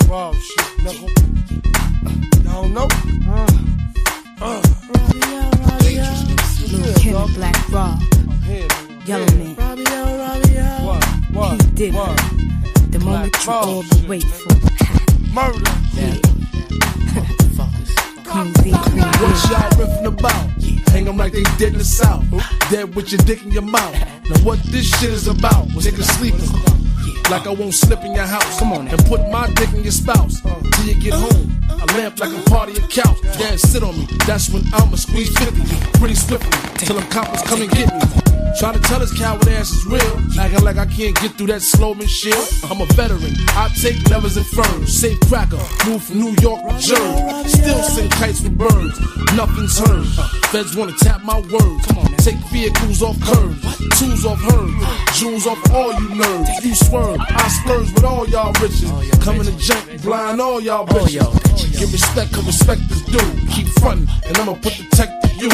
Wow, shit, knuckle. Y'all don't know? Little Kim and Black Raw. Yellow Man. What? He did it. The moment you all but wait for. Murder. Queen B, Queen B. What y'all riffing about? Hang them like they did in the South. Dead with your dick in your mouth. Now what this shit is about? Niggas sleeping. Like I won't slip in your house. Come on, and put my dick in your spouse. Till you get home. I lamp like a party of couch. Dad sit on me. That's when I'ma squeeze 50 pretty swiftly. Till them coppers come and get me. Try to tell his coward ass is real. Acting like I can't get through that Sloman shit. I'm a veteran. I take levers and ferns. Safe cracker. Move from New York to Jersey. Still sing kites with birds. Nothing's heard. Feds wanna tap my words. Take vehicles off curbs. Tools off herbs. Jewels off all you nerds. You swerve. I splurge with all y'all riches. Coming to jank. Blind all y'all bitches. Give respect, cause respect is due. Keep frontin', and I'ma put the tech to you.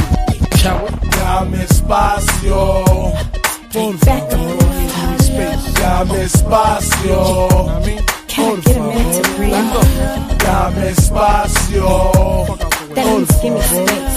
Coward. Dame espacio. Back up. Dame espacio. Can I get a minute to breathe? Dame espacio. That means give me space.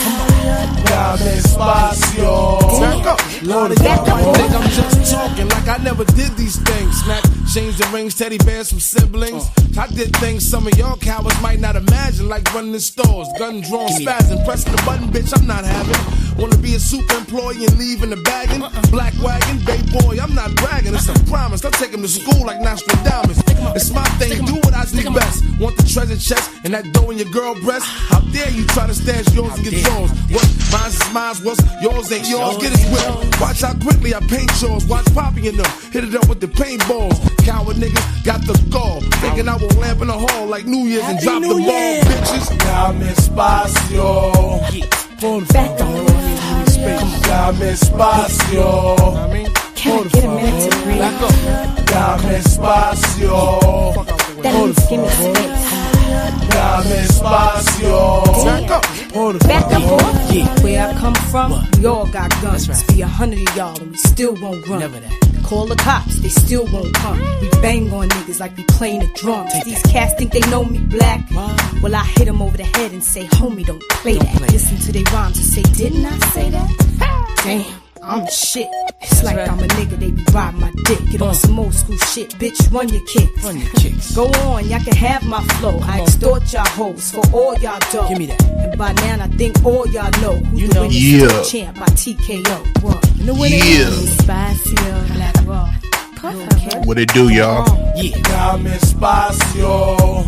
Dame espacio. Back up. Think I'm just talking like I never did these things. Snap, change the rings, teddy bears from siblings. I did things some of y'all cowards might not imagine, like running in stores, gun drawn, spazzing, pressing the button, bitch, I'm not having. Wanna be a super employee and leave in the bagging? Black wagon, babe boy, I'm not bragging, it's a promise. I'll take him to school like Nostradamus. It's my thing, do what I do best. Want the treasure chest and that dough in your girl breast? How dare you try to stash yours and get yours? What? Mine's is mine's, what's yours ain't yours. Get his whip. Watch how quickly I paint yours. Watch Poppy and them hit it up with the paintballs. Coward niggas got the gall. Thinking I will lamp in the hall like New Year's and drop the ball, bitches. Dame espacio. Back up. Dame espacio. Can I get a minute to breathe? Dame espacio. That means give me space. Dame espacio. Back up, yeah. Where I come from, we all got guns. Be 100 of y'all and we still won't run. Never that. Call the cops, they still won't come. We bang on niggas like we playing the drums. These cats think they know me black. Well, I hit them over the head and say, homie, don't play that. Listen to their rhymes and say, didn't I say that? Damn. I'm the shit. It's like I'm a nigga, they be riding my dick. Get on some old school shit, bitch, run your kicks. Go on, y'all can have my flow. I extort y'all hoes for all y'all dough. Give me that. And by now, I think all y'all know who the winning champ by TKO. What? The winning Espacio, Black Raw. What it do, y'all? Dame espacio.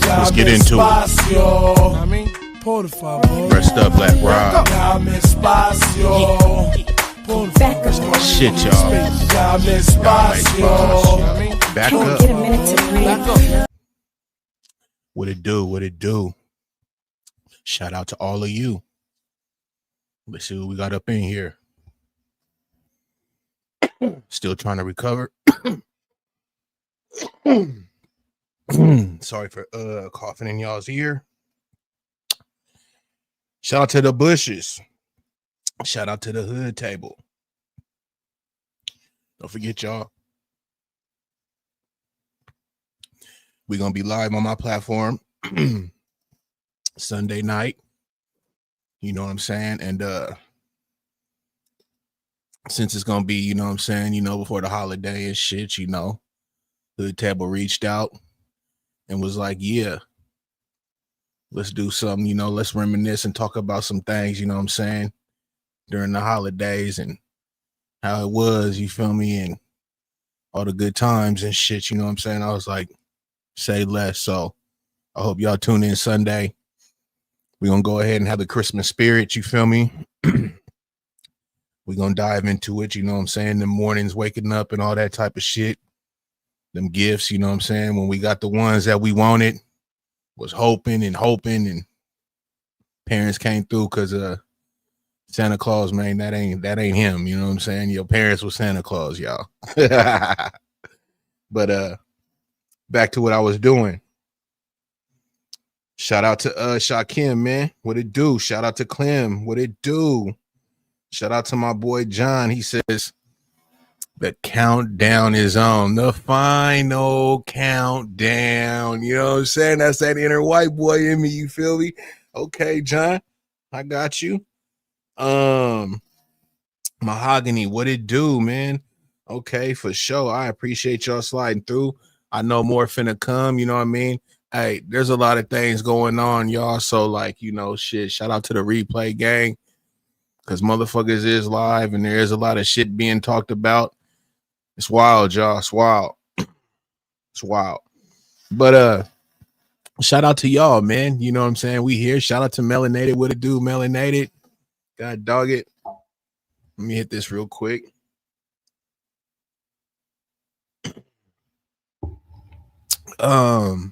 Let's get into it. Rest up, Black Rob. Dame espacio. Back up. Shit, y'all. Dame espacio. Back Can I get a minute to breathe? What it do? What it do? Shout out to all of you. Let's see what we got up in here. Still trying to recover. Sorry for coughing in y'all's ear. Shout out to the Bushes. Shout out to the Hood Table. Don't forget, y'all. We're going to be live on my platform Sunday night. You know what I'm saying? And since it's going to be, you know what I'm saying, you know, before the holiday and shit, you know, Hood Table reached out and was like, yeah, let's do something, you know, let's reminisce and talk about some things, you know what I'm saying, during the holidays and how it was, you feel me, and all the good times and shit, you know what I'm saying? I was like, say less. So I hope y'all tune in Sunday. We're going to go ahead and have the Christmas spirit, you feel me? We're going to dive into it, you know what I'm saying? The mornings, waking up and all that type of shit. Them gifts, you know what I'm saying? When we got the ones that we wanted, was hoping and parents came through because Santa Claus, man, that ain't him, you know what I'm saying? Your parents were Santa Claus, y'all. But back to what I was doing. Shout out to Shakim, man. What it do? Shout out to Clem. What it do? Shout out to my boy John. He says, The countdown is on. The final countdown. You know what I'm saying? That's that inner white boy in me. You feel me? Okay, John, I got you. Mahogany, what it do, man? Okay, for sure. I appreciate y'all sliding through. I know more finna come. You know what I mean? Hey, there's a lot of things going on, y'all. So, like, you know, shit. Shout out to the replay gang, because motherfuckers is live and there is a lot of shit being talked about. It's wild, y'all. It's wild. It's wild. But shout out to y'all, man. You know what I'm saying? We here. Shout out to Melanated. What it do, Melanated? God dog it. Let me hit this real quick. We're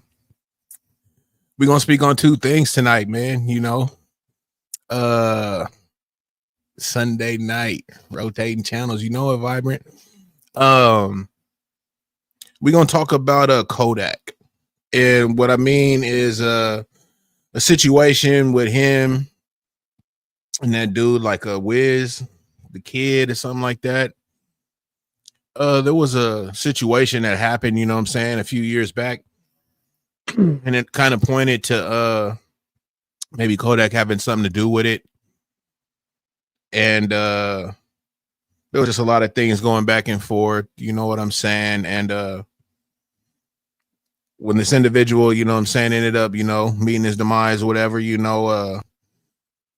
gonna speak on two things tonight, man. You know, Sunday night, rotating channels. You know it, Vibrant. We're gonna talk about Kodak, and what I mean is a situation with him and that dude, like a Wiz, the kid, or something like that. There was a situation that happened, you know what I'm saying, a few years back, and it kind of pointed to maybe Kodak having something to do with it. And there was just a lot of things going back and forth, you know what I'm saying? And when this individual, you know what I'm saying, ended up, you know, meeting his demise or whatever, you know,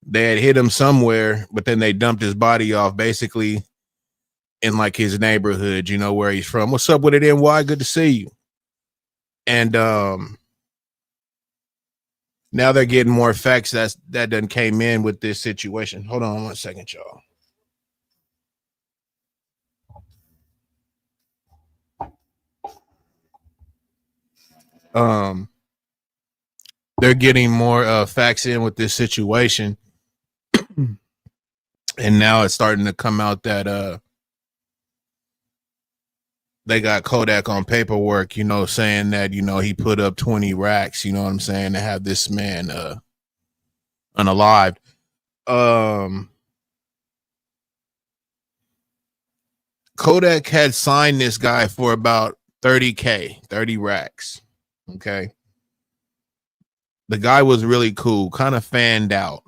they had hit him somewhere, but then they dumped his body off basically in like his neighborhood, you know, where he's from. What's up with it, NY? Good to see you. And now they're getting more facts that done came in with this situation. Hold on 1 second, y'all. They're getting more facts in with this situation. And now it's starting to come out that they got Kodak on paperwork, you know, saying that, you know, he put up 20 racks, you know what I'm saying, to have this man unalived. Kodak had signed this guy for about 30K, 30 racks. Okay. The guy was really cool, kind of fanned out.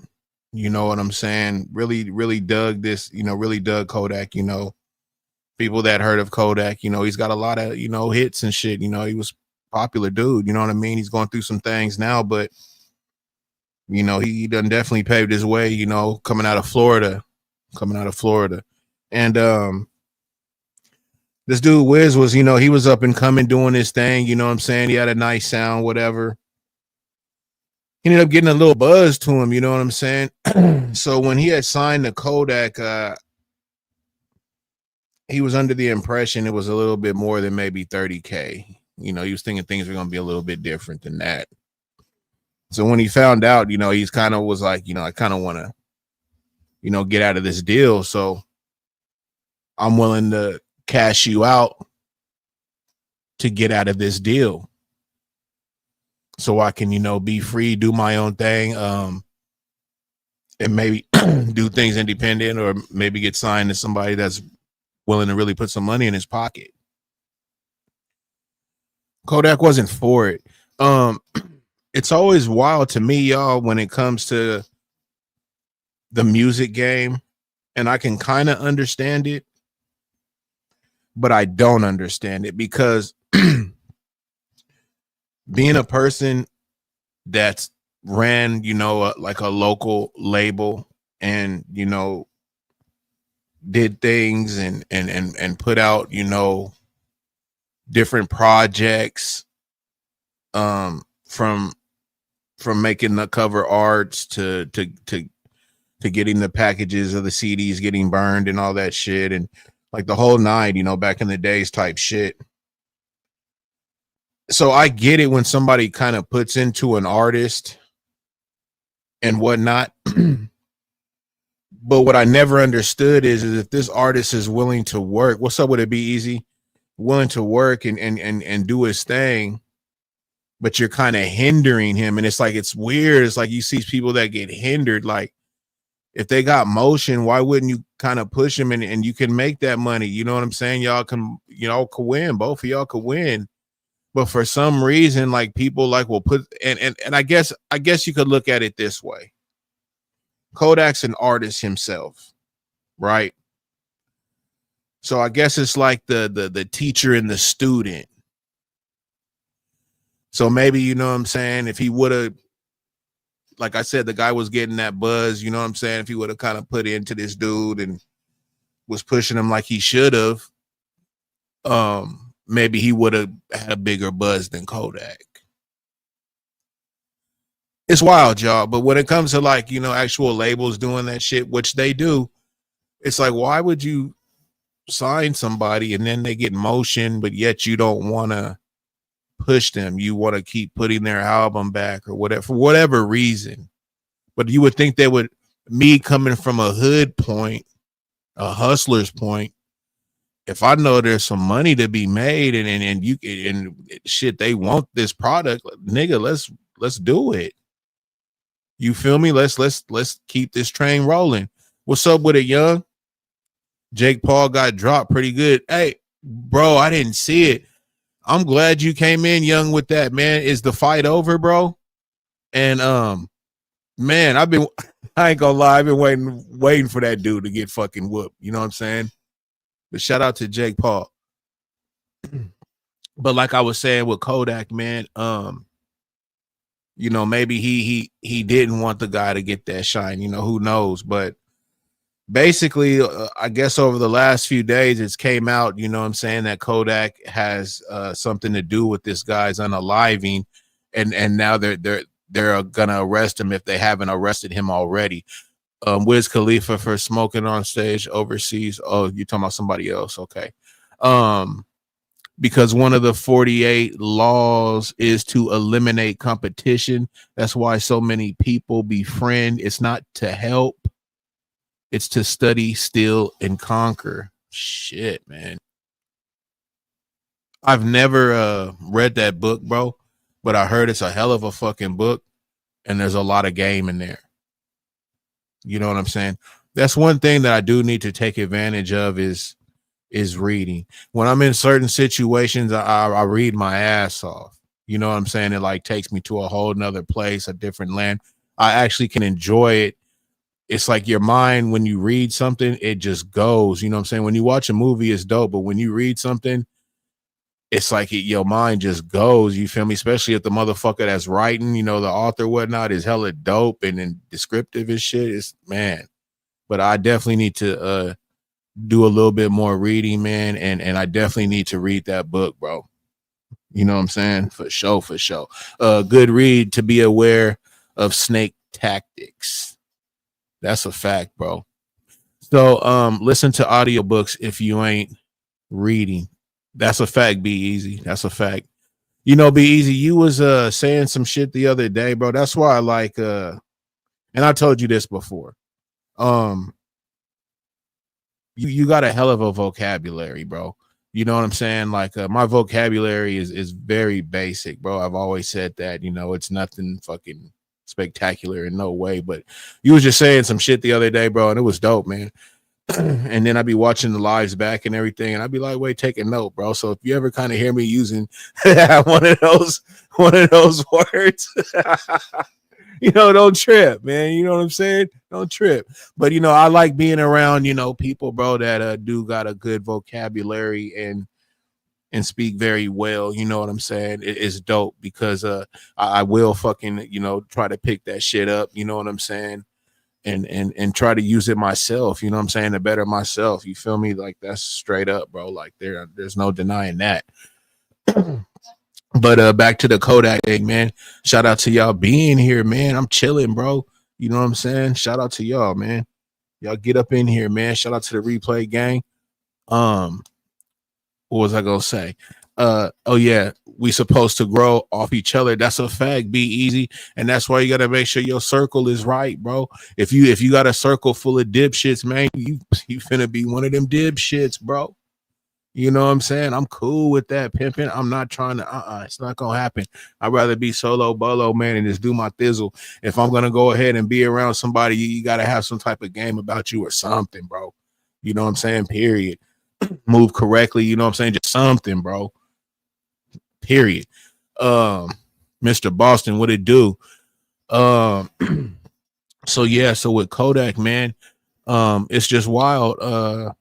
You know what I'm saying? Really, really dug this, you know, really dug Kodak, you know. People that heard of Kodak, you know, he's got a lot of, you know, hits and shit. You know, he was a popular dude, you know what I mean? He's going through some things now, but, you know, he done definitely paved his way, you know, coming out of Florida. And this dude Wiz was, you know, he was up and coming doing his thing, you know what I'm saying? He had a nice sound, whatever. He ended up getting a little buzz to him, you know what I'm saying? So when he had signed the Kodak, he was under the impression it was a little bit more than maybe 30K. You know, he was thinking things were going to be a little bit different than that. So when he found out, you know, he's kind of was like, you know, I kind of want to, you know, get out of this deal. So I'm willing to cash you out to get out of this deal, so I can, you know, be free, do my own thing, and maybe do things independent, or maybe get signed to somebody that's willing to really put some money in his pocket. Kodak wasn't for it. It's always wild to me, y'all, when it comes to the music game, and I can kind of understand it, but I don't understand it, because being a person that's ran, you know, like a local label, and, you know, did things and put out, you know, different projects, from making the cover arts to getting the packages of the CDs getting burned and all that shit, and like the whole nine, you know, back in the days type shit. So I get it when somebody kind of puts into an artist and whatnot. But what I never understood is if this artist is willing to work, what's up with it, Be Easy? Willing to work and do his thing, but you're kind of hindering him. And it's like, it's weird. It's like you see people that get hindered. Like, if they got motion, why wouldn't you kind of push him and you can make that money. You know what I'm saying? Y'all can, could win. Both of y'all could win. But for some reason, like people like will put and I guess you could look at it this way. Kodak's an artist himself, right? So I guess it's like the teacher and the student. So maybe, you know what I'm saying, if he would have, like I said, the guy was getting that buzz, you know what I'm saying? If he would have kind of put into this dude and was pushing him like he should have, maybe he would have had a bigger buzz than Kodak. It's wild, y'all. But when it comes to like, actual labels doing that shit, which they do, it's like, why would you sign somebody and then they get motion, but yet you don't want to push them? You want to keep putting their album back or whatever, for whatever reason. But you would think they would, me coming from a hood point, a hustler's point, if I know there's some money to be made and you and shit, they want this product, nigga, let's do it. You feel me? Let's keep this train rolling. What's up with it, young? Jake Paul got dropped pretty good. Hey, bro, I didn't see it. I'm glad you came in, young, with that, man. Is the fight over, bro? And man, I ain't gonna lie, I've been waiting for that dude to get fucking whooped. You know what I'm saying? But shout out to Jake Paul. But like I was saying with Kodak, man, maybe he didn't want the guy to get that shine. Who knows? But basically, I guess over the last few days, it's came out, you know what I'm saying, that Kodak has something to do with this guy's unaliving, and now they're gonna arrest him if they haven't arrested him already. Wiz Khalifa for smoking on stage overseas. Oh, you're talking about somebody else, okay? Because one of the 48 laws is to eliminate competition. That's why so many people befriend. It's not to help. It's to study, steal, and conquer. Shit, man. I've never read that book, bro, but I heard it's a hell of a fucking book, and there's a lot of game in there. You know what I'm saying? That's one thing that I do need to take advantage of is reading. When I'm in certain situations, I read my ass off. You know what I'm saying? It like takes me to a whole nother place, a different land. I actually can enjoy it. It's like your mind, when you read something, it just goes. You know what I'm saying? When you watch a movie, it's dope. But when you read something, it's like your mind just goes. You feel me? Especially if the motherfucker that's writing, the author, whatnot, is hella dope and descriptive and shit. It's, man. But I definitely need to do a little bit more reading, man. And I definitely need to read that book, bro. You know what I'm saying? For sure. Good read to be aware of snake tactics. That's a fact, bro. So listen to audiobooks if you ain't reading. That's a fact, Be Easy. That's a fact. Be Easy, you was saying some shit the other day, bro. That's why I like and I told you this before. You got a hell of a vocabulary, bro. You know what I'm saying? Like my vocabulary is very basic, bro. I've always said that, it's nothing fucking spectacular in no way, but you was just saying some shit the other day, bro, and it was dope, man. And then I'd be watching the lives back and everything, and I'd be like, wait, take a note, bro. So if you ever kind of hear me using one of those words, don't trip, man. You know what I'm saying? Don't trip. But I like being around, people, bro, that do got a good vocabulary and speak very well. You know what I'm saying? It's dope because I will fucking try to pick that shit up. You know what I'm saying? And try to use it myself, you know what I'm saying, to better myself. You feel me? Like, that's straight up, bro. Like, there's no denying that. But back to the Kodak thing, man. Shout out to y'all being here, man. I'm chilling, bro. You know what I'm saying? Shout out to y'all, man. Y'all get up in here, man. Shout out to the replay gang. What was I gonna say? Oh yeah, we supposed to grow off each other. That's a fact. Be easy, and that's why you gotta make sure your circle is right, bro. If you got a circle full of dipshits, man, you finna be one of them dipshits, bro. You know what I'm saying? I'm cool with that pimping. I'm not trying to. It's not gonna happen. I'd rather be solo bolo, man, and just do my thizzle. If I'm gonna go ahead and be around somebody, you gotta have some type of game about you or something, bro. You know what I'm saying? Period. Move correctly. You know what I'm saying? Just something, bro. Period. Mr. Boston, what it do? Um, so yeah, so with Kodak, man, it's just wild.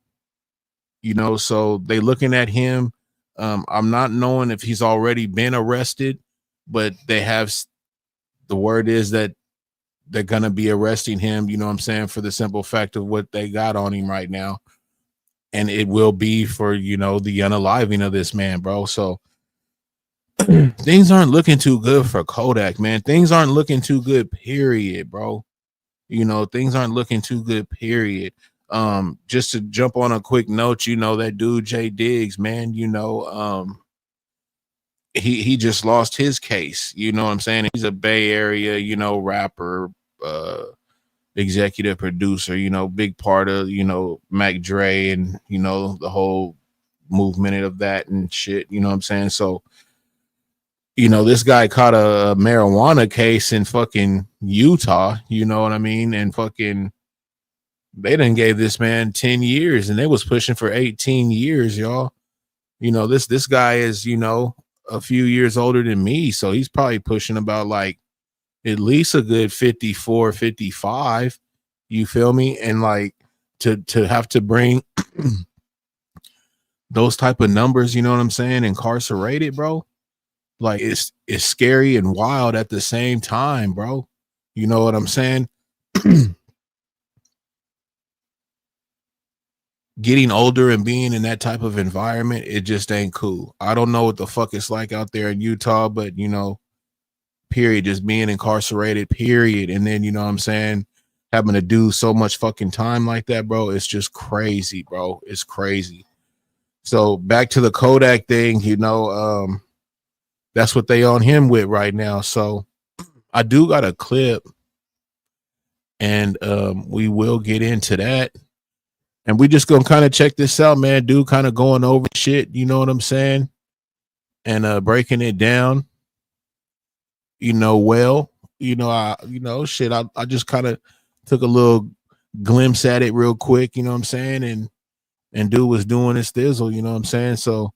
You know, so they looking at him. I'm not knowing if he's already been arrested, but they have the word is that they're gonna be arresting him, you know what I'm saying, for the simple fact of what they got on him right now. And it will be for, you know, the unaliving of this man, bro. So things aren't looking too good for Kodak, man. Things aren't looking too good, period, bro. You know, things aren't looking too good, period. Just to jump on a quick note, you know, that dude Jay Diggs, man, you know, he just lost his case. You know what I'm saying? He's a Bay Area, you know, rapper, executive producer, you know, big part of, you know, Mac Dre and, you know, the whole movement of that and shit. You know what I'm saying? So, you know, this guy caught a marijuana case in fucking Utah, you know what I mean? And fucking they done gave this man 10 years and they was pushing for 18 years, y'all. You know, this guy is, you know, a few years older than me, so he's probably pushing about like at least a good 54, 55. You feel me? And like to have to bring those type of numbers, you know what I'm saying, incarcerated, bro. Like it's scary and wild at the same time, bro. You know what I'm saying? Getting older and being in that type of environment, it just ain't cool. I don't know what the fuck it's like out there in Utah, but you know, period, just being incarcerated, period. And then, you know what I'm saying, having to do so much fucking time like that, bro, it's just crazy, bro. It's crazy. So back to the Kodak thing, you know, that's what they on him with right now. So I do got a clip and we will get into that. And we just gonna kind of check this out, man. Dude kind of going over shit, you know what I'm saying? And breaking it down. You know, well, you know, shit, I just kind of took a little glimpse at it real quick, you know what I'm saying? And dude was doing his thizzle, you know what I'm saying? So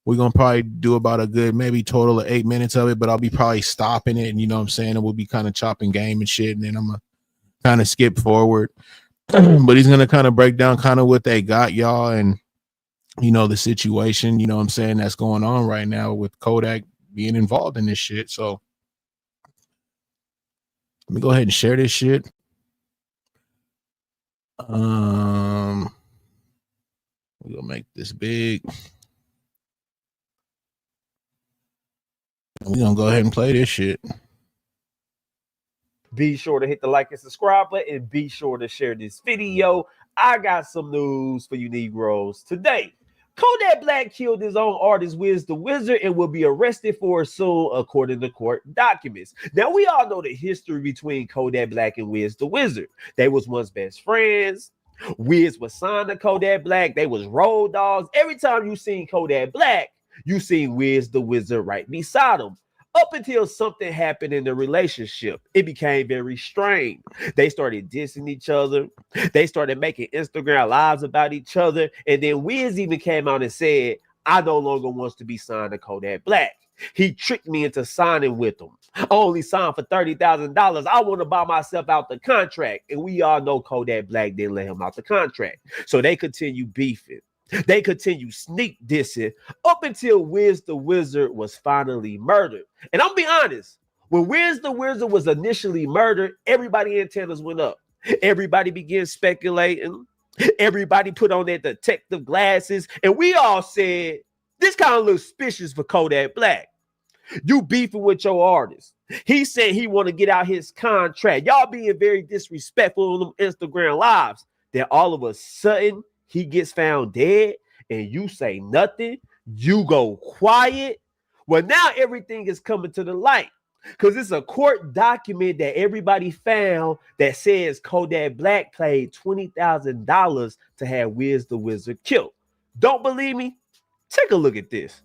we're gonna probably do about a good maybe total of 8 minutes of it, but I'll be probably stopping it, and you know what I'm saying, and we'll be kind of chopping game and shit, and then I'm gonna kind of skip forward. But he's gonna kind of break down kind of what they got, y'all, and you know, the situation, you know what I'm saying, that's going on right now with Kodak being involved in this shit. So let me go ahead and share this shit. We're gonna make this big. We're gonna go ahead and play this shit. Be sure to hit the like and subscribe button and be sure to share this video. I got some news for you Negroes today. Kodak Black killed his own artist, Wiz the Wizard, and will be arrested for it soon, according to court documents. Now, we all know the history between Kodak Black and Wiz the Wizard. They was once best friends. Wiz was signed to Kodak Black. They was road dogs. Every time you seen Kodak Black, you seen Wiz the Wizard right beside him. Up until something happened in the relationship, it became very strained. They started dissing each other. They started making Instagram lives about each other. And then Wiz even came out and said, I no longer wants to be signed to Kodak Black. He tricked me into signing with him. I only signed for $30,000. I want to buy myself out the contract. And we all know Kodak Black didn't let him out the contract. So they continue beefing. They continue sneak dissing up until Wiz the Wizard was finally murdered. And I'll be honest, when Wiz the Wizard was initially murdered, everybody's antennas went up. Everybody began speculating. Everybody put on their detective glasses. And we all said, this kind of looks suspicious for Kodak Black. You beefing with your artist. He said he want to get out his contract. Y'all being very disrespectful on them Instagram lives. Then all of a sudden, he gets found dead and you say nothing, you go quiet. Well, now everything is coming to the light because it's a court document that everybody found that says Kodak Black paid $20,000 to have Wiz the Wizard killed. Don't believe me? Take a look at this.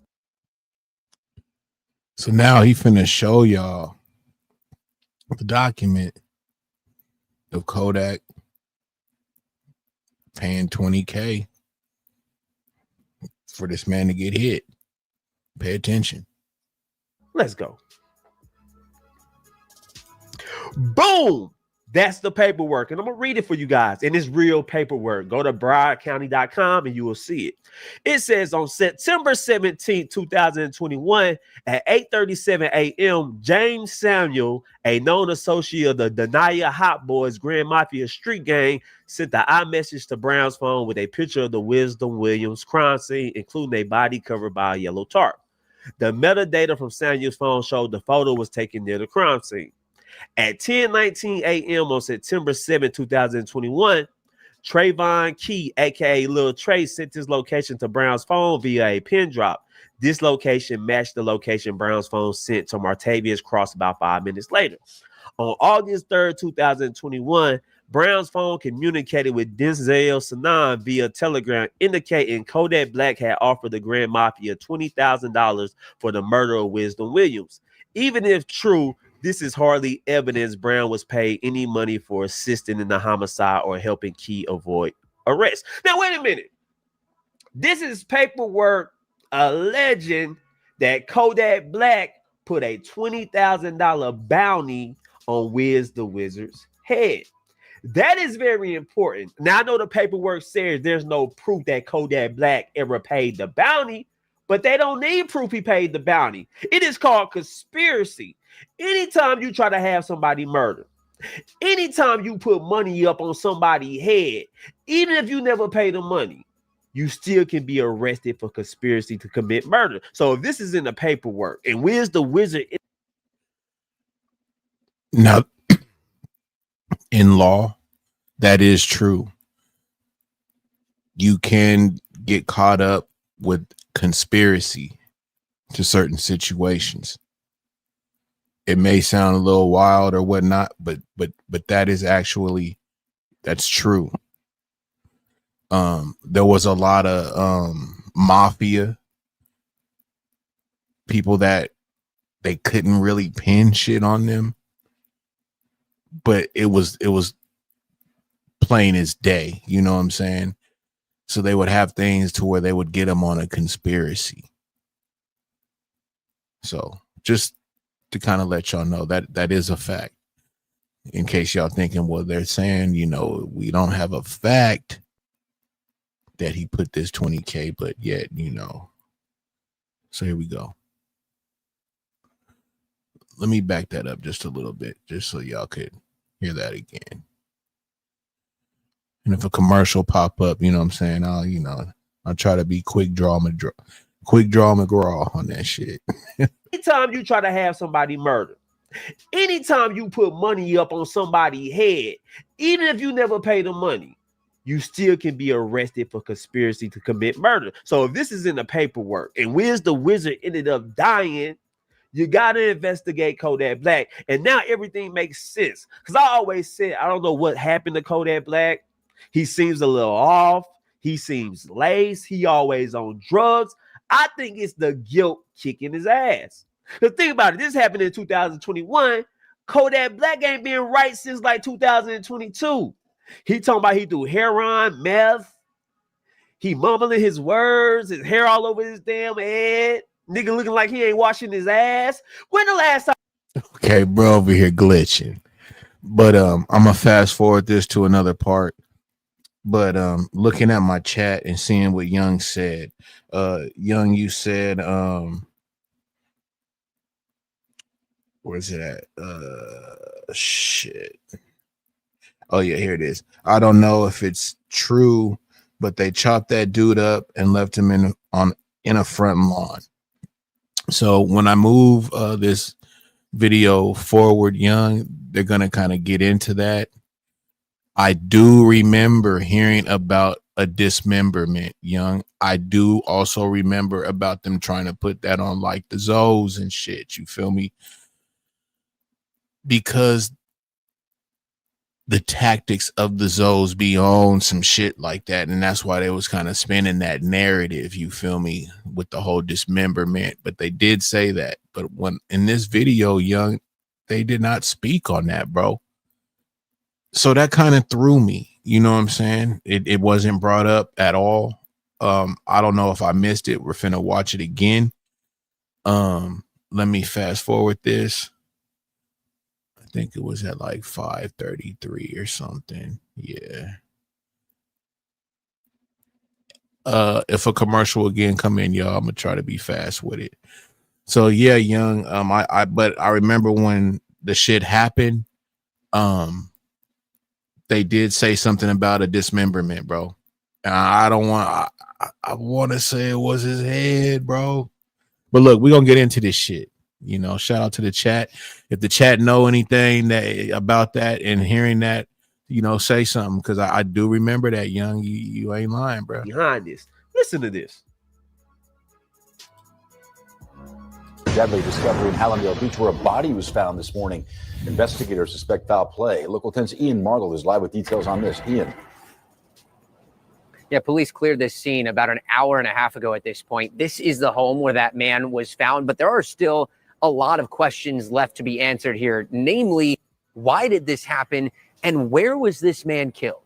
So now he finna show y'all the document of Kodak paying $20K for this man to get hit. Pay attention. Let's go. Boom. That's the paperwork. And I'm going to read it for you guys. And it's real paperwork. Go to browardcounty.com and you will see it. It says on September 17, 2021 at 8:37 a.m., James Samuel, a known associate of the Denia Hot Boys Grand Mafia street gang, sent the iMessage to Brown's phone with a picture of the Wisdom Williams crime scene, including a body covered by a yellow tarp. The metadata from Samuel's phone showed the photo was taken near the crime scene. At 10:19 a.m. on September 7, 2021, Trayvon Key, aka Lil Trey, sent his location to Brown's phone via a pin drop. This location matched the location Brown's phone sent to Martavius Cross about 5 minutes later. On August 3rd, 2021, Brown's phone communicated with Denzel Sanan via Telegram, indicating Kodak Black had offered the Grand Mafia $20,000 for the murder of Wisdom Williams. Even if true, this is hardly evidence Brown was paid any money for assisting in the homicide or helping Key avoid arrest. Now, wait a minute. This is paperwork alleging that Kodak Black put a $20,000 bounty on Wiz the Wizard's head. That is very important. Now, I know the paperwork says there's no proof that Kodak Black ever paid the bounty, but they don't need proof he paid the bounty. It is called conspiracy. Anytime you try to have somebody murdered, anytime you put money up on somebody's head, even if you never pay the money, you still can be arrested for conspiracy to commit murder. So if this is in the paperwork, and Wiz the Wizard... Now, in law, that is true. You can get caught up with conspiracy to certain situations. It may sound a little wild or whatnot, but that is actually, that's true. There was a lot of mafia people that they couldn't really pin shit on them, but it was plain as day, you know what I'm saying? So they would have things to where they would get them on a conspiracy. So just to kind of let y'all know that is a fact. In case y'all thinking, well, they're saying, you know, we don't have a fact that he put this $20K, but yet, you know. So here we go. Let me back that up just a little bit, just so y'all could hear that again. And if a commercial pop up, you know what I'm saying, I'll try to be quick draw McGraw on that shit. Anytime you try to have somebody murdered, anytime you put money up on somebody's head, even if you never pay the money, you still can be arrested for conspiracy to commit murder. So if this is in the paperwork and Wiz the Wizard ended up dying, you got to investigate Kodak Black. And now everything makes sense. Because I always said, I don't know what happened to Kodak Black. He seems a little off. He seems lazy. He always on drugs. I think it's the guilt kicking his ass. Because think about it. This happened in 2021. Kodak Black ain't been right since like 2022. He talking about he do heroin, meth. He mumbling his words, his hair all over his damn head. Nigga looking like he ain't washing his ass. When the last time? Okay, bro, over here glitching. But I'm gonna fast forward this to another part. But looking at my chat and seeing what Young said. Young, you said where's it at? Shit. Oh yeah, here it is. I don't know if it's true, but they chopped that dude up and left him in a front lawn. So when I move this video forward, Young, they're gonna kind of get into that. I do remember hearing about a dismemberment, Young. I do also remember about them trying to put that on like the Zoes and shit. You feel me? Because the tactics of the Zoes be on some shit like that. And that's why they was kind of spinning that narrative, you feel me, with the whole dismemberment. But they did say that. But when in this video, Young, they did not speak on that, bro. So that kind of threw me. You know what I'm saying? It wasn't brought up at all. I don't know if I missed it. We're finna watch it again. Let me fast forward this. I think it was at like 5:33 or something. Yeah. If a commercial again come in, y'all, I'm gonna try to be fast with it. So yeah, young. But I remember when the shit happened. They did say something about a dismemberment, bro. And I don't want. I want to say it was his head, bro. But look, we're gonna get into this shit. You know, shout out to the chat. If the chat know anything that about that and hearing that, you know, say something, because I do remember that, young. You ain't lying, bro. Behind this, listen to this. Deadly discovery in Hallandale Beach, where a body was found this morning. Investigators suspect foul play. Local 10's Ian Margle is live with details on this. Ian. Yeah, police cleared this scene about an hour and a half ago at this point. This is the home where that man was found, but there are still a lot of questions left to be answered here. Namely, why did this happen and where was this man killed?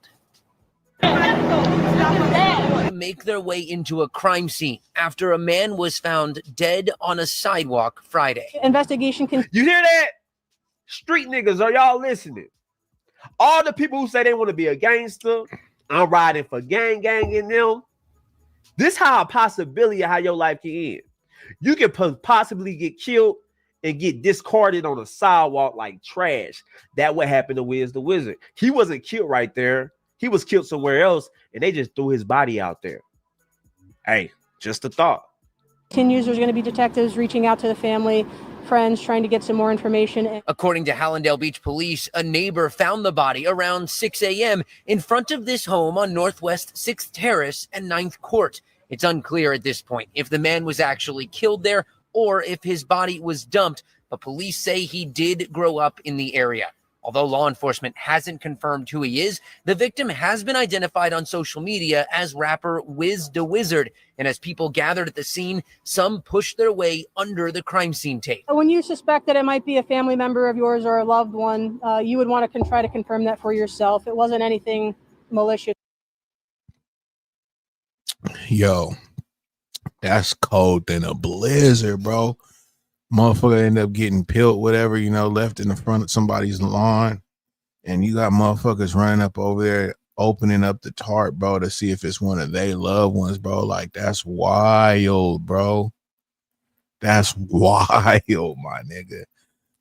Make their way into a crime scene after a man was found dead on a sidewalk Friday. Investigation can. You hear that? Street niggas, are y'all listening? All the people who say they want to be a gangster, I'm riding for gang in them. This how a possibility of how your life can end. You can possibly get killed and get discarded on a sidewalk like trash. That what happened to Wiz the Wizard. He wasn't killed right there. He was killed somewhere else, and they just threw his body out there. Hey, just a thought. Continues. There's going to be detectives reaching out to the family, friends, trying to get some more information. According to Hallandale Beach police, a neighbor found the body around 6 a.m. in front of this home on Northwest 6th Terrace and 9th Court. It's unclear at this point if the man was actually killed there or if his body was dumped, but police say he did grow up in the area. Although law enforcement hasn't confirmed who he is, the victim has been identified on social media as rapper Wiz the Wizard. And as people gathered at the scene, some pushed their way under the crime scene tape. When you suspect that it might be a family member of yours or a loved one, you would want to try to confirm that for yourself. It wasn't anything malicious. Yo, that's cold than a blizzard, bro. Motherfucker end up getting peeled, whatever, you know, left in the front of somebody's lawn. And you got motherfuckers running up over there, opening up the tarp, bro, to see if it's one of their loved ones, bro. Like, that's wild, bro. That's wild, my nigga.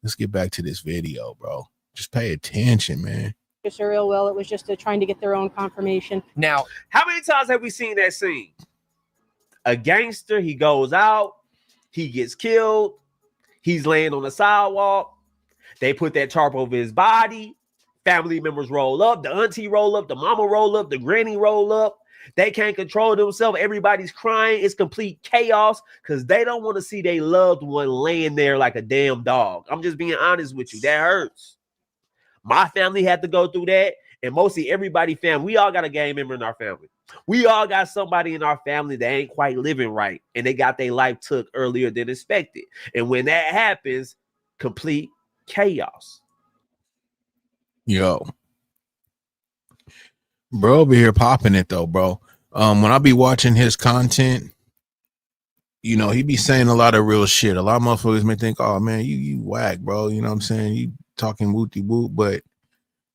Let's get back to this video, bro. Just pay attention, man. Or ill will. It was just trying to get their own confirmation. Now, how many times have we seen that scene? A gangster, he goes out, he gets killed. He's laying on the sidewalk. They put that tarp over his body. Family members roll up. The auntie roll up. The mama roll up. The granny roll up. They can't control themselves. Everybody's crying. It's complete chaos because they don't want to see their loved one laying there like a damn dog. I'm just being honest with you. That hurts. My family had to go through that. And mostly everybody family. We all got a gang member in our family. We all got somebody in our family that ain't quite living right. And they got their life took earlier than expected. And when that happens, complete chaos. Yo. Bro over here popping it though, bro. When I be watching his content, you know, he be saying a lot of real shit. A lot of motherfuckers may think, oh man, you whack, bro. You know what I'm saying? You talking wooty woot, but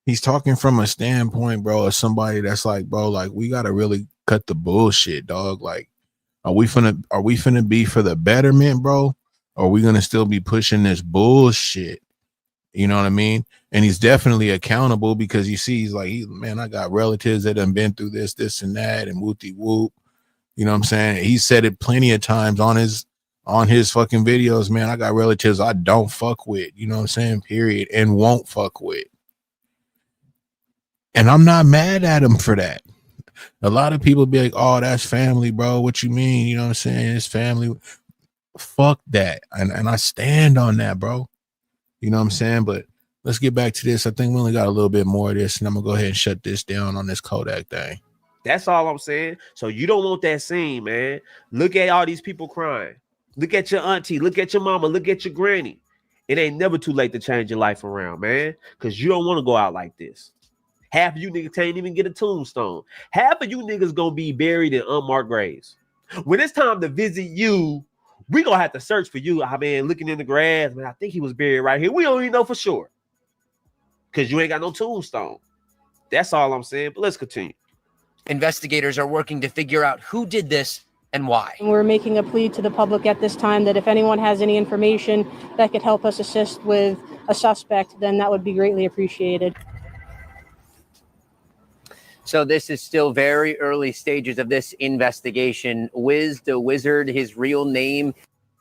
he's talking from a standpoint, bro, of somebody that's like, bro, like we gotta really cut the bullshit, dog. Like, are we finna be for the betterment, bro? Or are we gonna still be pushing this bullshit? You know what I mean? And he's definitely accountable because you see, he's like, man, I got relatives that done been through this, and that, and whoopty whoop. You know what I'm saying? He said it plenty of times on his fucking videos, man. I got relatives I don't fuck with, you know what I'm saying? Period. And won't fuck with. And I'm not mad at him for that. A lot of people be like, oh, that's family, bro. What you mean? You know what I'm saying? It's family. Fuck that. And I stand on that, bro. You know what I'm saying? But let's get back to this. I think we only got a little bit more of this, and I'm going to go ahead and shut this down on this Kodak thing. That's all I'm saying. So you don't want that scene, man. Look at all these people crying. Look at your auntie. Look at your mama. Look at your granny. It ain't never too late to change your life around, man, because you don't want to go out like this. Half of you niggas can't even get a tombstone. Half of you niggas gonna be buried in unmarked graves. When it's time to visit you, we gonna have to search for you. I mean, looking in the grass, man, I think he was buried right here. We don't even know for sure. Because you ain't got no tombstone. That's all I'm saying. But let's continue. Investigators are working to figure out who did this and why. We're making a plea to the public at this time that if anyone has any information that could help us assist with a suspect, then that would be greatly appreciated. So this is still very early stages of this investigation. Wiz the Wizard, his real name,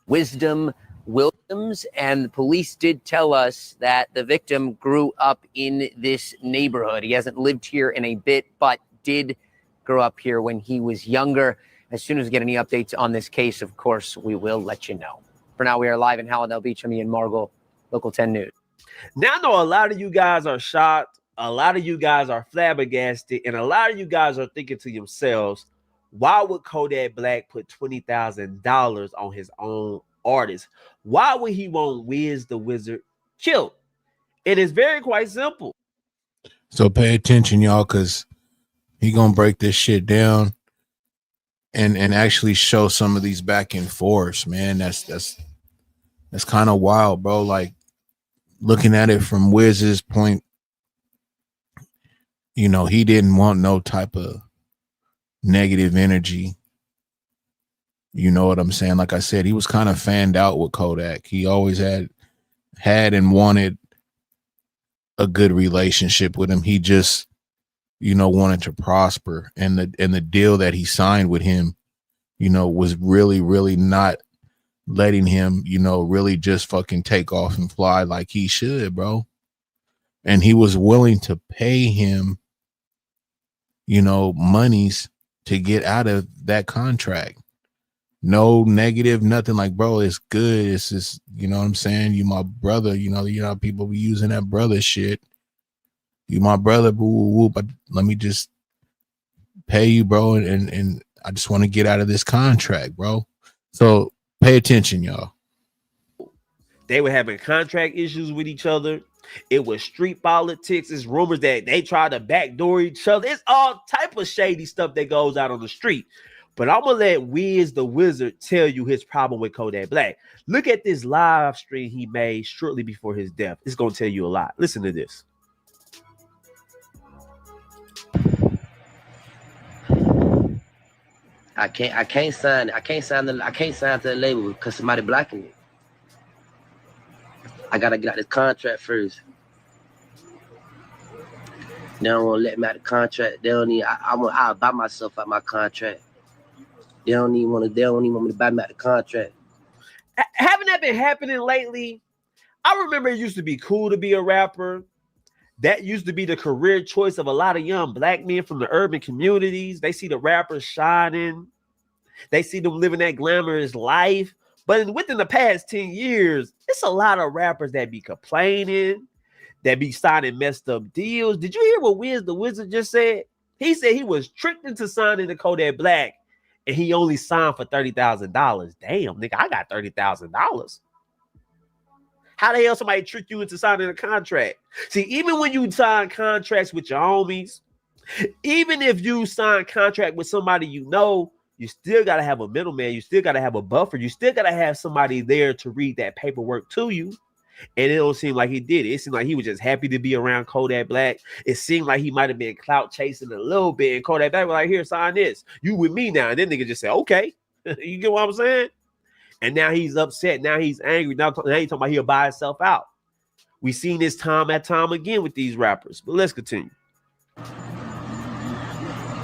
Wisdom Williams, and the police did tell us that the victim grew up in this neighborhood. He hasn't lived here in a bit, but did grow up here when he was younger. As soon as we get any updates on this case, of course, we will let you know. For now, we are live in Hallandale Beach. I'm Ian Margol, Local 10 News. Now, I know a lot of you guys are shocked. A lot of you guys are flabbergasted. And a lot of you guys are thinking to yourselves, why would Kodak Black put $20,000 on his own artist? Why would he want Wiz the Wizard killed? It is very quite simple. So pay attention, y'all, because he gonna break this shit down and actually show some of these back and forths, man. That's kind of wild, bro. Like, looking at it from Wiz's point, you know, he didn't want no type of negative energy. You know what I'm saying? Like I said, he was kind of fanned out with Kodak. He always had and wanted a good relationship with him. He just, you know, wanted to prosper. And the deal that he signed with him, you know, was really, really not letting him, you know, really just fucking take off and fly like he should, bro. And he was willing to pay him, you know, monies to get out of that contract. No negative, nothing. Like, bro, it's good. It's just, you know what I'm saying? You my brother, you know, people be using that brother shit. You my brother, boo, woo, woo, but let me just pay you, bro, and I just want to get out of this contract, bro. So pay attention, y'all. They were having contract issues with each other. It was street politics. It's rumors that they tried to backdoor each other. It's all type of shady stuff that goes out on the street. But I'm going to let Wiz the Wizard tell you his problem with Kodak Black. Look at this live stream he made shortly before his death. It's going to tell you a lot. Listen to this. I can't sign to the label because somebody blocking me. I gotta get out this contract first. They don't want to let me out of the contract. They don't need. I'll buy myself out my contract. They don't even want me to buy me out the contract. Haven't that been happening lately? I remember it used to be cool to be a rapper. That used to be the career choice of a lot of young black men from the urban communities. They see the rappers shining. They see them living that glamorous life. But within the past 10 years, it's a lot of rappers that be complaining, that be signing messed up deals. Did you hear what Wiz the Wizard just said? He said he was tricked into signing the Kodak Black, and he only signed for $30,000. Damn, nigga, I got $30,000. How the hell somebody trick you into signing a contract? See, even when you sign contracts with your homies, even if you sign contract with somebody you know, you still got to have a middleman. You still got to have a buffer. You still got to have somebody there to read that paperwork to you. And it don't seem like he did it. It seemed like he was just happy to be around Kodak Black. It seemed like he might have been clout chasing a little bit. And Kodak Black was like, here, sign this. You with me now. And then nigga just said, okay. You get what I'm saying? And now he's upset. Now he's angry. Now he's talking about he'll buy himself out. We've seen this time and time again with these rappers. But let's continue.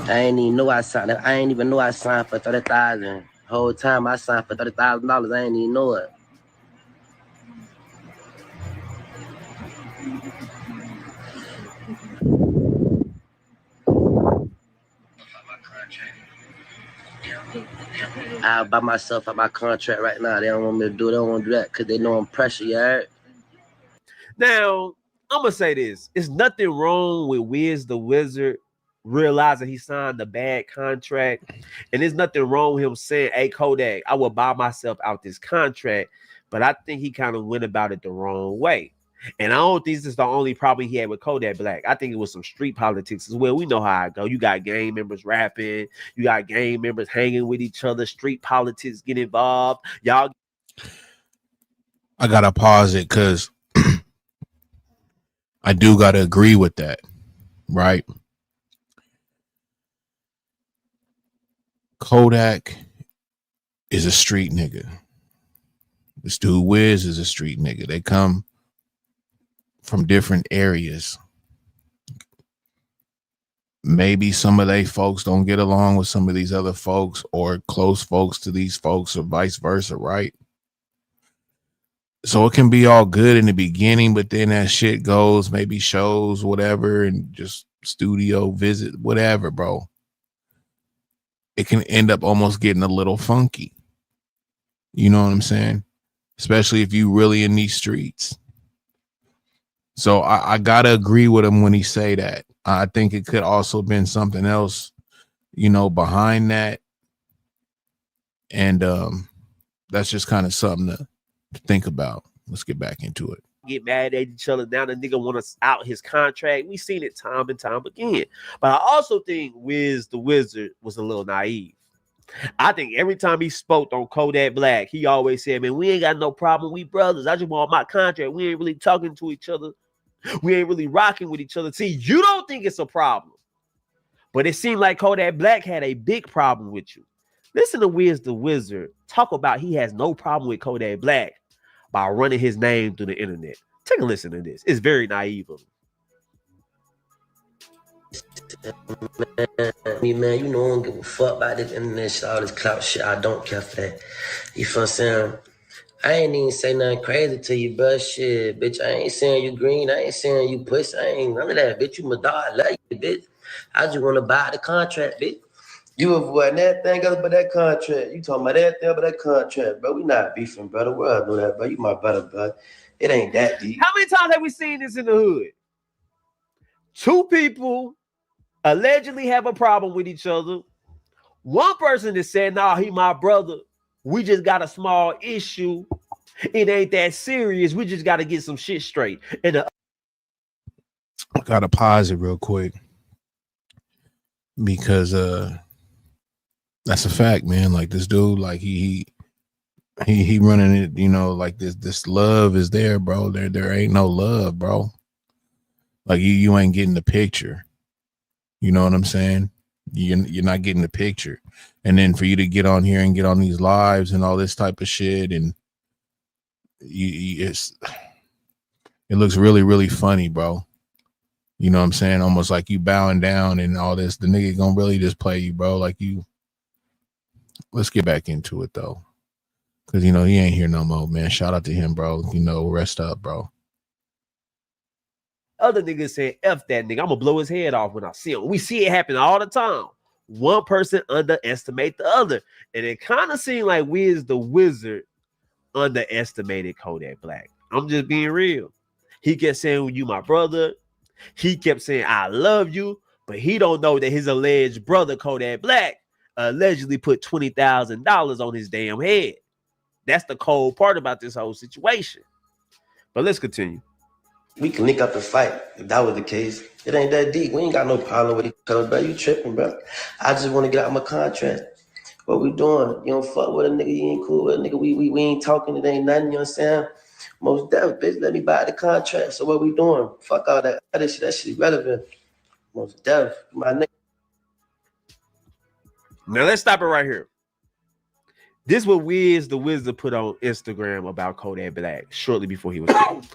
I ain't even know I signed for 30,000. Whole time I signed for $30,000. I ain't even know it. I'll buy myself out my contract right now. They don't want me to do it. They don't want to do that because they know I'm pressure, you heard? Now, I'm going to say this. There's nothing wrong with Wiz the Wizard realizing he signed a bad contract. And there's nothing wrong with him saying, hey, Kodak, I will buy myself out this contract. But I think he kind of went about it the wrong way. And I don't think this is the only problem he had with Kodak Black. I think it was some street politics as well. We know how it go. You got gang members rapping. You got gang members hanging with each other. Street politics get involved. Y'all. I gotta pause it because I do gotta agree with that, right? Kodak is a street nigga. This dude Wiz is a street nigga. They come from different areas. Maybe some of they folks don't get along with some of these other folks or close folks to these folks or vice versa, right? So it can be all good in the beginning, but then that shit goes, maybe shows, whatever, and just studio visit, whatever, bro. It can end up almost getting a little funky. You know what I'm saying? Especially if you really in these streets. So I gotta agree with him when he say that. I think it could also been something else, you know, behind that. And that's just kind of something to think about. Let's get back into it. Get mad at each other. Now the nigga want us out his contract. We seen it time and time again. But I also think Wiz the Wizard was a little naive. I think every time he spoke on Kodak Black, he always said, man, we ain't got no problem. We brothers. I just want my contract. We ain't really talking to each other. We ain't really rocking with each other. See, you don't think it's a problem. But it seemed like Kodak Black had a big problem with you. Listen to Wiz the Wizard talk about he has no problem with Kodak Black by running his name through the internet. Take a listen to this. It's very naive of him. Man, you know I don't give a fuck about this internet shit, all this clout shit. I don't care for that. You feel what I'm saying? I ain't even say nothing crazy to you, bro. Shit, bitch. I ain't saying you green. I ain't saying you pussy. I ain't none of that, bitch. You my dog. I love you, bitch. I just want to buy the contract, bitch. You avoiding everything else but that contract. You talking about everything but that contract, bro. We not beefing, brother. Well, I know that, bro. You my brother, bro. It ain't that deep. How many times have we seen this in the hood? Two people allegedly have a problem with each other. One person is saying, nah, he my brother. We just got a small issue. It ain't that serious. We just got to get some shit straight. And I gotta pause it real quick because that's a fact, man. Like this dude, like he running it, you know, like this love is there, bro. There ain't no love, bro. Like you ain't getting the picture. You know what I'm saying? You're not getting the picture. And then for you to get on here and get on these lives and all this type of shit, and it looks really, really funny, bro. You know what I'm saying? Almost like you bowing down and all this. The nigga gonna really just play you, bro. Like you. Let's get back into it though, because you know he ain't here no more, man. Shout out to him, bro. You know, rest up, bro. Other niggas saying F that nigga. I'm gonna blow his head off when I see him. We see it happen all the time. One person underestimate the other. And it kind of seemed like Wiz the Wizard underestimated Kodak Black. I'm just being real. He kept saying, well, you my brother. He kept saying, I love you. But he don't know that his alleged brother, Kodak Black, allegedly put $20,000 on his damn head. That's the cold part about this whole situation. But let's continue. We can link up and fight if that was the case. It ain't that deep. We ain't got no problem with each other, bro. You tripping, bro. I just want to get out my contract. What we doing? You don't fuck with a nigga, you ain't cool with a nigga. We ain't talking, it ain't nothing, you know what I'm saying? Most definitely, bitch, let me buy the contract. So what we doing? Fuck all that other shit. That shit irrelevant. Most definitely, my nigga. Now let's stop it right here. This is what Wiz the Wizard put on Instagram about Kodak Black shortly before he was killed.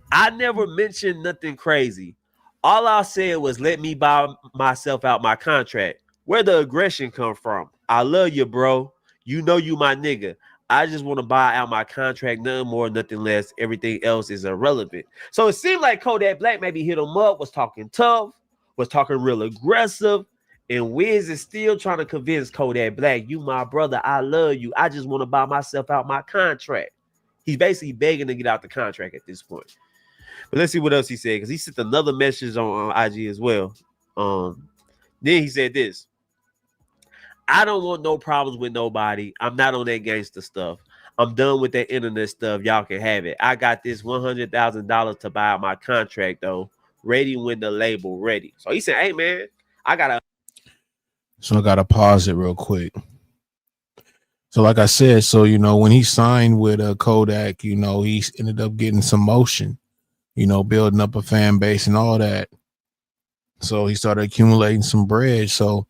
I never mentioned nothing crazy. All I said was let me buy myself out my contract. Where the aggression come from? I love you, bro. You know you my nigga. I just want to buy out my contract, nothing more, nothing less. Everything else is irrelevant. So it seemed like Kodak Black maybe hit him up, was talking tough, was talking real aggressive, and Wiz is still trying to convince Kodak Black, you my brother, I love you. I just want to buy myself out my contract. He's basically begging to get out the contract at this point. But let's see what else he said, because he sent another message on IG as well. Then he said this. I don't want no problems with nobody. I'm not on that gangster stuff. I'm done with that internet stuff. Y'all can have it. I got this $100,000 to buy out my contract though. Ready when the label ready. So he said, "Hey man, I gotta." So I gotta pause it real quick. So like I said, so you know when he signed with Kodak, you know he ended up getting some motion, you know, building up a fan base and all that. So he started accumulating some bread. So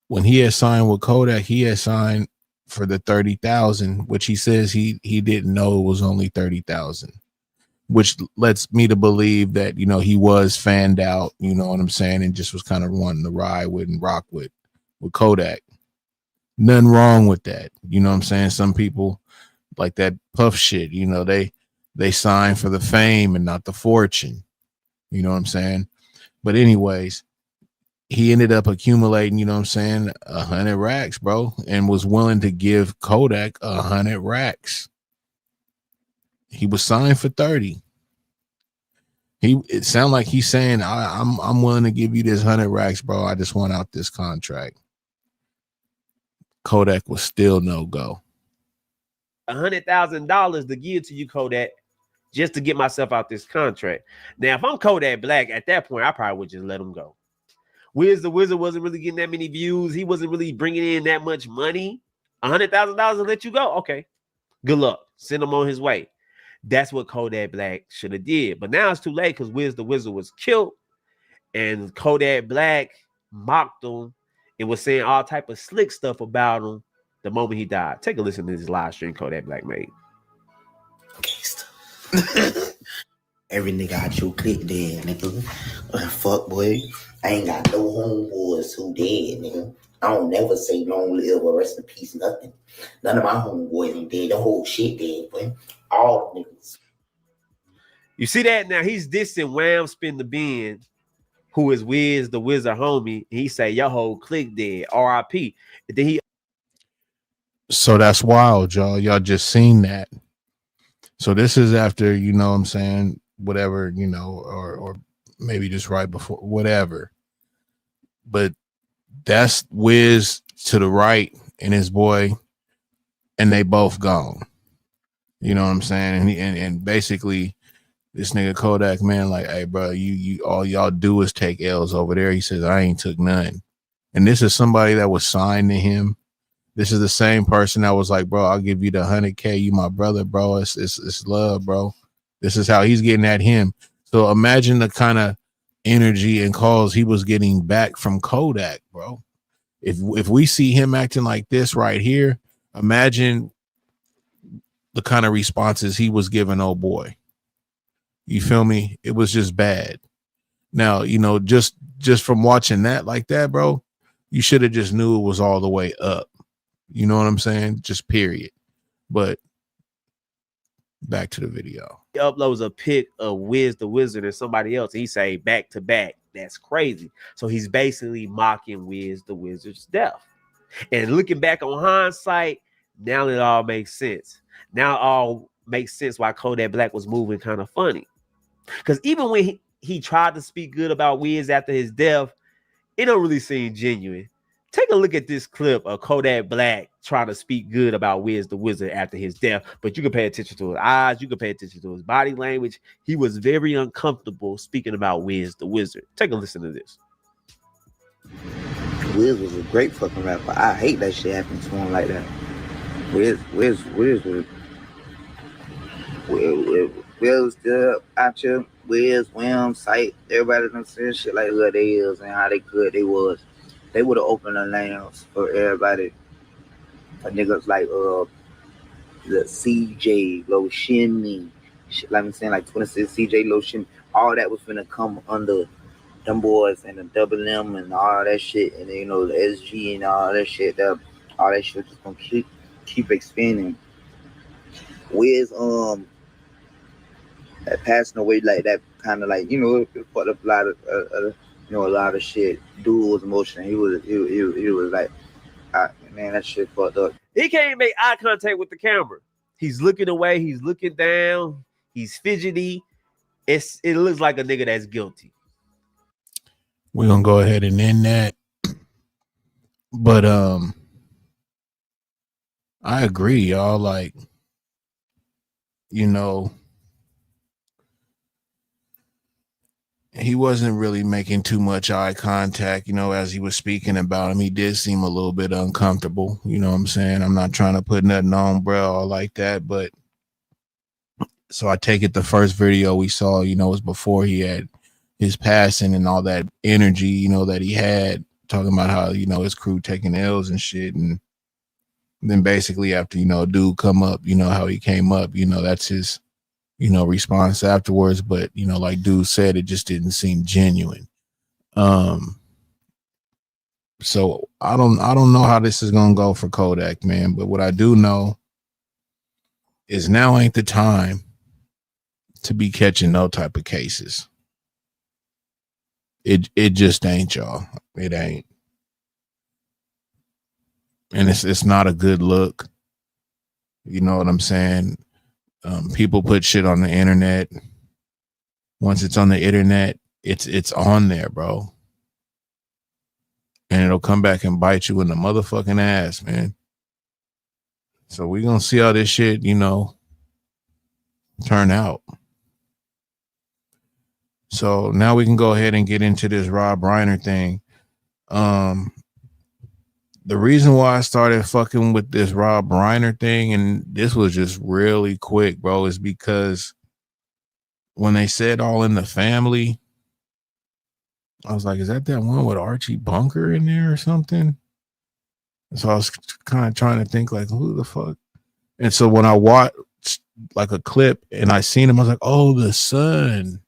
when he had signed with Kodak, he had signed for the 30,000, which he says he didn't know it was only 30,000, which lets me to believe that, you know, he was fanned out, you know what I'm saying, and just was kind of wanting to ride with and rock with Kodak. Nothing wrong with that. You know what I'm saying? Some people like that puff shit, you know, they sign for the fame and not the fortune. You know what I'm saying? But anyways, he ended up accumulating, you know what I'm saying, 100 racks, bro, and was willing to give Kodak 100 racks. He was signed for 30. It sounded like he's saying, I'm willing to give you this 100 racks, bro. I just want out this contract. Kodak was still no go. $100,000 to give to you, Kodak, just to get myself out this contract. Now, if I'm Kodak Black at that point, I probably would just let him go. Wiz the Wizard wasn't really getting that many views. He wasn't really bringing in that much money. $100,000 to let you go. Okay, good luck. Send him on his way. That's what Kodak Black should have did. But now it's too late because Wiz the Wizard was killed, and Kodak Black mocked him and was saying all type of slick stuff about him the moment he died. Take a listen to this live stream Kodak Black made. Every nigga out your clique dead, nigga. Fuck, boy. I ain't got no homeboys who dead, nigga. I don't never say long live or rest in peace, nothing. None of my homeboys ain't dead. The whole shit dead, boy. All niggas. You see that? Now he's dissing Wham Spin the Bin, who is Wiz the Wizard homie. He say, your whole clique dead. R.I.P. And then he. So that's wild, y'all. Y'all just seen that. So this is after, you know what I'm saying, whatever, you know, or maybe just right before, whatever. But that's Wiz to the right and his boy, and they both gone. You know what I'm saying? And basically this nigga Kodak, man, like, hey, bro, you all y'all do is take L's over there. He says, I ain't took none. And this is somebody that was signed to him. This is the same person that was like, bro, I'll give you the 100K. You my brother, bro. It's love, bro. This is how he's getting at him. So imagine the kind of energy and calls he was getting back from Kodak, bro. If we see him acting like this right here, imagine the kind of responses he was giving old boy. You feel me? It was just bad. Now, you know, just from watching that like that, bro, you should have just knew it was all the way up. You know what I'm saying? Just period. But back to the video. He uploads a pic of Wiz the Wizard and somebody else. He say back to back. That's crazy. So he's basically mocking Wiz the Wizard's death. And looking back on hindsight, now it all makes sense. Now it all makes sense why Kodak Black was moving kind of funny. Because even when he tried to speak good about Wiz after his death, it don't really seem genuine. Take a look at this clip of Kodak Black trying to speak good about Wiz the Wizard after his death, but you can pay attention to his eyes, you can pay attention to his body language. He was very uncomfortable speaking about Wiz the Wizard. Take a listen to this. Wiz was a great fucking rapper. I hate that shit happened to him like that. Wiz still out here. Wiz, Wham, Sight, everybody done saying shit like who they is and how they good they was. They would have opened the lanes for everybody. For niggas like the CJ, Loshimi, shit like I'm saying, like 26 CJ, Loshimi, all that was finna come under them boys and the Double M and all that shit, and you know the SG and all that shit. All that shit just gonna keep expanding. Wiz that passing away like that, kind of like, you know, it fucked up a lot of you know, a lot of shit. Dude was emotional. He was like, man, that shit fucked up. He can't make eye contact with the camera. He's looking away. He's looking down. He's fidgety. It looks like a nigga that's guilty. We're gonna go ahead and end that. But I agree, y'all. Like, you know, he wasn't really making too much eye contact, you know, as he was speaking about him. He did seem a little bit uncomfortable, you know what I'm saying? I'm not trying to put nothing on, bro, or like that, but so I take it the first video we saw, you know, was before he had his passing and all that energy, you know, that he had, talking about how, you know, his crew taking L's and shit. And then basically after, you know, dude come up, you know, how he came up, you know, that's his, you know, response afterwards. But, you know, like dude said, it just didn't seem genuine. So I don't know how this is gonna go for Kodak, man. But what I do know is now ain't the time to be catching no type of cases. It just ain't, y'all. It ain't. And it's not a good look. You know what I'm saying? People put shit on the internet. Once it's on the internet, it's on there, bro. And it'll come back and bite you in the motherfucking ass, man. So we're gonna see how this shit, you know, turn out. So now we can go ahead and get into this Rob Reiner thing. The reason why I started fucking with this Rob Reiner thing, and this was just really quick, bro, is because when they said All in the Family, I was like, is that one with Archie Bunker in there or something? So I was kind of trying to think, like, who the fuck? And so when I watched like a clip and I seen him, I was like, oh, the son.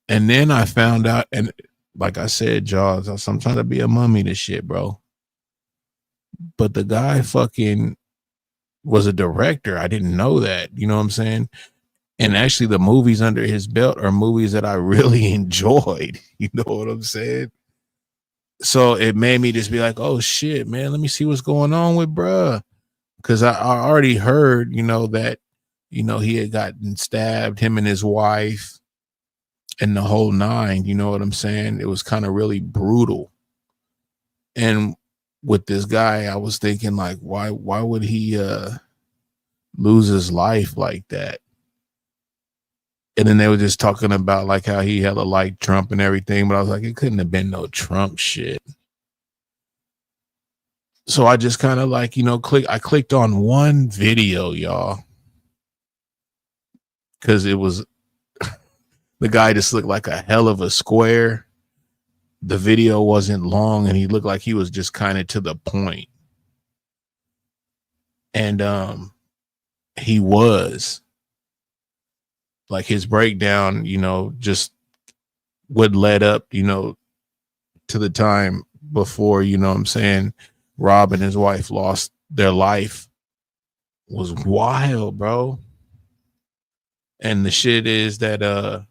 And then I found out, and like I said, Jaws, I'm trying to be a mummy to shit, bro. But the guy fucking was a director. I didn't know that. You know what I'm saying? And actually the movies under his belt are movies that I really enjoyed. You know what I'm saying? So it made me just be like, oh shit, man, let me see what's going on with bruh. Because I already heard, you know, that, you know, he had gotten stabbed, him and his wife, and the whole nine. You know what I'm saying? It was kind of really brutal. And with this guy, I was thinking, like, why would he lose his life like that? And then they were just talking about like how he hella liked Trump and everything, but I was like, it couldn't have been no Trump shit. So I just kind of like, you know, clicked on one video, y'all, because it was the guy just looked like a hell of a square. The video wasn't long and he looked like he was just kind of to the point. And he was like, his breakdown, you know, just would led up, you know, to the time before, you know what I'm saying, Rob and his wife lost their life. Was wild, bro. And the shit is that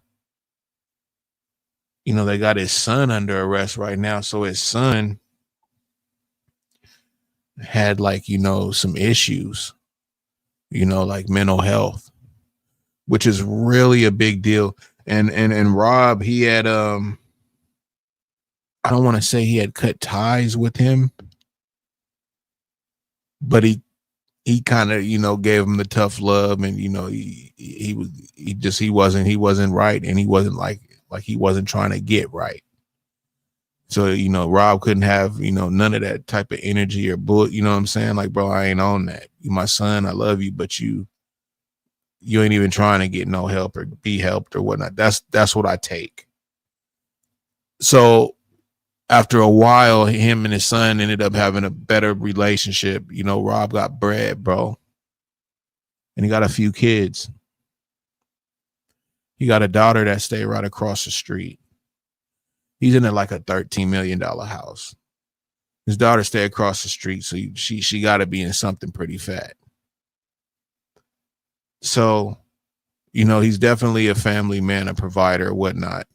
you know, they got his son under arrest right now. So his son had, like, you know, some issues, you know, like mental health, which is really a big deal. And Rob, he had I don't want to say he had cut ties with him, but he kind of, you know, gave him the tough love, and, you know, he wasn't right, and he wasn't like he wasn't trying to get right. So, you know, Rob couldn't have, you know, none of that type of energy or bullet, you know what I'm saying? Like, bro, I ain't on that. You my son, I love you, but you ain't even trying to get no help or be helped or whatnot. That's what I take. So after a while, him and his son ended up having a better relationship. You know, Rob got bread, bro. And he got a few kids. He got a daughter that stayed right across the street. He's in like a $13 million house. His daughter stayed across the street, so she got to be in something pretty fat. So, you know, he's definitely a family man, a provider, whatnot.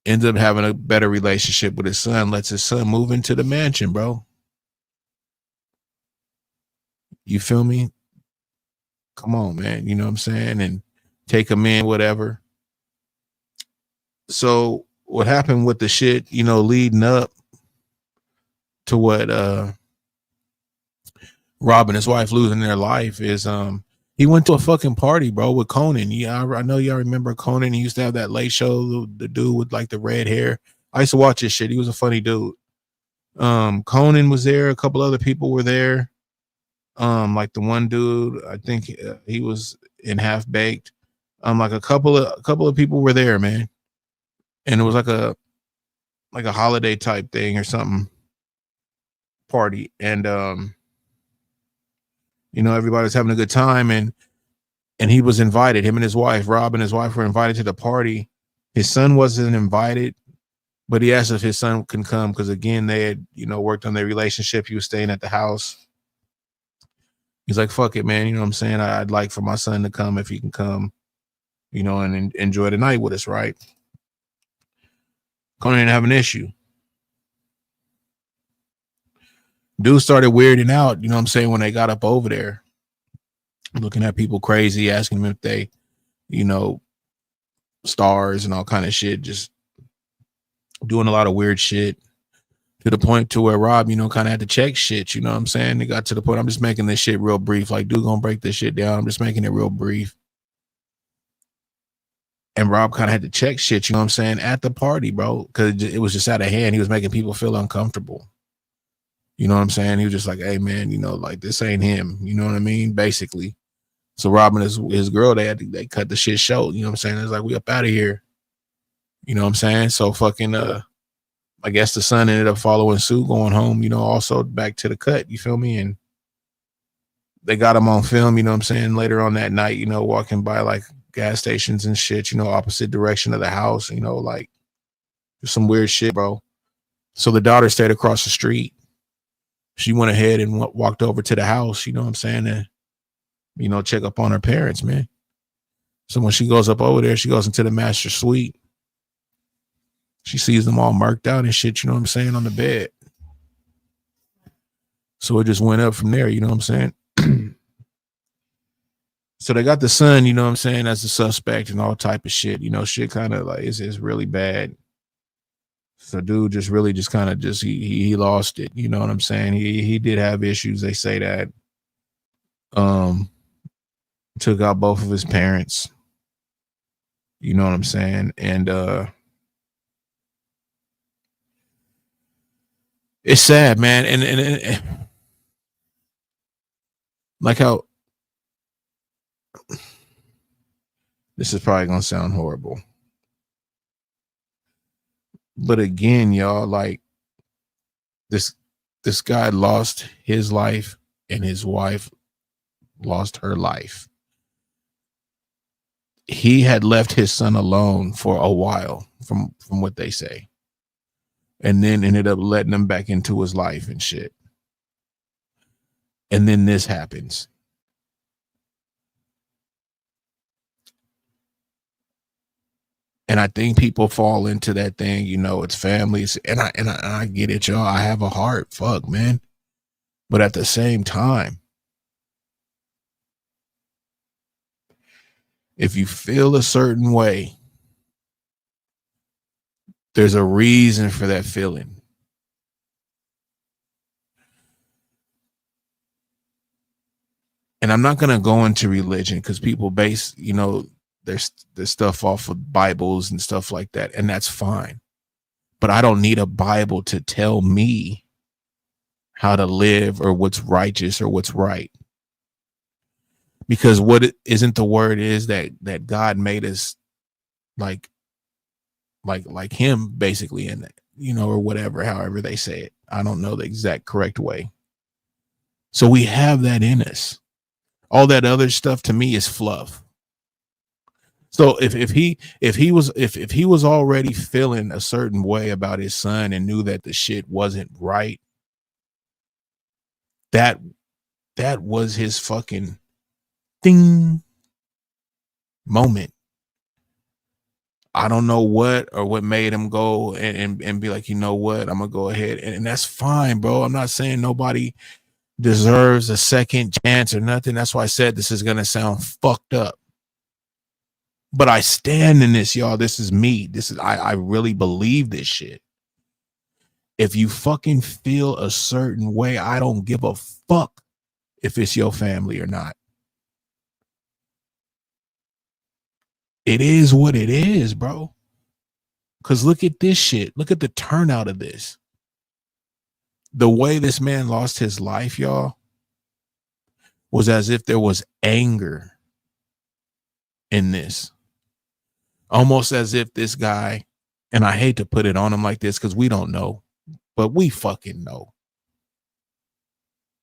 Ends up having a better relationship with his son, lets his son move into the mansion, bro. You feel me? Come on, man. You know what I'm saying? And take him in, whatever. So what happened with the shit, you know, leading up to what Rob and his wife losing their life is He went to a fucking party, bro, with Conan. Yeah, I know y'all remember Conan. He used to have that late show, the dude with like the red hair. I used to watch his shit. He was a funny dude. Conan was there. A couple other people were there. Like the one dude, I think he was in Half Baked. Like a couple of people were there, man. And it was like a holiday type thing or something party. And everybody was having a good time, and he was invited. Him and his wife, Rob and his wife, were invited to the party. His son wasn't invited, but he asked if his son can come because, again, they had, worked on their relationship. He was staying at the house. He's like, fuck it, man. You know what I'm saying? I'd like for my son to come if he can come, and enjoy the night with us, right? Conan didn't have an issue. Dude started weirding out, you know what I'm saying, when they got up over there, looking at people crazy, asking them if they, stars and all kind of shit, just doing a lot of weird shit, to the point to where Rob, kind of had to check shit, you know what I'm saying? It got to the point, I'm just making this shit real brief, like, dude, gonna break this shit down. I'm just making it real brief. And Rob kind of had to check shit, you know what I'm saying, at the party, bro, because it was just out of hand. He was making people feel uncomfortable. You know what I'm saying? He was just like, hey, man, like, this ain't him. You know what I mean? Basically. So Rob and his girl, they cut the shit short. You know what I'm saying? It's like, we up out of here. You know what I'm saying? So fucking, I guess the son ended up following suit, going home, also back to the cut. You feel me? And they got him on film, you know what I'm saying, later on that night, walking by like gas stations and shit, opposite direction of the house, like some weird shit, bro. So the daughter stayed across the street. She went ahead and walked over to the house, you know what I'm saying, and, check up on her parents, man. So when she goes up over there, she goes into the master suite. She sees them all marked out and shit, you know what I'm saying, on the bed. So it just went up from there, you know what I'm saying? So they got the son, you know what I'm saying, as a suspect and all type of shit, shit kind of like is really bad. So dude just really just kind of just he lost it, you know what I'm saying? He did have issues, they say that. Took out both of his parents. You know what I'm saying? And it's sad, man. And like how this is probably gonna sound horrible. But again, y'all, like this guy lost his life and his wife lost her life. He had left his son alone for a while, from what they say, and then ended up letting him back into his life and shit. And then this happens. And I think people fall into that thing, it's families, and I get it, y'all. I have a heart, fuck, man. But at the same time, if you feel a certain way, there's a reason for that feeling. And I'm not going to go into religion because people base, their stuff off of Bibles and stuff like that. And that's fine. But I don't need a Bible to tell me how to live or what's righteous or what's right. Because what it isn't the word is that God made us like him, basically, in that, or whatever, however they say it. I don't know the exact correct way. So we have that in us. All that other stuff to me is fluff. So if he was already feeling a certain way about his son and knew that the shit wasn't right, that was his fucking ding moment. I don't know what made him go and be like, you know what, I'm gonna go ahead and that's fine, bro. I'm not saying nobody deserves a second chance or nothing. That's why I said this is gonna sound fucked up. But I stand in this, y'all. This is me. I really believe this shit. If you fucking feel a certain way, I don't give a fuck if it's your family or not. It is what it is, bro. Because look at this shit. Look at the turnout of this. The way this man lost his life, y'all, was as if there was anger in this. Almost as if this guy, and I hate to put it on him like this because we don't know, but we fucking know.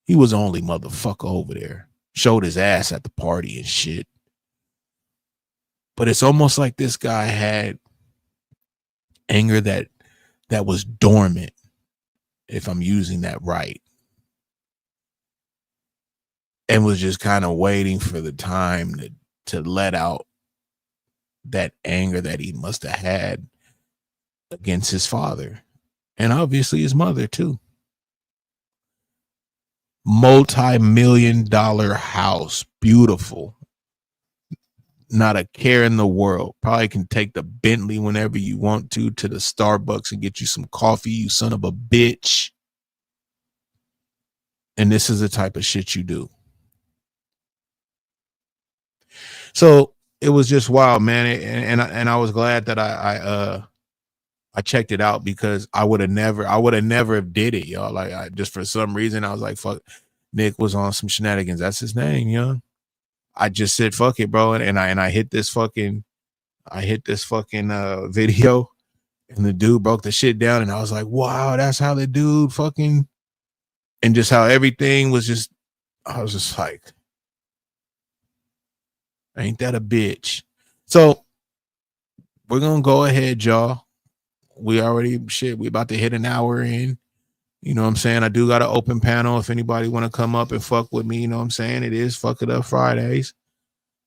He was the only motherfucker over there. Showed his ass at the party and shit. But it's almost like this guy had anger that was dormant, if I'm using that right, and was just kind of waiting for the time to let out that anger that he must have had against his father and obviously his mother too. Multi-million-dollar house, beautiful. Not a care in the world. Probably can take the Bentley whenever you want to the Starbucks and get you some coffee, you son of a bitch. And this is the type of shit you do. So it was just wild, man. And I was glad that I checked it out because I would have never did it, y'all. Like I just for some reason I was like, fuck, Nick was on some shenanigans. That's his name, young. I just said, fuck it, bro. And I hit this fucking video and the dude broke the shit down. And I was like, wow, that's how the dude fucking, and just how everything was just, I was just like, ain't that a bitch? So we're going to go ahead, y'all. We about to hit an hour in. You know what I'm saying? I do got an open panel if anybody want to come up and fuck with me. You know what I'm saying? It is Fuck It Up Fridays.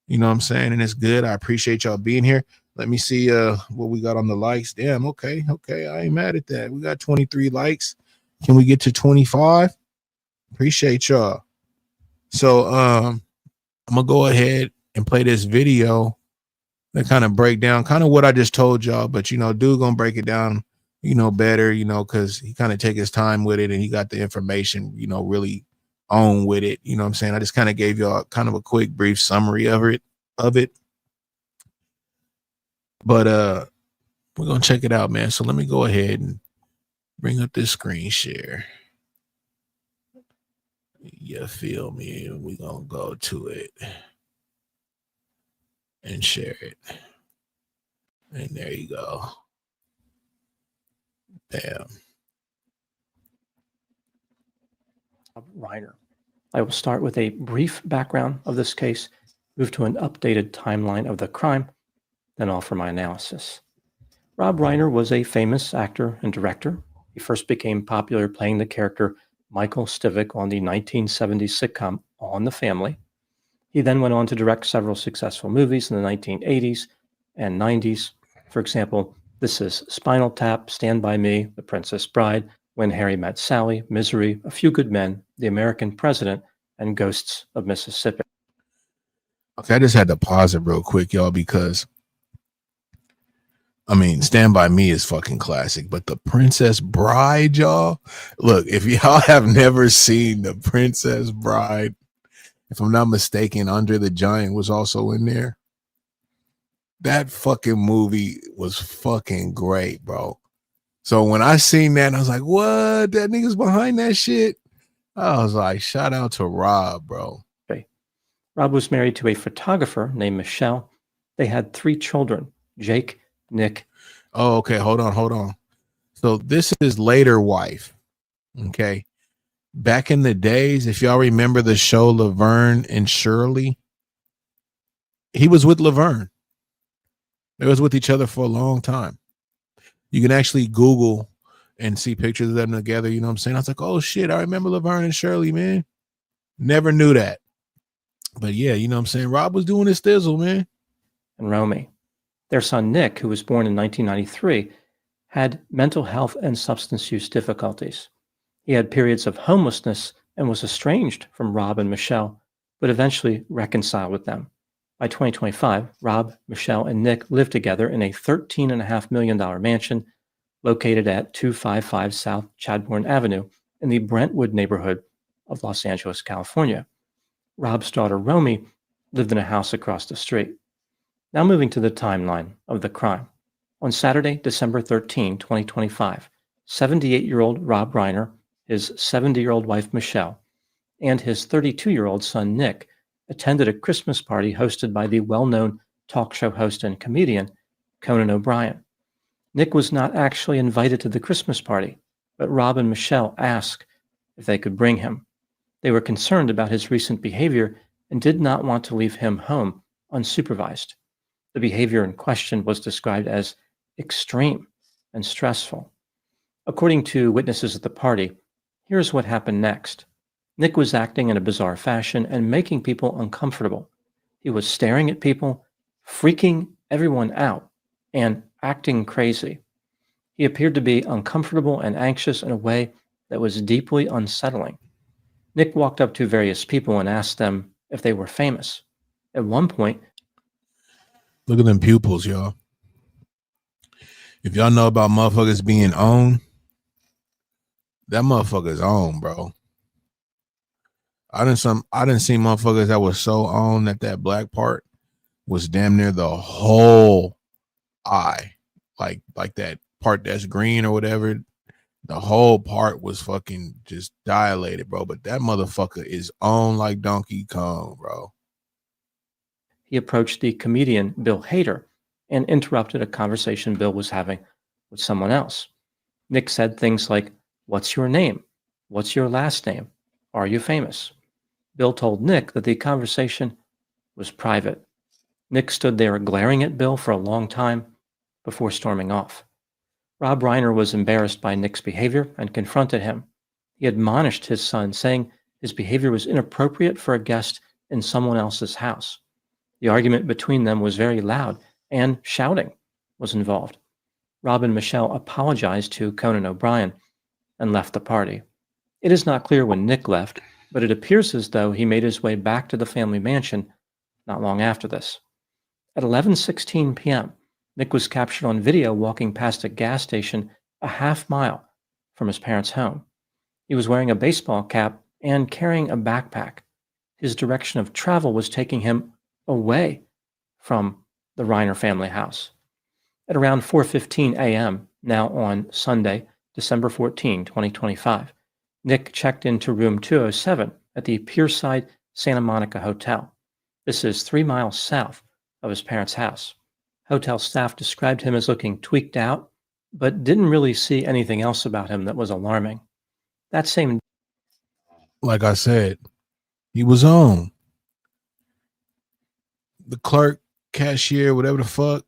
You know what I'm saying? And it's good. I appreciate y'all being here. Let me see what we got on the likes. Damn, okay. I ain't mad at that. We got 23 likes. Can we get to 25? Appreciate y'all. So I'm gonna go ahead and play this video that kind of break down kind of what I just told y'all, but dude gonna break it down better, because he kind of take his time with it and he got the information, really on with it. You know what I'm saying? I just kind of gave y'all kind of a quick, brief summary of it. But we're going to check it out, man. So let me go ahead and bring up this screen share. You feel me? We're going to go to it and share it. And there you go. Damn. Reiner. I will start with a brief background of this case, move to an updated timeline of the crime, then offer my analysis. Rob Reiner was a famous actor and director. He first became popular playing the character Michael Stivic on the 1970s sitcom On the Family. He then went on to direct several successful movies in the 1980s and 90s. For example, this is Spinal Tap, Stand By Me, The Princess Bride, When Harry Met Sally, Misery, A Few Good Men, The American President, and Ghosts of Mississippi. Okay, I just had to pause it real quick, y'all, because Stand By Me is fucking classic, but The Princess Bride, y'all, look, if y'all have never seen The Princess Bride, if I'm not mistaken, Andre the Giant was also in there. That fucking movie was fucking great, bro. So when I seen that, I was like, what? That nigga's behind that shit? I was like, shout out to Rob, bro. Okay. Rob was married to a photographer named Michelle. They had 3 children, Jake, Nick. Oh, okay. Hold on. So this is his later wife. Okay. Back in the days, if y'all remember the show Laverne and Shirley, he was with Laverne. They was with each other for a long time. You can actually Google and see pictures of them together. You know what I'm saying? I was like, oh shit, I remember Laverne and Shirley, man. Never knew that. But yeah, you know what I'm saying? Rob was doing his thizzle, man. And Romy. Their son, Nick, who was born in 1993, had mental health and substance use difficulties. He had periods of homelessness and was estranged from Rob and Michelle, but eventually reconciled with them. By 2025, Rob, Michelle, and Nick lived together in a $13.5 million mansion located at 255 South Chadbourne Avenue in the Brentwood neighborhood of Los Angeles, California. Rob's daughter, Romy, lived in a house across the street. Now moving to the timeline of the crime. On Saturday, December 13, 2025, 78-year-old Rob Reiner, his 70-year-old wife Michelle, and his 32-year-old son Nick attended a Christmas party hosted by the well-known talk show host and comedian Conan O'Brien. Nick was not actually invited to the Christmas party, but Rob and Michelle asked if they could bring him. They were concerned about his recent behavior and did not want to leave him home unsupervised. The behavior in question was described as extreme and stressful. According to witnesses at the party, here's what happened next. Nick was acting in a bizarre fashion and making people uncomfortable. He was staring at people, freaking everyone out, and acting crazy. He appeared to be uncomfortable and anxious in a way that was deeply unsettling. Nick walked up to various people and asked them if they were famous. At one point, look at them pupils, y'all. If y'all know about motherfuckers being owned, that motherfucker's owned, bro. I didn't see motherfuckers that was so on that black part was damn near the whole eye, like that part that's green or whatever. The whole part was fucking just dilated, bro. But that motherfucker is on like Donkey Kong, bro. He approached the comedian Bill Hader and interrupted a conversation Bill was having with someone else. Nick said things like, "What's your name? What's your last name? Are you famous?" Bill told Nick that the conversation was private. Nick stood there glaring at Bill for a long time before storming off. Rob Reiner was embarrassed by Nick's behavior and confronted him. He admonished his son, saying his behavior was inappropriate for a guest in someone else's house. The argument between them was very loud, and shouting was involved. Rob and Michelle apologized to Conan O'Brien and left the party. It is not clear when Nick left, but it appears as though he made his way back to the family mansion not long after this. At 11:16 p.m., Nick was captured on video walking past a gas station a half mile from his parents' home. He was wearing a baseball cap and carrying a backpack. His direction of travel was taking him away from the Reiner family house. At around 4:15 a.m., now on Sunday, December 14, 2025, Nick checked into room 207 at the Pierside Santa Monica Hotel. This is 3 miles south of his parents' house. Hotel staff described him as looking tweaked out, but didn't really see anything else about him that was alarming. That same, like I said, he was on. The clerk, cashier, whatever the fuck,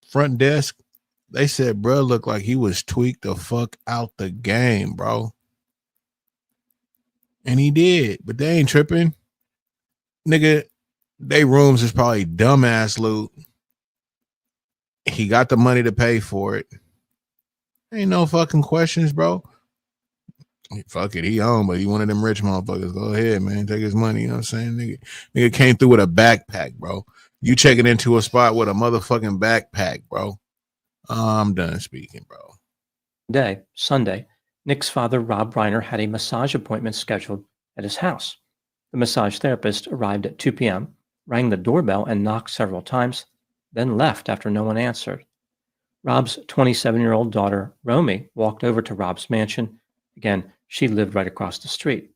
front desk, they said, bro, looked like he was tweaked the fuck out the game, bro. And he did, but they ain't tripping. Nigga, they rooms is probably dumbass loot. He got the money to pay for it. Ain't no fucking questions, bro. Fuck it, he on, but he one of them rich motherfuckers. Go ahead, man. Take his money, you know what I'm saying? Nigga came through with a backpack, bro. You checking into a spot with a motherfucking backpack, bro. I'm done speaking, bro. day, Sunday, Nick's father, Rob Reiner, had a massage appointment scheduled at his house. The massage therapist arrived at 2 p.m., rang the doorbell and knocked several times, then left after no one answered. Rob's 27-year-old daughter, Romy, walked over to Rob's mansion. Again, she lived right across the street.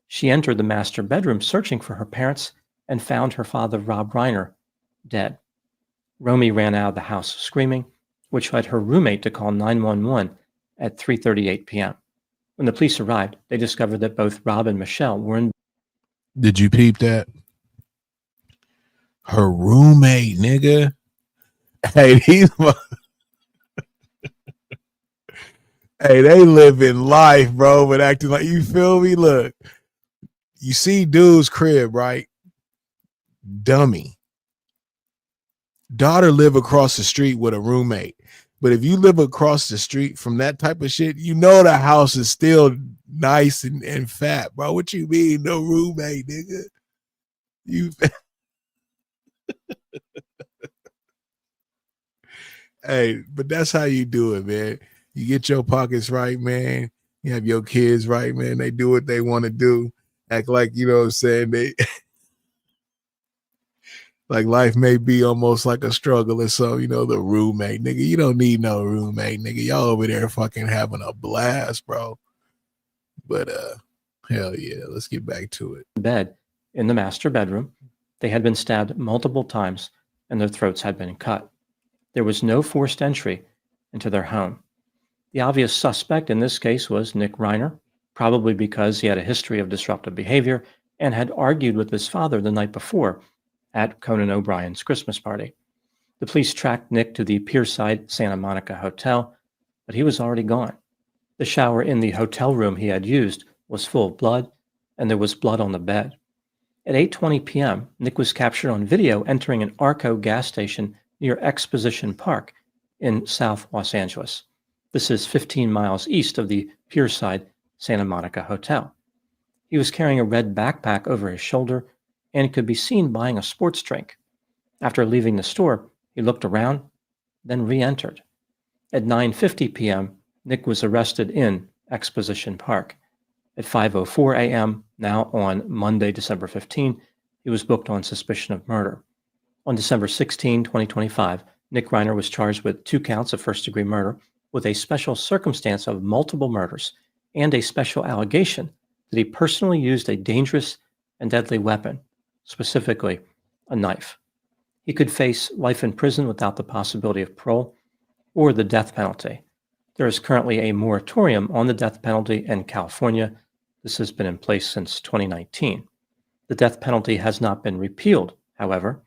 She entered the master bedroom searching for her parents and found her father, Rob Reiner, dead. Romy ran out of the house screaming, which led her roommate to call 911 at 3:38 p.m. When the police arrived, they discovered that both Rob and Michelle were in. Did you peep that? Her roommate, nigga. Hey, these hey, they living life, bro, but acting like, you feel me? Look, you see dude's crib, right? Dummy. Daughter live across the street with a roommate. But if you live across the street from that type of shit, you know the house is still nice and fat, bro. What you mean, no roommate, nigga? You hey, but that's how you do it, man. You get your pockets right, man. You have your kids right, man. They do what they want to do. Act like, you know what I'm saying? like life may be almost like a struggle or so, the roommate, nigga. You don't need no roommate, nigga. Y'all over there fucking having a blast, bro. But hell yeah, let's get back to it. Bed in the master bedroom. They had been stabbed multiple times and their throats had been cut. There was no forced entry into their home. The obvious suspect in this case was Nick Reiner, probably because he had a history of disruptive behavior and had argued with his father the night before at Conan O'Brien's Christmas party. The police tracked Nick to the Pierside Santa Monica Hotel, but he was already gone. The shower in the hotel room he had used was full of blood, and there was blood on the bed. At 8:20 p.m., Nick was captured on video entering an Arco gas station near Exposition Park in South Los Angeles. This is 15 miles east of the Pierside Santa Monica Hotel. He was carrying a red backpack over his shoulder and could be seen buying a sports drink. After leaving the store, he looked around, then re-entered. At 9:50 p.m., Nick was arrested in Exposition Park. At 5:04 a.m., now on Monday, December 15, he was booked on suspicion of murder. On December 16, 2025, Nick Reiner was charged with 2 counts of first-degree murder with a special circumstance of multiple murders and a special allegation that he personally used a dangerous and deadly weapon, specifically a knife. He could face life in prison without the possibility of parole or the death penalty. There is currently a moratorium on the death penalty in California. This has been in place since 2019. The death penalty has not been repealed, however.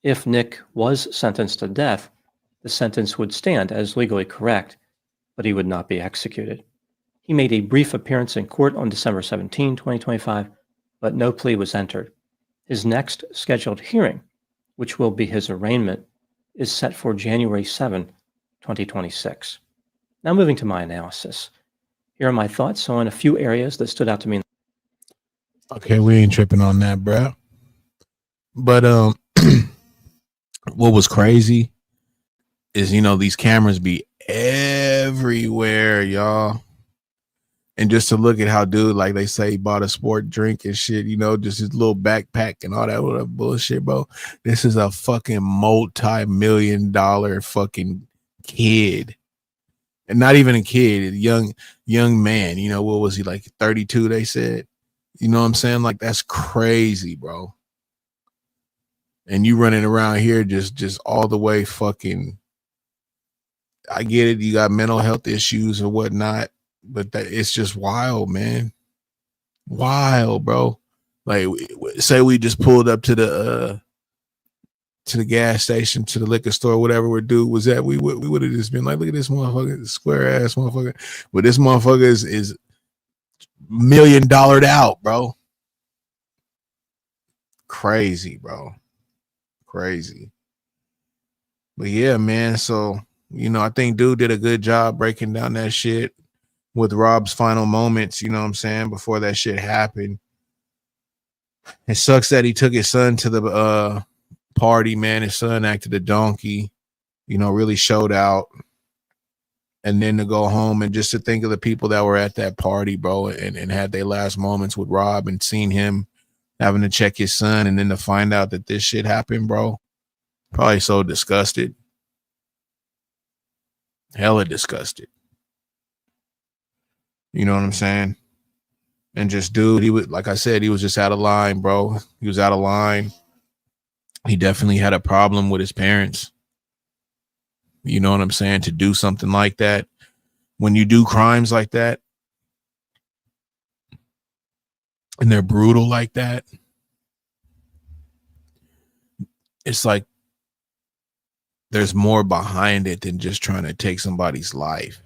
If Nick was sentenced to death, the sentence would stand as legally correct, but he would not be executed. He made a brief appearance in court on December 17, 2025, but no plea was entered. His next scheduled hearing, which will be his arraignment, is set for January 7, 2026. Now moving to my analysis. Here are my thoughts on a few areas that stood out to me. Okay, we ain't tripping on that, bro. But what was crazy is, these cameras be everywhere, y'all. And just to look at how dude, like they say, he bought a sport drink and shit, just his little backpack and all that bullshit, bro. This is a fucking multi-million-dollar fucking kid. And not even a kid, a young man. What was he, like 32, they said? You know what I'm saying? Like, that's crazy, bro. And you running around here just all the way fucking, I get it, you got mental health issues or whatnot, but it's just wild, man. Wild, bro. Like, say we just pulled up to the gas station, to the liquor store, whatever where dude was at, we would have just been like, look at this motherfucker, square ass motherfucker. But this motherfucker is $1 million out, bro. Crazy, bro. Crazy. But yeah, man, so I think dude did a good job breaking down that shit with Rob's final moments, you know what I'm saying, before that shit happened. It sucks that he took his son to the party, man. His son acted a donkey, really showed out. And then to go home and just to think of the people that were at that party, bro, and had their last moments with Rob and seen him having to check his son, and then to find out that this shit happened, bro. Probably so disgusted. Hella disgusted. You know what I'm saying? And just, dude, he was, like I said, he was just out of line, bro. He was out of line. He definitely had a problem with his parents. You know what I'm saying? To do something like that. When you do crimes like that, and they're brutal like that, it's like there's more behind it than just trying to take somebody's life.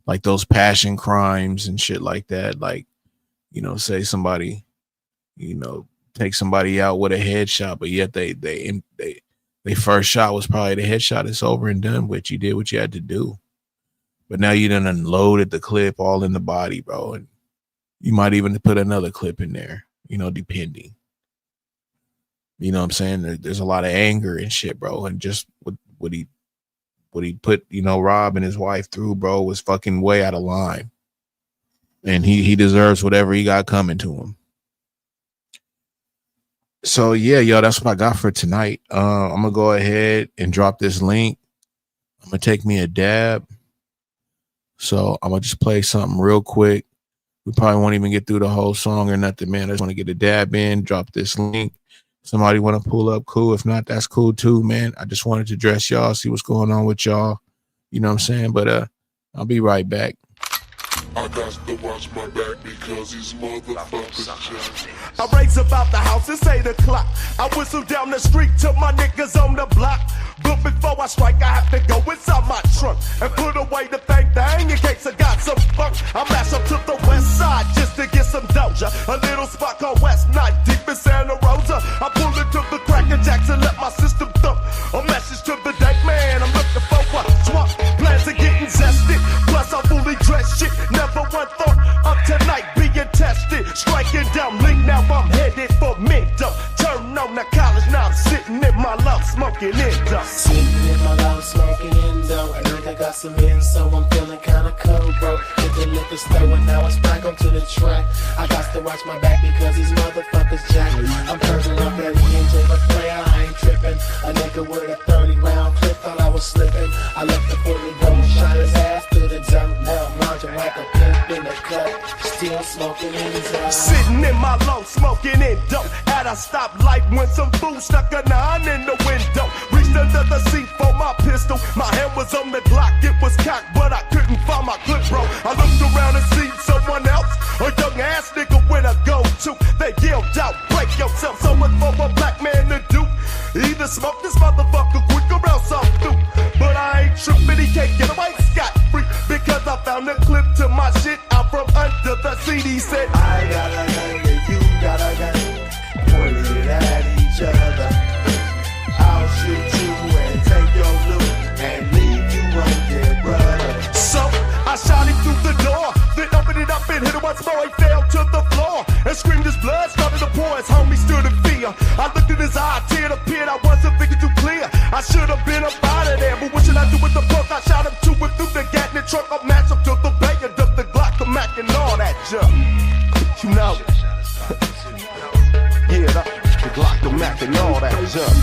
Like those passion crimes and shit like that. Like, say somebody, take somebody out with a headshot, but yet they first shot was probably the headshot. It's over and done with. You did what you had to do. But now you done unloaded the clip all in the body, bro. And you might even put another clip in there, depending. You know what I'm saying? There's a lot of anger and shit, bro. And just what he put, Rob and his wife through, bro, was fucking way out of line. And he deserves whatever he got coming to him. So yeah, yo, that's what I got for tonight. I'm gonna go ahead and drop this link. I'm gonna take me a dab. So I'm gonna just play something real quick. We probably won't even get through the whole song or nothing, man. I just want to get a dab in, drop this link. Somebody want to pull up, cool. If not, that's cool too, man. I just wanted to dress y'all, see what's going on with y'all. You know what I'm saying? But I'll be right back. I got to watch my back because these motherfuckers. I race about the house, it's 8 o'clock. I whistle down the street to my niggas on the block. But before I strike, I have to go inside my trunk and put away the thing in case I got some funk. I mash up to the west side just to get some doja. A little spot called West Night, deep in Santa Rosa. I pull into the Cracker Jacks and let my system thump. A message to the deck man, I'm looking for a swamp. Plans are getting zesty, plus I'm fully dressed shit. Never one thought of tonight being tested. Striking down link, now I'm headed for Minto. Turn on the college, now I'm sitting in my love, smoking Indo. Sitting in my love, smoking Indo. I know they got some in, so I'm feeling kinda cold, bro. Hit the liquor store and now it's back onto the track. I got to watch my back because these motherfuckers jack. I'm purging up every inch but player, I ain't tripping. A nigga with a 30-round clip thought I was slipping. I left the 40 go, shot his ass through the dirt. Now I'm launching like a pimp in the cut. Still smoking Indo. Sitting in my low, smoking Indo. At a stoplight when some fool stuck a 9 in the window. Reached under the seat for my pistol. My hand was on the Glock, it was cocked, but I couldn't find my clip, bro. I looked around and seen someone else, a young ass nigga with a go-to. They yelled out, break yourself. So much for a black man to do. Either smoke this motherfucker quick or else I'm through. But I ain't tripping, he can't get away scot-free. Because I found a clip to my shit out from under the seat. He said, I got a gun and you got a gun. Pointed it at each other. I'll shoot you and take your loot and leave you on dead, brother. So I shot him through the door, then opened it up and hit him once more. He fell to the floor and screamed his blood started to pour. His homie stood in fear. I looked in his eye, tear the pit. I wasn't thinking too clear. I should have been up out of there, but what should I do with the punk? I shot him to it through the gat in the trunk. I matched up to the bank and dumped the Glock, the Mac, and all that junk. You know, yeah, the Glock, the Mac, and all that junk.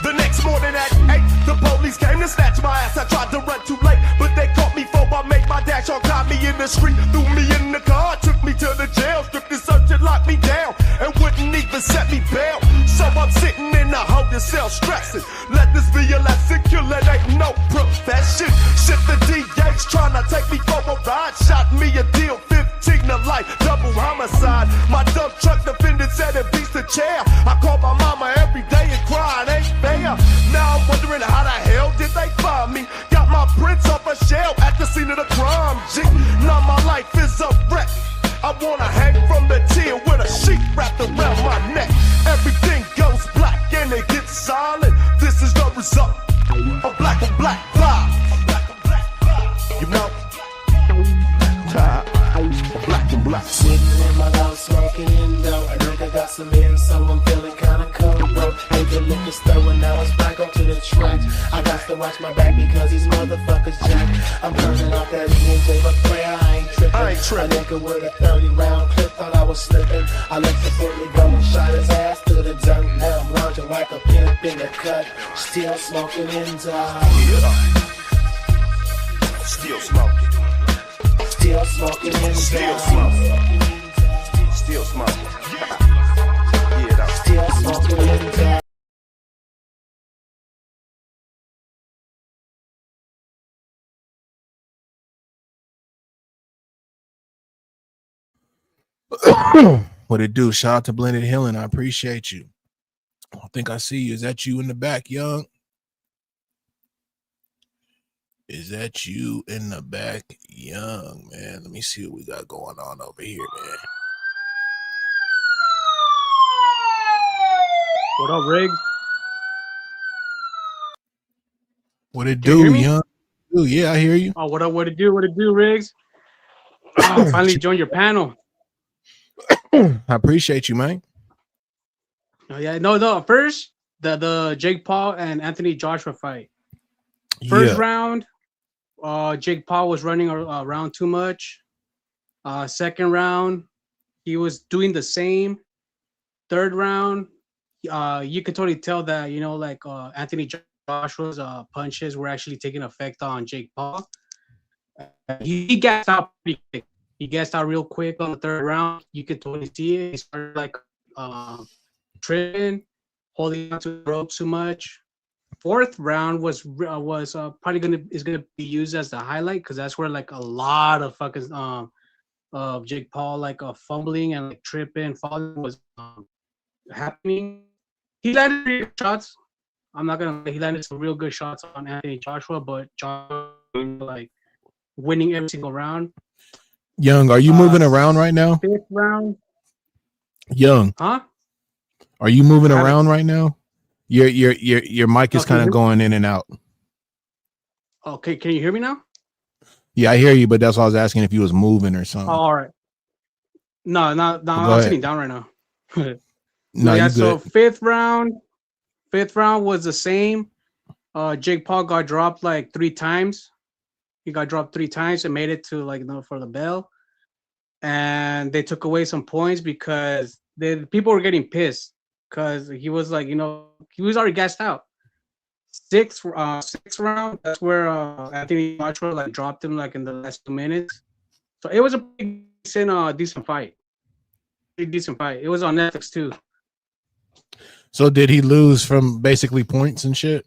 The next morning at 8, the police came to snatch my ass. I tried to run too late, but they caught me before I made my dash. Y'all caught me in the street, threw me in the car, took me to the jail, stripped and searched and locked me down, and wouldn't even set me bail. So I'm sitting in the holding cell stressing. Let this be a lesson, killer ain't no profession. Shit, the DA's trying to take me for a ride. Shot me a deal, 15 to life, double homicide. My dump truck defendant said it beats the chair. I call my mama every day and cry, it ain't fair. Now I'm wondering how the hell did they find me? Got my prints off a shell at the scene of the crime, G. Now my life is a wreck. I wanna hang from the tier with a sheet wrapped around my neck. Everything goes black and it gets silent. This is the result of black on black vibe. You know? Black on black. Sitting in my house smoking Indo. I know they got some in, so I'm feeling kinda cold, bro. Hit the liquor store and now it's back onto the track. I got to watch my back because these motherfuckers jack. I'm turning off that ENJ, but prayer I ain't tripping. A nigga with a 30-round clip thought I was slipping. I let the bullet go and shot his ass through the dirt. Now I'm lounging like a pimp in the cut. Still smoking Indo. Still smoking. Still smoking Indo. Still smoking. Still smoking. Yeah, still smoking Indo. What it do? Shout out to Blended Healing. I appreciate you. I think I see you. Is that you in the back, Young? Is that you in the back, Young, man? Let me see what we got going on over here, man. What up, Riggs? What it do, Young? Ooh, yeah, I hear you. Oh, what up? What it do? What it do, Riggs? Oh, finally joined your panel. I appreciate you, man. Oh, yeah, no. First, the Jake Paul and Anthony Joshua fight. First round, Jake Paul was running around too much. Second round, he was doing the same. Third round, you could totally tell that, like Anthony Joshua's punches were actually taking effect on Jake Paul. He gassed out pretty quick. He gassed out real quick on the third round. You could totally see it. He started like tripping, holding on to the ropes too much. Fourth round was probably gonna be used as the highlight because that's where like a lot of fucking of Jake Paul like fumbling and like tripping, falling was happening. He landed 3 shots. I'm not gonna lie, he landed some real good shots on Anthony Joshua, but Joshua like winning every single round. Young, are you moving around right now? Fifth round. Young. Huh? Are you moving around right now? Your mic is kind of going in and out. Okay, can you hear me now? Yeah, I hear you, but that's why I was asking if you was moving or something. Oh, all right. No, I'm sitting down right now. No, yeah, you so good. fifth round was the same. Jake Paul got dropped like 3 times. He got dropped 3 times and made it to like for the bell. And they took away some points because the people were getting pissed because he was like, he was already gassed out. Sixth round, that's where Anthony Joshua like dropped him like in the last 2 minutes. So it was a pretty decent fight. Pretty decent fight. It was on Netflix too. So did he lose from basically points and shit?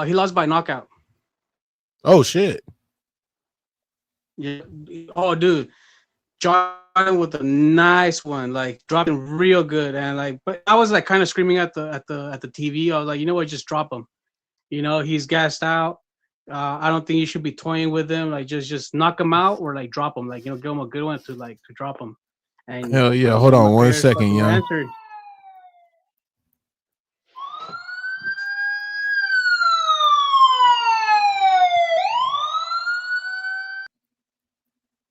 He lost by knockout. Oh shit. Yeah. Oh, dude. Jordan with a nice one, like dropping real good, and like, but I was like kind of screaming at the TV. I was like, you know what, just drop him. He's gassed out. I don't think you should be toying with him. Like, just knock him out or like drop him. Like, give him a good one to drop him. And hell yeah, hold on 1 second, young. Answered.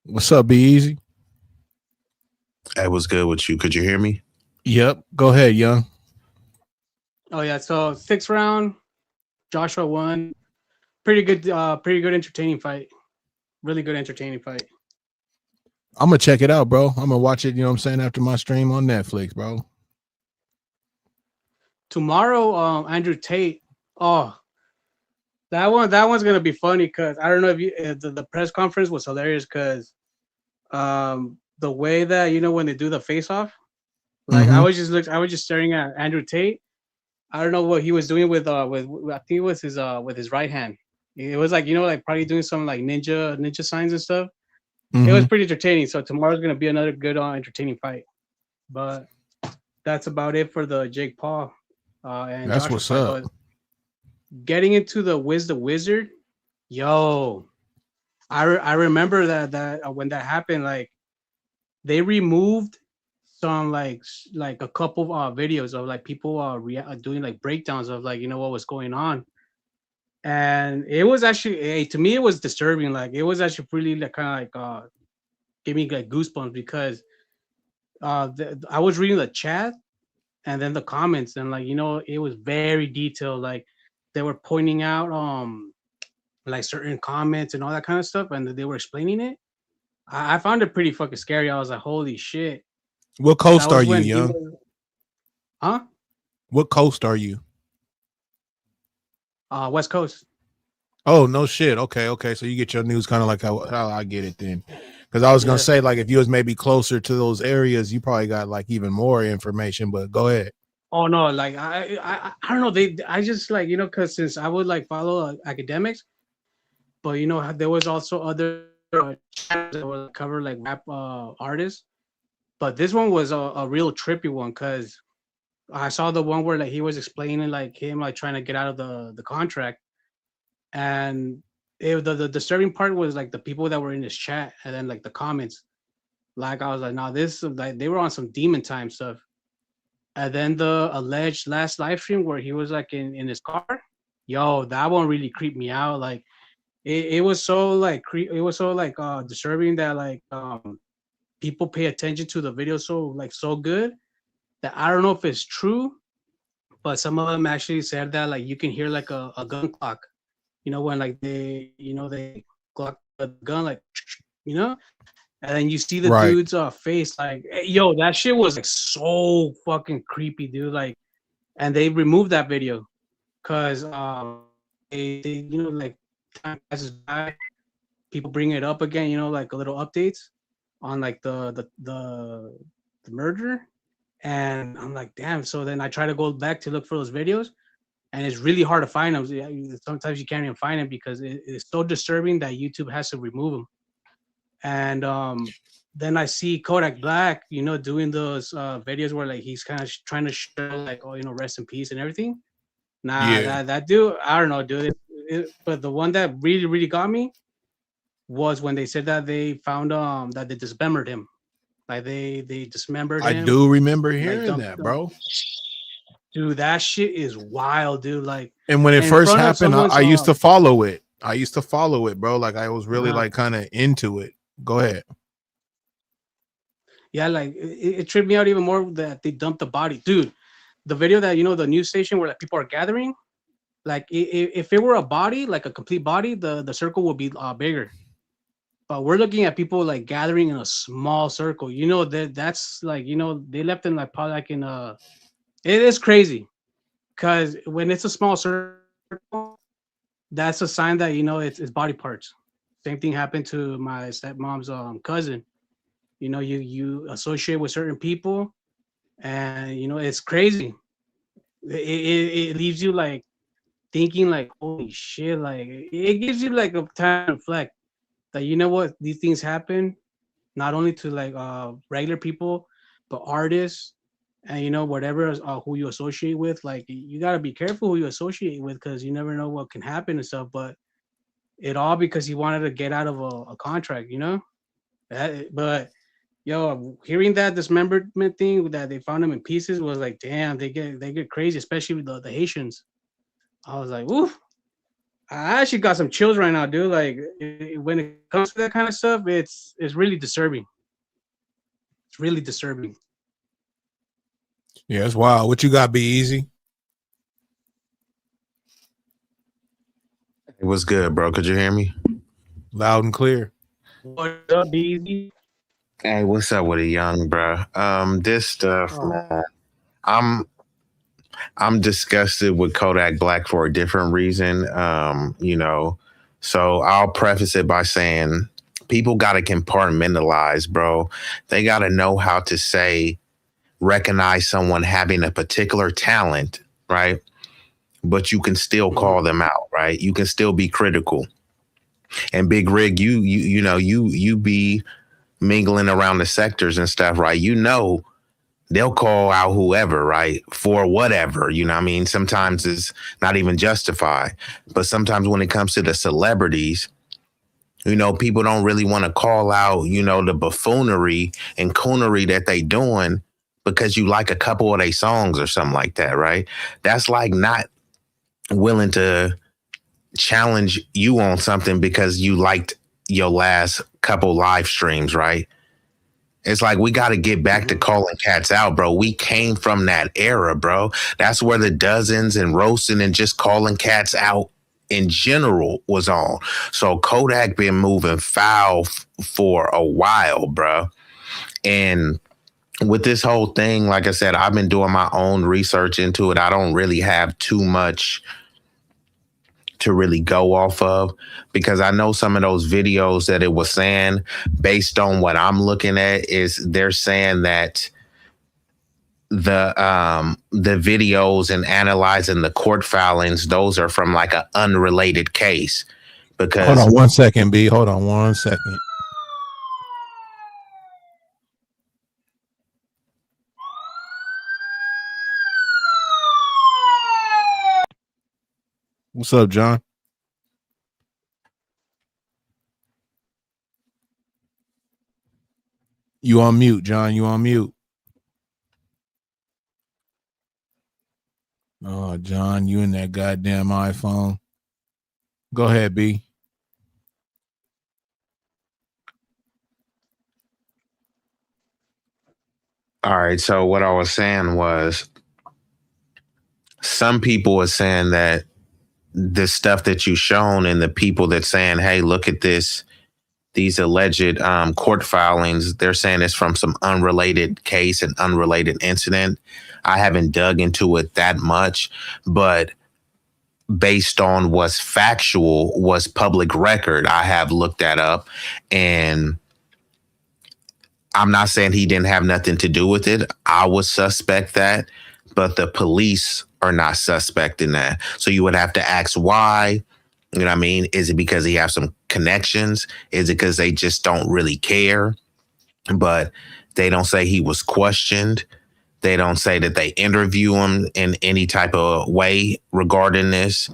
What's up, Be Easy? Hey, what's good with you? Could you hear me? Yep. Go ahead, young. Oh yeah. So 6th round, Joshua won. Pretty good entertaining fight. Really good entertaining fight. I'm gonna check it out, bro. I'm gonna watch it, you know what I'm saying, after my stream on Netflix, bro. Tomorrow, Andrew Tate. Oh, that one's gonna be funny because I don't know if you the press conference was hilarious because the way that when they do the face off, like I was just staring at Andrew Tate. I don't know what he was doing with I think it was with his right hand. It was like like probably doing some like ninja signs and stuff. It was pretty entertaining. So tomorrow's gonna be another good entertaining fight. But that's about it for the Jake Paul. And that's Joshua what's fight. up. But getting into the Wizard, yo, I remember that when that happened, like they removed some like a couple of videos of like people doing like breakdowns of like what was going on, and it was actually to me it was disturbing. Like it was actually really like kind of like gave me like goosebumps because I was reading the chat and then the comments and like it was very detailed. Like they were pointing out like certain comments and all that kind of stuff, and they were explaining it. I found it pretty fucking scary. I was like, holy shit. What coast are you, young? Huh? What coast are you? West Coast. Oh, no shit. Okay. So you get your news kind of like how I get it then. Because I was going to say, like, if you was maybe closer to those areas, you probably got like even more information, but go ahead. Oh, no. Like, I don't know. I just like, because since I would like follow academics, but, there was also other channels that would cover like rap artists. But this one was a real trippy one because I saw the one where like he was explaining like him like trying to get out of the contract, and the disturbing part was like the people that were in this chat and then like the comments. Like I was like, nah, this like they were on some demon time stuff. And then the alleged last live stream where he was like in his car, yo, that one really creeped me out. Like it was so like disturbing that like people pay attention to the video so good that I don't know if it's true, but some of them actually said that like you can hear like a gun clock, when like they clock the gun like you know. And then you see the Right. dude's face, like, yo, that shit was like so fucking creepy, dude. Like, and they removed that video because they you know, like time passes by, people bring it up again, you know, like a little updates on like the murder, and I'm like, damn. So then I try to go back to look for those videos, and it's really hard to find them. Sometimes you can't even find them because it's so disturbing that YouTube has to remove them. And then I see Kodak Black, you know, doing those videos where like he's kind of trying to show like, oh, you know, rest in peace and everything. Nah, Yeah. that dude, I don't know, dude. But the one that really got me was when they said that they found that they dismembered him, like they dismembered I him. do remember Like hearing that, bro. Dude, that shit is wild, dude. Like, And when it in first front of happened, someone's, I used to follow it. I used to follow it, bro. Like I was really Uh-huh. like kind of into it. Go ahead. Yeah, like it tripped me out even more that they dumped the body, dude. The video that, you know, the news station where like people are gathering, like if it were a body, like a complete body, the circle would be bigger. But we're looking at people like gathering in a small circle. You know, that's like, you know, they left them like probably like in a. It is crazy, because when it's a small circle, that's a sign that, you know, it's body parts. Same thing happened to my stepmom's cousin. You know, you associate with certain people, and you know it's crazy. It leaves you like thinking like, holy shit, like it gives you like a time to reflect that, you know what, these things happen not only to like regular people, but artists, and you know, whatever who you associate with. Like, you got to be careful who you associate with, because you never know what can happen and stuff. But it all because he wanted to get out of a contract, you know. But yo, hearing that dismemberment thing that they found him in pieces was like, damn, they get crazy, especially with the Haitians. I was like, oof. I actually got some chills right now, dude. Like, when it comes to that kind of stuff, it's really disturbing. It's really disturbing. Yeah, it's wild. What you got, Be Easy? It was good, bro. Could you hear me? Loud and clear. What's up, Easy? Hey, what's up with a young bro? This stuff, man. I'm disgusted with Kodak Black for a different reason. You know, so I'll preface it by saying people got to compartmentalize, bro. They got to know how to recognize someone having a particular talent, right? But you can still call them out, right? You can still be critical. And Big Rig, you know, you be mingling around the sectors and stuff, right? You know, they'll call out whoever, right? For whatever, you know what I mean? Sometimes it's not even justified. But sometimes when it comes to the celebrities, you know, people don't really want to call out, you know, the buffoonery and coonery that they doing because you like a couple of their songs or something like that, right? That's like not willing to challenge you on something because you liked your last couple live streams, right? It's like we got to get back to calling cats out, bro. We came from that era, bro. That's where the dozens and roasting and just calling cats out in general was on. So Kodak been moving foul for a while, bro. And with this whole thing, like I said, I've been doing my own research into it. I don't really have too much to really go off of, because I know some of those videos that it was saying, based on what I'm looking at, is they're saying that the videos and analyzing the court filings, those are from like an unrelated case. Because hold on 1 second, B. Hold on 1 second. What's up, John? You on mute, John. You on mute. Oh, John, you in that goddamn iPhone. Go ahead, B. All right. So what I was saying was, some people are saying that the stuff that you shown and the people that saying, hey, look at this these alleged court filings. They're saying it's from some unrelated case and unrelated incident. I haven't dug into it that much, but based on what's factual, what's public record, I have looked that up, and I'm not saying he didn't have nothing to do with it. I would suspect that, but the police are not suspecting that. So you would have to ask why. You know what I mean? Is it because he has some connections? Is it because they just don't really care? But they don't say he was questioned. They don't say that they interview him in any type of way regarding this.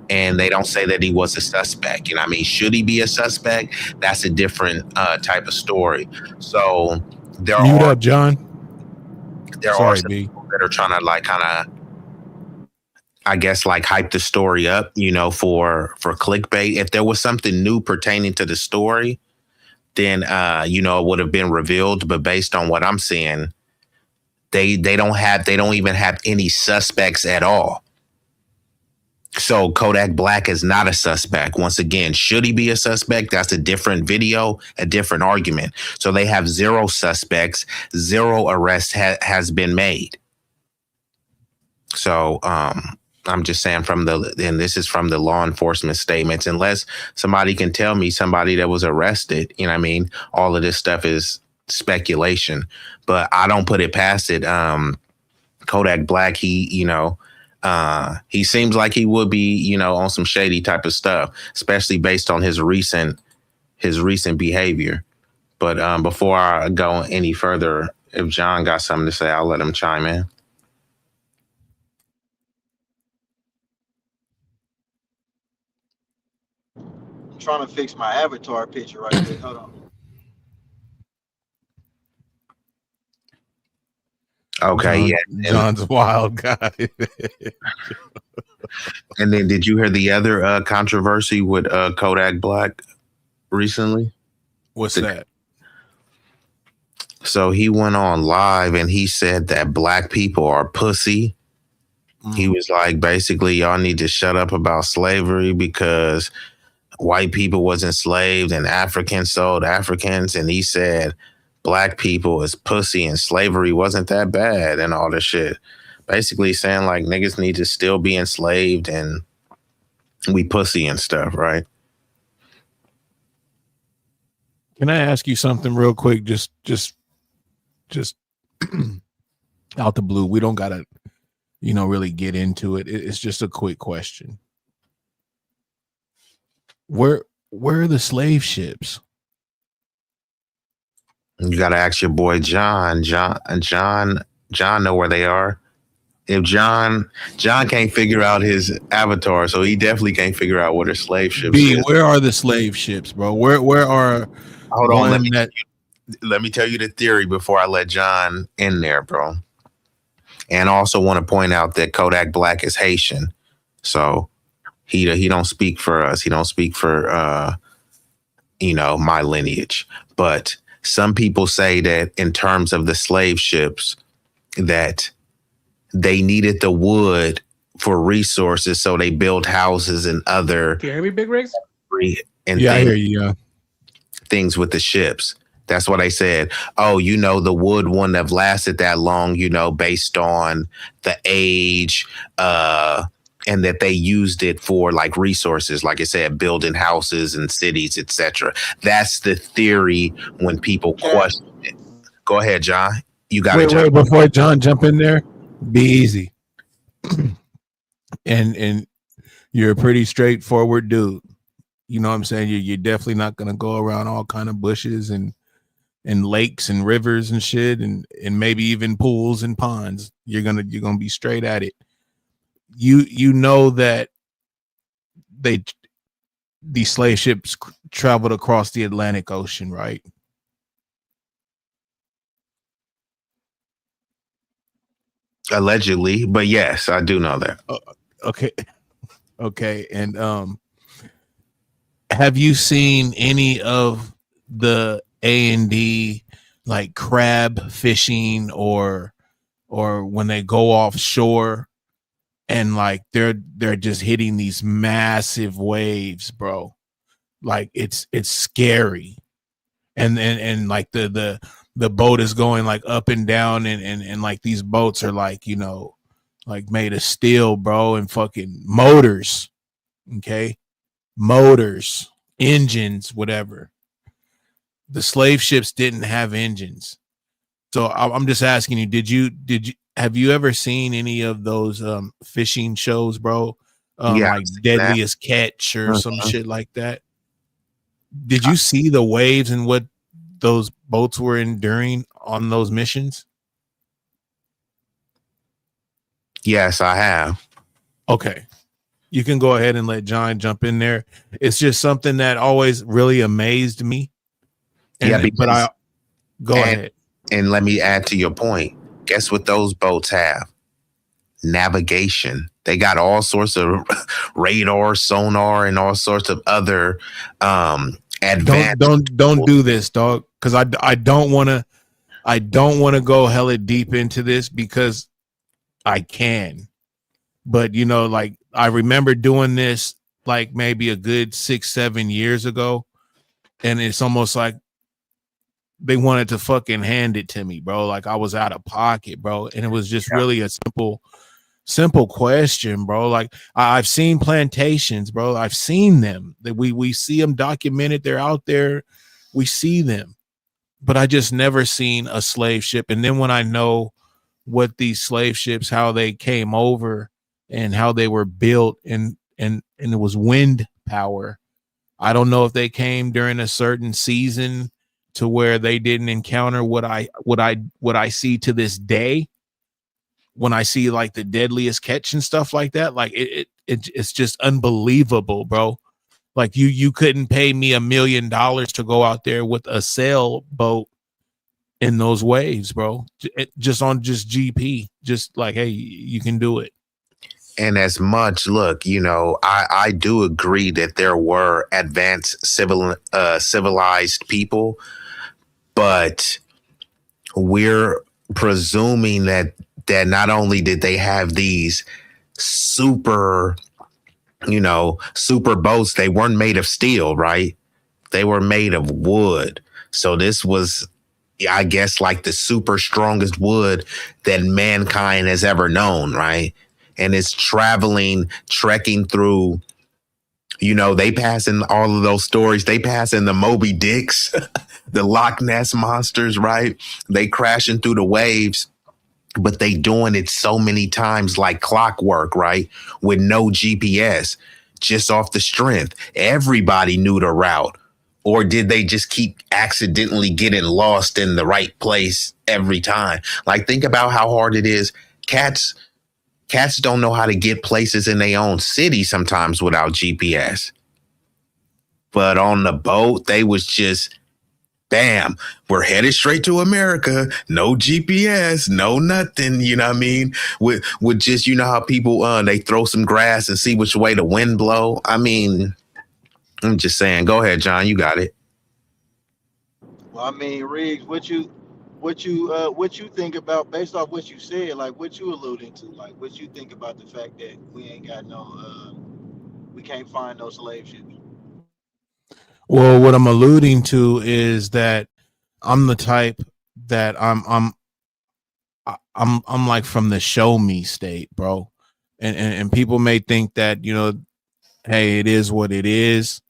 And they don't say that he was a suspect. You know what I mean? Should he be a suspect? That's a different type of story. So there Mute are up, John. There Sorry, are some B. people that are trying to like kind of, I guess, like hype the story up, you know, for clickbait. If there was something new pertaining to the story, then you know, it would have been revealed. But based on what I'm seeing, they don't even have any suspects at all. So Kodak Black is not a suspect. Once again, should he be a suspect? That's a different video, a different argument. So they have 0 suspects, 0 arrests has been made. So I'm just saying and this is from the law enforcement statements, unless somebody can tell me somebody that was arrested, you know what I mean? All of this stuff is speculation, but I don't put it past it. Kodak Black, he seems like he would be, you know, on some shady type of stuff, especially based on his recent behavior. But before I go any further, if John got something to say, I'll let him chime in. I'm trying to fix my avatar picture right there. Hold on. Okay, John's a wild guy. And then did you hear the other controversy with Kodak Black recently? What's that? So he went on live and he said that black people are pussy. He was like, basically, y'all need to shut up about slavery because white people was enslaved and Africans sold Africans. And he said, black people is pussy and slavery wasn't that bad and all this shit. Basically saying like niggas need to still be enslaved and we pussy and stuff, right? Can I ask you something real quick? Just out the blue. We don't gotta, you know, really get into it. It's just a quick question. Where are the slave ships? You gotta ask your boy John. John know where they are. If John can't figure out his avatar, so he definitely can't figure out what a slave ship is. Where are the slave ships, bro? Where are? Hold on, let me tell you the theory before I let John in there, bro. And I also want to point out that Kodak Black is Haitian, so he don't speak for us. He don't speak for you know, my lineage. But some people say that in terms of the slave ships, that they needed the wood for resources, so they built houses and other. Can you hear me, Big Rigs? And I hear you. Yeah. Things with the ships. That's what I said. Oh, you know, the wood wouldn't have lasted that long, you know, based on the age, and that they used it for like resources, like I said, building houses and cities, etc. That's the theory when people question it. Go ahead, John. You got it. Wait, before John jump in there, be easy. and you're a pretty straightforward dude. You know what I'm saying? You're definitely not gonna go around all kind of bushes and lakes and rivers and shit and maybe even pools and ponds. You're gonna be straight at it. You know that these slave ships traveled across the Atlantic Ocean, right? Allegedly, but yes, I do know that. Okay, and have you seen any of the A&D like crab fishing or when they go offshore and like they're just hitting these massive waves, bro? Like it's scary. and like the boat is going like up and down, and like these boats are like, you know, like made of steel, bro, and fucking motors. Okay, motors, engines, whatever. The slave ships didn't have engines. So I'm just asking you, did you have you ever seen any of those fishing shows, bro? Yeah, Like I've seen that. Deadliest Catch or some Mhm. shit like that. Did you see the waves and what those boats were enduring on those missions? Yes, I have. Okay. You can go ahead and let John jump in there. It's just something that always really amazed me. Yeah, But I go and, ahead. And let me add to your point. Guess what those boats have? Navigation. They got all sorts of radar, sonar, and all sorts of other advanced. Don't do this, dog, because I don't want to go hella deep into this because I can. But you know, like I remember doing this like maybe a good 6-7 years ago, and it's almost like they wanted to fucking hand it to me, bro. Like I was out of pocket, bro, and it was just really a simple question, bro. Like I've seen plantations, bro. I've seen them. That we see them documented. They're out there. We see them, but I just never seen a slave ship. And then when I know what these slave ships, how they came over and how they were built, and it was wind power. I don't know if they came during a certain season to where they didn't encounter what I see to this day when I see like the Deadliest Catch and stuff like that. Like it's just unbelievable, bro. Like you couldn't pay me $1 million to go out there with a sailboat in those waves, bro. Just on just GP, just like, hey, you can do it. And as much, look, you know, I do agree that there were advanced civilized people, but we're presuming that not only did they have these super, you know, super boats, they weren't made of steel, right? They were made of wood. So this was, I guess, like the super strongest wood that mankind has ever known, right? And it's trekking through, you know, they pass in all of those stories. They pass in the Moby Dicks, the Loch Ness monsters, right? They crashing through the waves, but they doing it so many times like clockwork, right? With no GPS, just off the strength. Everybody knew the route. Or did they just keep accidentally getting lost in the right place every time? Like, think about how hard it is. Cats don't know how to get places in their own city sometimes without GPS. But on the boat, they was just, bam, we're headed straight to America. No GPS, no nothing. You know what I mean? With just, you know how people they throw some grass and see which way the wind blow. I mean, I'm just saying. Go ahead, John. You got it. Well, I mean, Riggs, what you think about based off what you said, like what you alluding to, like what you think about the fact that we ain't got no, we can't find no slave ships. Well, what I'm alluding to is that I'm the type that I'm like from the show me state, bro. And people may think that, you know, hey, it is what it is,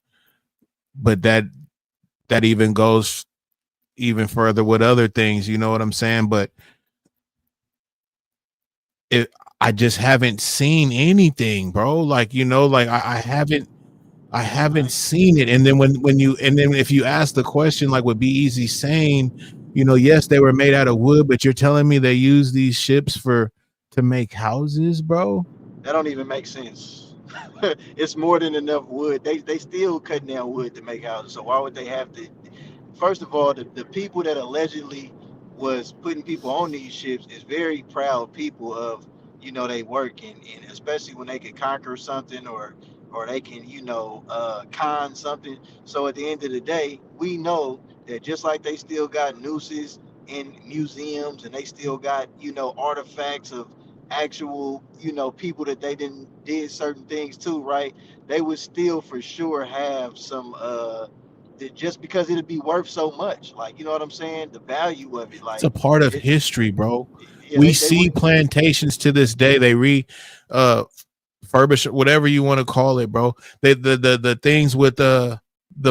but that even goes even further with other things, you know what I'm saying? But I just haven't seen anything, bro. Like, you know, like I haven't seen it. And then and then if you ask the question, like with Be Easy saying, you know, yes, they were made out of wood, but you're telling me they use these ships to make houses, bro? That don't even make sense. It's more than enough wood. They still cutting down wood to make houses. So why would they have to? First of all, the people that allegedly was putting people on these ships is very proud people of, you know, they work, and especially when they can conquer something, or they can, you know, con something. So at the end of the day, we know that just like they still got nooses in museums, and they still got, you know, artifacts of actual, you know, people that they did certain things to, right? They would still for sure have some just because it'd be worth so much. Like, you know what I'm saying? The value of it. It's Like, a part of it, history, bro. yeah, We they see wouldn't. plantations to this day. They furbish, whatever you want to call it, bro. The things with the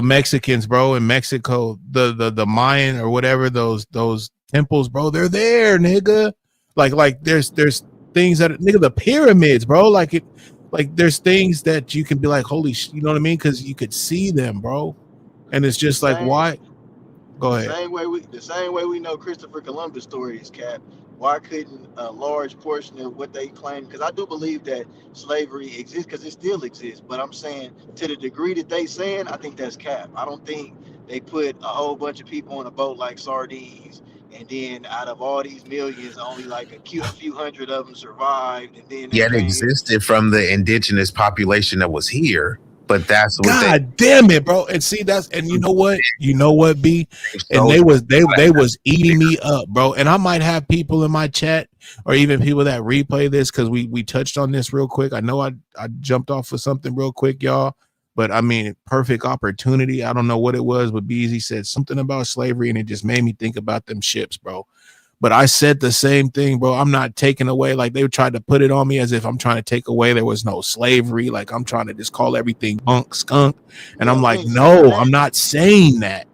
Mexicans, bro, in Mexico, the Mayan or whatever, those temples, bro, they're there, nigga. Like there's things that, nigga, the pyramids, bro, like there's things that you can be like, holy you know what I mean, because you could see them, bro. And it's The just like, same. why go The ahead. same way we know Christopher Columbus story is, Cap. Why couldn't a large portion of what they claim? Because I do believe that slavery exists, because it still exists. But I'm saying, to the degree that they saying, I think that's cap. I don't think they put a whole bunch of people on a boat like sardines, and then out of all these millions, only like a few hundred of them survived, and then they Yet came. existed from the indigenous population that was here. But that's what they God damn it, bro. And see, that's, and you know what, B, and they was eating me up, bro. And I might have people in my chat or even people that replay this, because we touched on this real quick. I know I jumped off of something real quick, y'all, but I mean, perfect opportunity. I don't know what it was, but Beezy said something about slavery, and it just made me think about them ships, bro. But I said the same thing, bro. I'm not taking away, like they tried to put it on me as if I'm trying to take away there was no slavery. Like I'm trying to just call everything bunk skunk. And I'm like, no, I'm not saying that.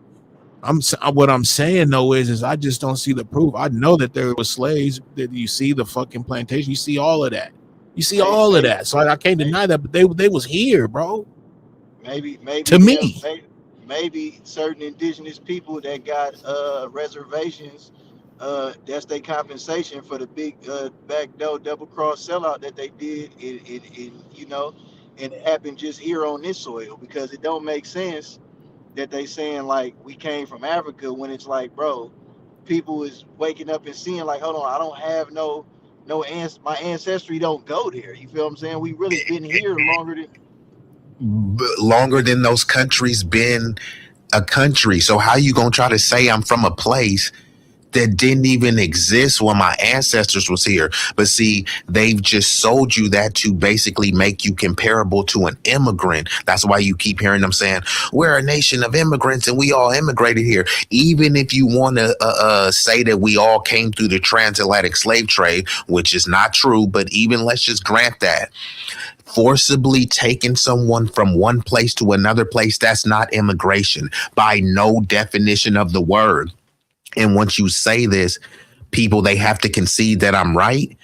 What I'm saying though is I just don't see the proof. I know that there was slaves, that you see the fucking plantation, you see all of that. You see all of that. So I can't deny that, but they was here, bro. Maybe To me. maybe certain indigenous people that got reservations, that's their compensation for the big backdoor double cross sellout that they did in you know, and it happened just here on this soil, because it don't make sense that they saying like we came from Africa, when it's like, bro, people is waking up and seeing like, hold on, I don't have my ancestry don't go there. You feel what I'm saying? We really been here longer than those countries been a country. So how you gonna try to say I'm from a place that didn't even exist when my ancestors was here? But see, they've just sold you that to basically make you comparable to an immigrant. That's why you keep hearing them saying, we're a nation of immigrants and we all immigrated here. Even if you want to say that we all came through the transatlantic slave trade, which is not true, but even let's just grant that. Forcibly taking someone from one place to another place, that's not immigration by no definition of the word. And once you say this, people, they have to concede that I'm right,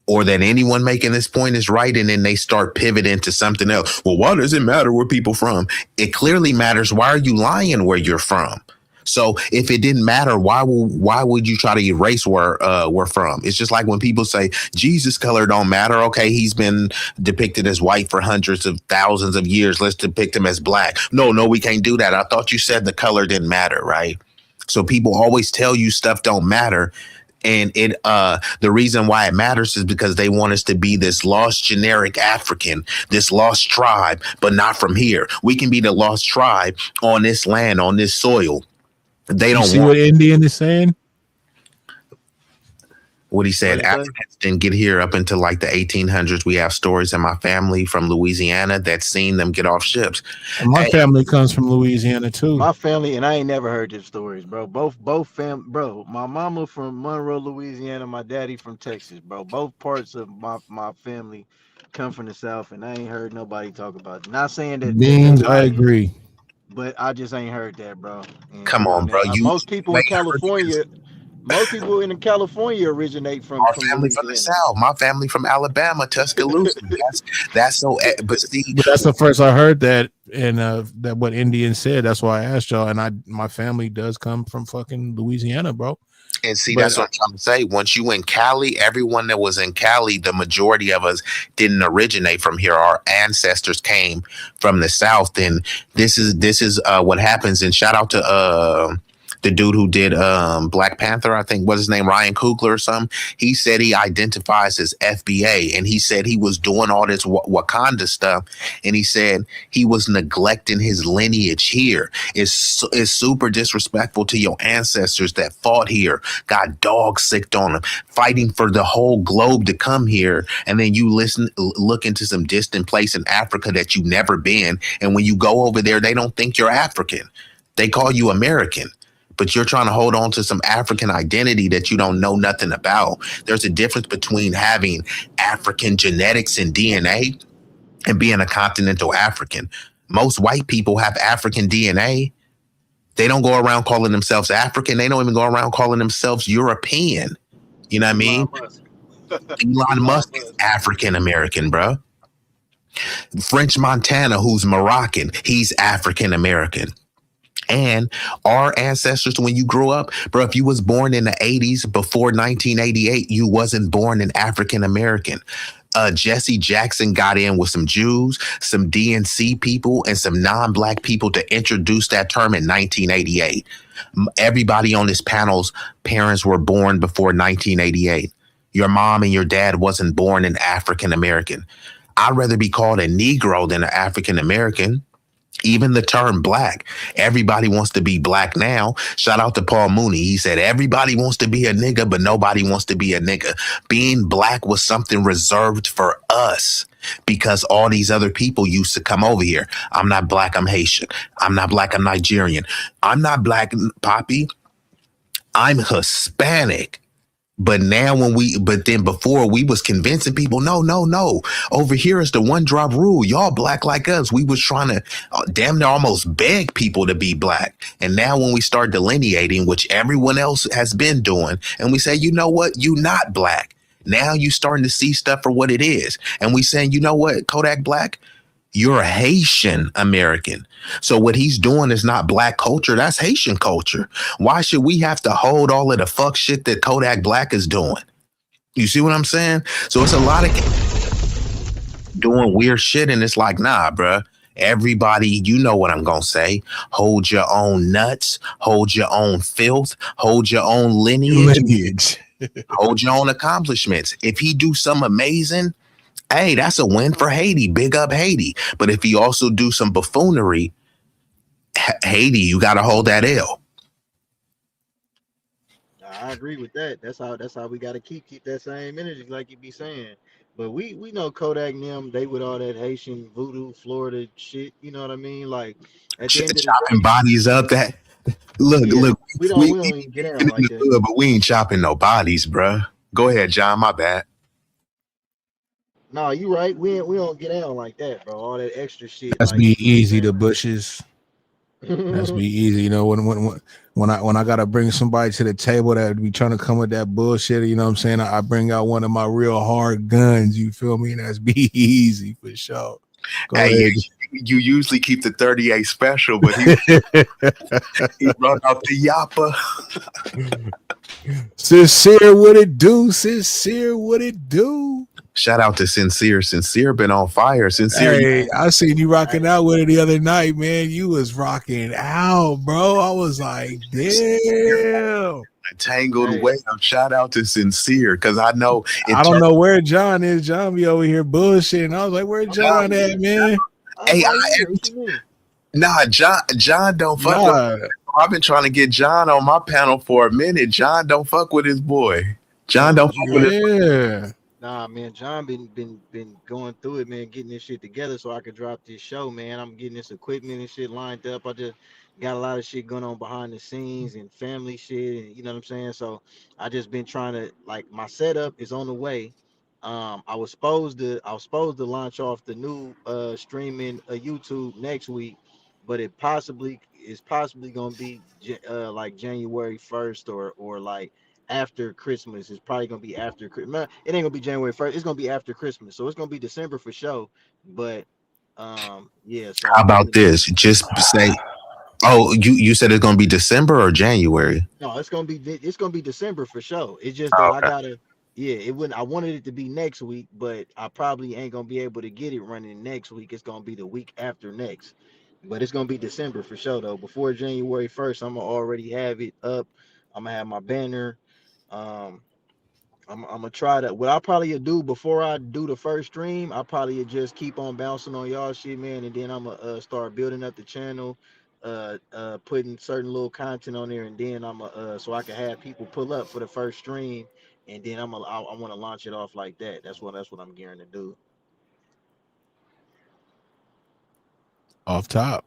or that anyone making this point is right, and then they start pivoting to something else. Well, why does it matter where people from? It clearly matters. Why are you lying where you're from? So if it didn't matter, why would you try to erase where we're from? It's just like when people say Jesus' color don't matter. Okay, he's been depicted as white for hundreds of thousands of years. Let's depict him as black. No, we can't do that. I thought you said the color didn't matter, right? So people always tell you stuff don't matter. And the reason why it matters is because they want us to be this lost generic African, this lost tribe, but not from here. We can be the lost tribe on this land, on this soil. They don't see want what Indian is saying. What he said, Africans didn't get here up until like the 1800s. We have stories in my family from Louisiana that seen them get off ships. And my family comes from Louisiana too. My family, and I ain't never heard these stories, bro. Both bro. My mama from Monroe, Louisiana. My daddy from Texas, bro. Both parts of my family come from the South, and I ain't heard nobody talk about it. Not saying that Beans, I agree. but I just ain't heard that, bro. And, come on, bro. Most people in California. Most people in California originate from our family from the South. My family from Alabama, Tuscaloosa. that's so. But see, but that's the first I heard that, and that what Indian said. That's why I asked y'all. And my family does come from fucking Louisiana, bro. And see, that's what I'm trying to say. Once you in Cali, everyone that was in Cali, the majority of us didn't originate from here. Our ancestors came from the South, and this is what happens. And shout out to the dude who did Black Panther, I think, what's his name, Ryan Coogler or something. He said he identifies as FBA, and he said he was doing all this Wakanda stuff, and he said he was neglecting his lineage here. It's super disrespectful to your ancestors that fought here, got dog sicked on them, fighting for the whole globe to come here, and then you look into some distant place in Africa that you've never been, and when you go over there, they don't think you're African. They call you American, but you're trying to hold on to some African identity that you don't know nothing about. There's a difference between having African genetics and DNA and being a continental African. Most white people have African DNA. They don't go around calling themselves African. They don't even go around calling themselves European. You know what I mean? Elon Musk is African American, bro. French Montana, who's Moroccan, he's African American. And our ancestors, when you grew up, bro, if you was born in the 80s before 1988, you wasn't born an African American. Jesse Jackson got in with some Jews, some DNC people, and some non-black people to introduce that term in 1988. Everybody on this panel's parents were born before 1988. Your mom and your dad wasn't born an African American. I'd rather be called a Negro than an African American. Even the term black, everybody wants to be black now. Shout out to Paul Mooney. He said, everybody wants to be a nigga, but nobody wants to be a nigga. Being black was something reserved for us because all these other people used to come over here. I'm not black, I'm Haitian. I'm not black, I'm Nigerian. I'm not black, Poppy. I'm Hispanic. But now but then before we was convincing people, no. Over here is the one drop rule. Y'all black like us. We was trying to damn near almost beg people to be black. And now when we start delineating, which everyone else has been doing, and we say, you know what, you not black. Now you starting to see stuff for what it is. And we saying, you know what, Kodak Black, you're a Haitian American. So what he's doing is not black culture. That's Haitian culture. Why should we have to hold all of the fuck shit that Kodak Black is doing? You see what I'm saying? So it's a lot of doing weird shit. And it's like, nah, bruh. Everybody, you know what I'm going to say. Hold your own nuts. Hold your own filth. Hold your own lineage. Hold your own accomplishments. If he do something amazing, hey, that's a win for Haiti. Big up Haiti. But if you also do some buffoonery, Haiti, you got to hold that L. I agree with that. That's how we got to keep that same energy, like you be saying. But we know Kodak and them, they with all that Haitian voodoo, Florida shit. You know what I mean? Like at the end of the chopping day, bodies up. That look, we don't even get down like that. Hood, but we ain't chopping no bodies, bruh. Go ahead, John. My bad. No, you right. We don't get down like that, bro. All that extra shit. That's like, be easy to bushes. That's be easy. You know, when I gotta bring somebody to the table that be trying to come with that bullshit, you know what I'm saying? I bring out one of my real hard guns, you feel me? And that's be easy for sure. Go ahead. You usually keep the 38 special, but he brought out the yappa. Sincere, what it do? Sincere, what it do? Shout out to Sincere. Sincere been on fire. Sincere. Hey, I seen you rocking out with it the other night, man. You was rocking out, bro. I was like, damn. Tangled way. Shout out to Sincere, because I know. I don't know where John is. John be over here bullshitting. I was like, where John at, man? Hey, John don't fuck with. I've been trying to get John on my panel for a minute. John don't fuck with his boy. John don't fuck with his. Nah, man, John been going through it, man, getting this shit together so I could drop this show, man. I'm getting this equipment and shit lined up. I just got a lot of shit going on behind the scenes and family shit, and you know what I'm saying? So I just been trying to, like, my setup is on the way. I was supposed to launch off the new streaming YouTube next week, but it's possibly gonna be like January 1st or like after Christmas. It's probably gonna be after Christmas. It ain't gonna be January 1st. It's gonna be after Christmas, so it's gonna be December for sure. But yeah. So how about this? Just say, oh, you said it's gonna be December or January? No, it's gonna be December for sure. It's just that I gotta. Yeah, it wouldn't. I wanted it to be next week, but I probably ain't gonna be able to get it running next week. It's gonna be the week after next, but it's gonna be December for sure though. Before January 1st, I'm gonna already have it up. I'm gonna have my banner. I'm gonna try to. What I'll probably do before I do the first stream, I'll probably just keep on bouncing on y'all shit, man, and then I'm gonna start building up the channel, putting certain little content on there, and then I'm so I can have people pull up for the first stream. And then I want to launch it off like that. That's what I'm gearing to do. Off top.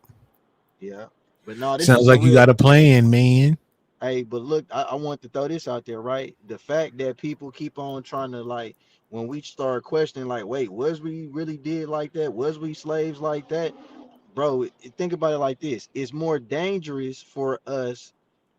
Yeah. But no, this is Sounds for like you real. got a plan, man. Hey, but look, I want to throw this out there, right? The fact that people keep on trying to like, when we start questioning, like, wait, was we really did like that? Was we slaves like that? Bro, think about it like this. It's more dangerous for us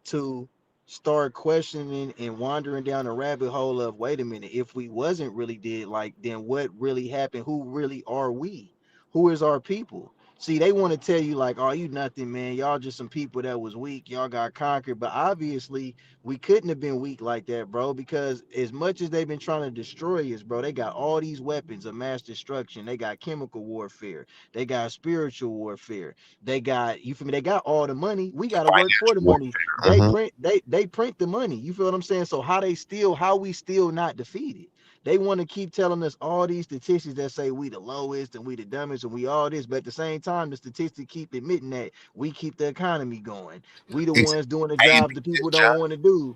to start questioning and wandering down a rabbit hole of, wait a minute, if we wasn't really did like, then what really happened? Who really are we? Who is our people? See, they want to tell you like, oh, you nothing, man. Y'all just some people that was weak. Y'all got conquered. But obviously, we couldn't have been weak like that, bro, because as much as they've been trying to destroy us, bro, they got all these weapons of mass destruction. They got chemical warfare. They got spiritual warfare. They got, you feel me? They got all the money. We got to work for the money. They Mhm. print, they print the money. You feel what I'm saying? So how we still not defeated? They want to keep telling us all these statistics that say we the lowest and we the dumbest and we all this, but at the same time, the statistics keep admitting that we keep the economy going. We the It's ones doing the hey, jobs that people don't want to do.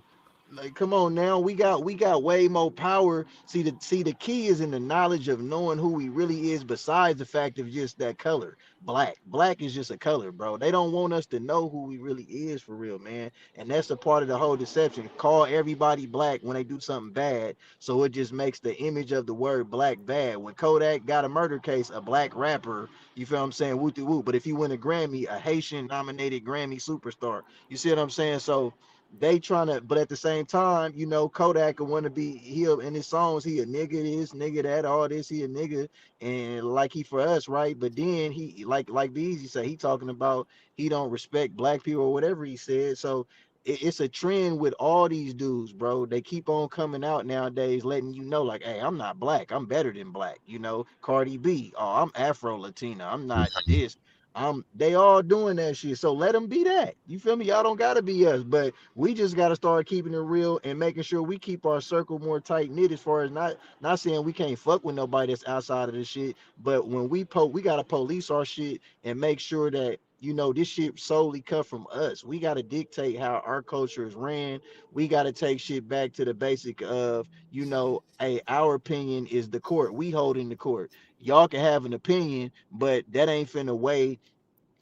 Like, come on now, we got way more power. See the key is in the knowledge of knowing who we really is, besides the fact of just that color. Black is just a color, bro. They don't want us to know who we really is for real, man. And that's a part of the whole deception. Call everybody black when they do something bad, so it just makes the image of the word black bad. When Kodak got a murder case, a black rapper, you feel what I'm saying, whoop de whoop. But if you win a Grammy, a Haitian nominated Grammy superstar, you see what I'm saying? So they trying to, but at the same time, Kodak would want to be, he'll in his songs, he a nigga this, nigga that, all this, he a nigga, and like he for us, right? But then he like Beezy say, he talking about he don't respect black people or whatever he said. So it's a trend with all these dudes, bro. They keep on coming out nowadays, letting you know, like, hey, I'm not black, I'm better than black. Cardi B, oh, I'm Afro Latina, I'm not this. They all doing that shit. So let them be that. You feel me? Y'all don't gotta be us, but we just gotta start keeping it real and making sure we keep our circle more tight knit. As far as not saying we can't fuck with nobody that's outside of this shit, but when we gotta police our shit and make sure that this shit solely cut from us. We gotta dictate how our culture is ran. We gotta take shit back to the basic of hey, our opinion is the court. We holding the court. Y'all can have an opinion, but that ain't finna weigh.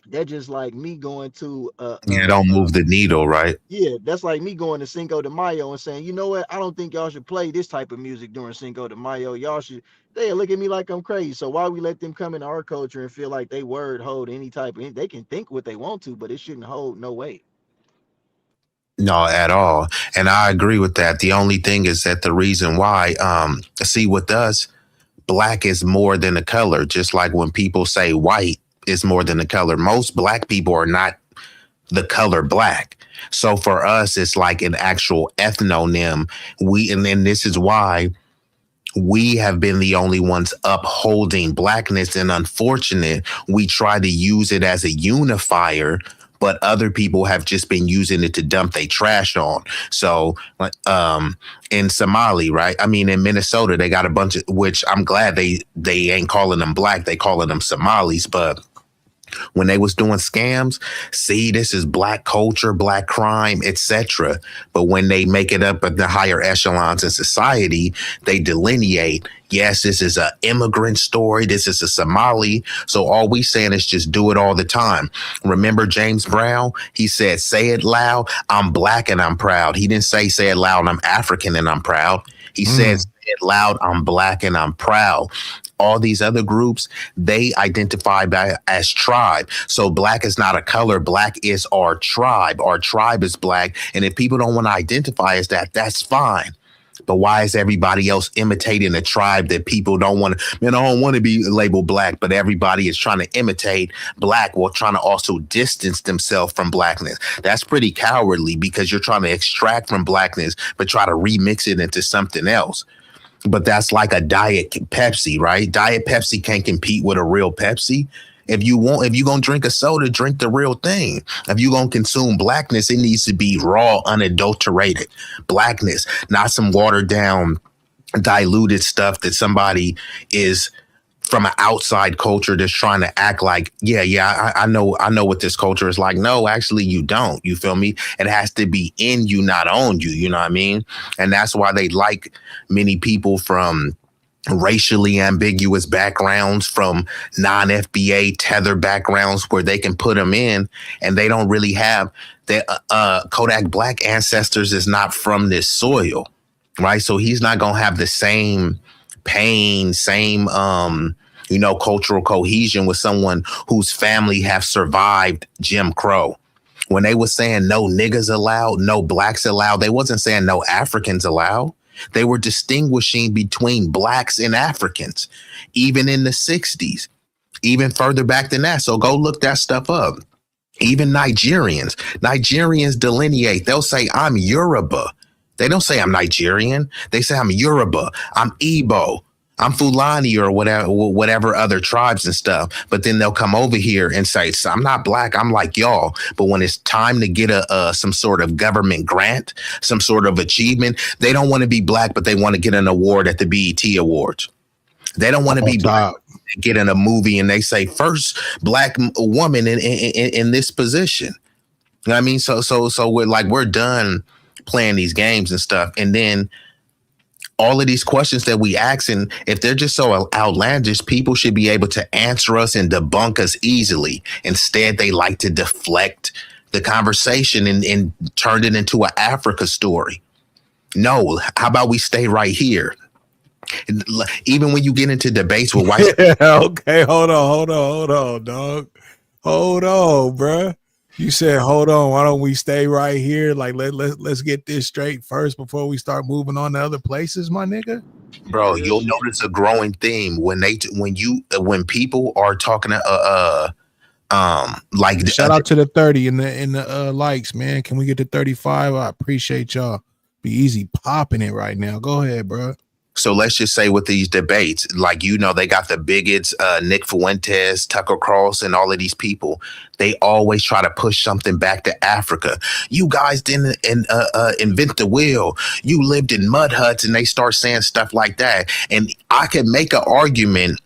That just like me going to You don't move the needle, right? yeah, that's like me going to Cinco de Mayo and saying, you know what, I don't think y'all should play this type of music during Cinco de Mayo. Y'all should, they look at me like I'm crazy. So why we let them come into our culture and feel like they word hold any type of, they can think what they want to, but it shouldn't hold no weight. No, at all. And I agree with that. The only thing is that the reason why, see, with us, black is more than a color. Just like when people say white is more than a color. Most black people are not the color black. So for us, it's like an actual ethnonym. And then this is why we have been the only ones upholding blackness. And unfortunate, we try to use it as a unifier, but other people have just been using it to dump their trash on. So in Somali, right? I mean, in Minnesota, they got a bunch of, which I'm glad they ain't calling them black, they calling them Somalis, but when they was doing scams, see, this is black culture, black crime, etc. But when they make it up at the higher echelons in society, they delineate, yes, this is an immigrant story, this is a Somali. So all we saying is just do it all the time. Remember James Brown? He said, say it loud, I'm black and I'm proud. He didn't say it loud, I'm African and I'm proud. He said, say it loud, I'm black and I'm proud. All these other groups, they identify as tribe. So black is not a color. Black is our tribe. Our tribe is black. And if people don't want to identify as that, that's fine. But why is everybody else imitating a tribe that people don't want to? Man, I don't want to be labeled black, but everybody is trying to imitate black while trying to also distance themselves from blackness. That's pretty cowardly because you're trying to extract from blackness, but try to remix it into something else. But that's like a Diet Pepsi, right? Diet Pepsi can't compete with a real Pepsi. If you're going to drink a soda, drink the real thing. If you're going to consume blackness, it needs to be raw, unadulterated blackness, not some watered down, diluted stuff that somebody is from an outside culture that's trying to act like, I know what this culture is like. No, actually, you don't. You feel me? It has to be in you, not on you. You know what I mean? And that's why they like many people from racially ambiguous backgrounds from non-FBA tether backgrounds where they can put them in, and they don't really have their Kodak Black ancestors is not from this soil, right? So he's not gonna have the same pain, same cultural cohesion with someone whose family have survived Jim Crow. When they were saying no niggas allowed, no blacks allowed, they wasn't saying no Africans allowed. They were distinguishing between blacks and Africans, even in the 60s, even further back than that. So go look that stuff up. Even Nigerians delineate. They'll say, I'm Yoruba. They don't say I'm Nigerian. They say I'm Yoruba. I'm Igbo. I'm Fulani or whatever other tribes and stuff. But then they'll come over here and say, so I'm not black. I'm like y'all. But when it's time to get some sort of government grant, some sort of achievement, they don't want to be black, but they want to get an award at the BET Awards. They don't want to be black, get in a movie and they say first black woman in this position. You know what I mean? So we're done playing these games and stuff. And then all of these questions that we ask, and if they're just so outlandish, people should be able to answer us and debunk us easily. Instead, they like to deflect the conversation and turn it into an Africa story. No, how about we stay right here? Even when you get into debates with white okay, hold on, dog. Hold on, bruh. You said, hold on, why don't we stay right here? Like, let's get this straight first before we start moving on to other places, my nigga. Bro, you'll notice a growing theme when people are talking to like shout out to the 30 in the likes, man. Can we get to 35? I appreciate y'all. Be easy popping it right now. Go ahead, bro. So let's just say with these debates, like, they got the bigots, Nick Fuentes, Tucker Carlson, and all of these people. They always try to push something back to Africa. You guys didn't invent the wheel. You lived in mud huts, and they start saying stuff like that. And I could make an argument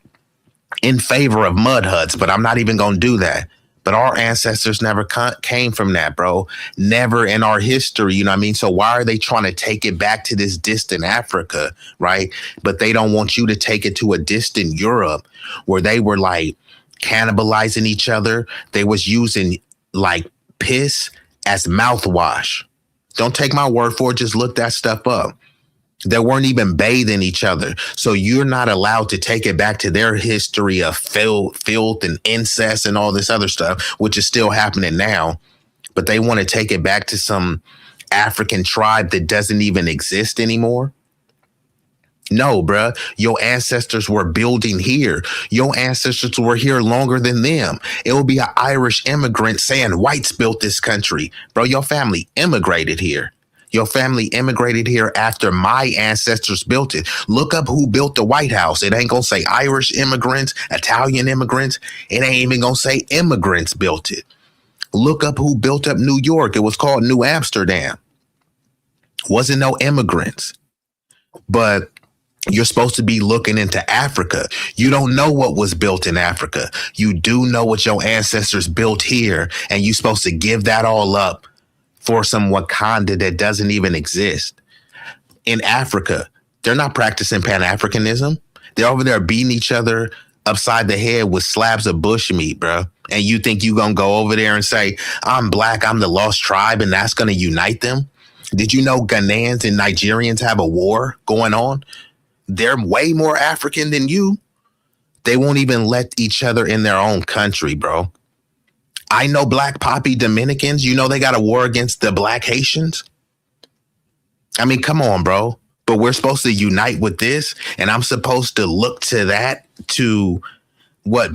in favor of mud huts, but I'm not even going to do that. But our ancestors never came from that, bro. Never in our history, you know what I mean? So why are they trying to take it back to this distant Africa, right? But they don't want you to take it to a distant Europe where they were like cannibalizing each other. They was using like piss as mouthwash. Don't take my word for it. Just look that stuff up. They weren't even bathing each other. So you're not allowed to take it back to their history of filth and incest and all this other stuff, which is still happening now. But they want to take it back to some African tribe that doesn't even exist anymore. No, bruh. Your ancestors were building here. Your ancestors were here longer than them. It will be an Irish immigrant saying whites built this country. Bro, your family immigrated here. Your family immigrated here after my ancestors built it. Look up who built the White House. It ain't going to say Irish immigrants, Italian immigrants. It ain't even going to say immigrants built it. Look up who built up New York. It was called New Amsterdam. Wasn't no immigrants. But you're supposed to be looking into Africa. You don't know what was built in Africa. You do know what your ancestors built here, and you're supposed to give that all up for some Wakanda that doesn't even exist. In Africa, they're not practicing Pan-Africanism. They're over there beating each other upside the head with slabs of bush meat, bro. And you think you're going to go over there and say, I'm black, I'm the lost tribe, and that's going to unite them? Did you know Ghanaians and Nigerians have a war going on? They're way more African than you. They won't even let each other in their own country, bro. I know Black Poppy Dominicans. You know they got a war against the Black Haitians. I mean, come on, bro. But we're supposed to unite with this, and I'm supposed to look to that to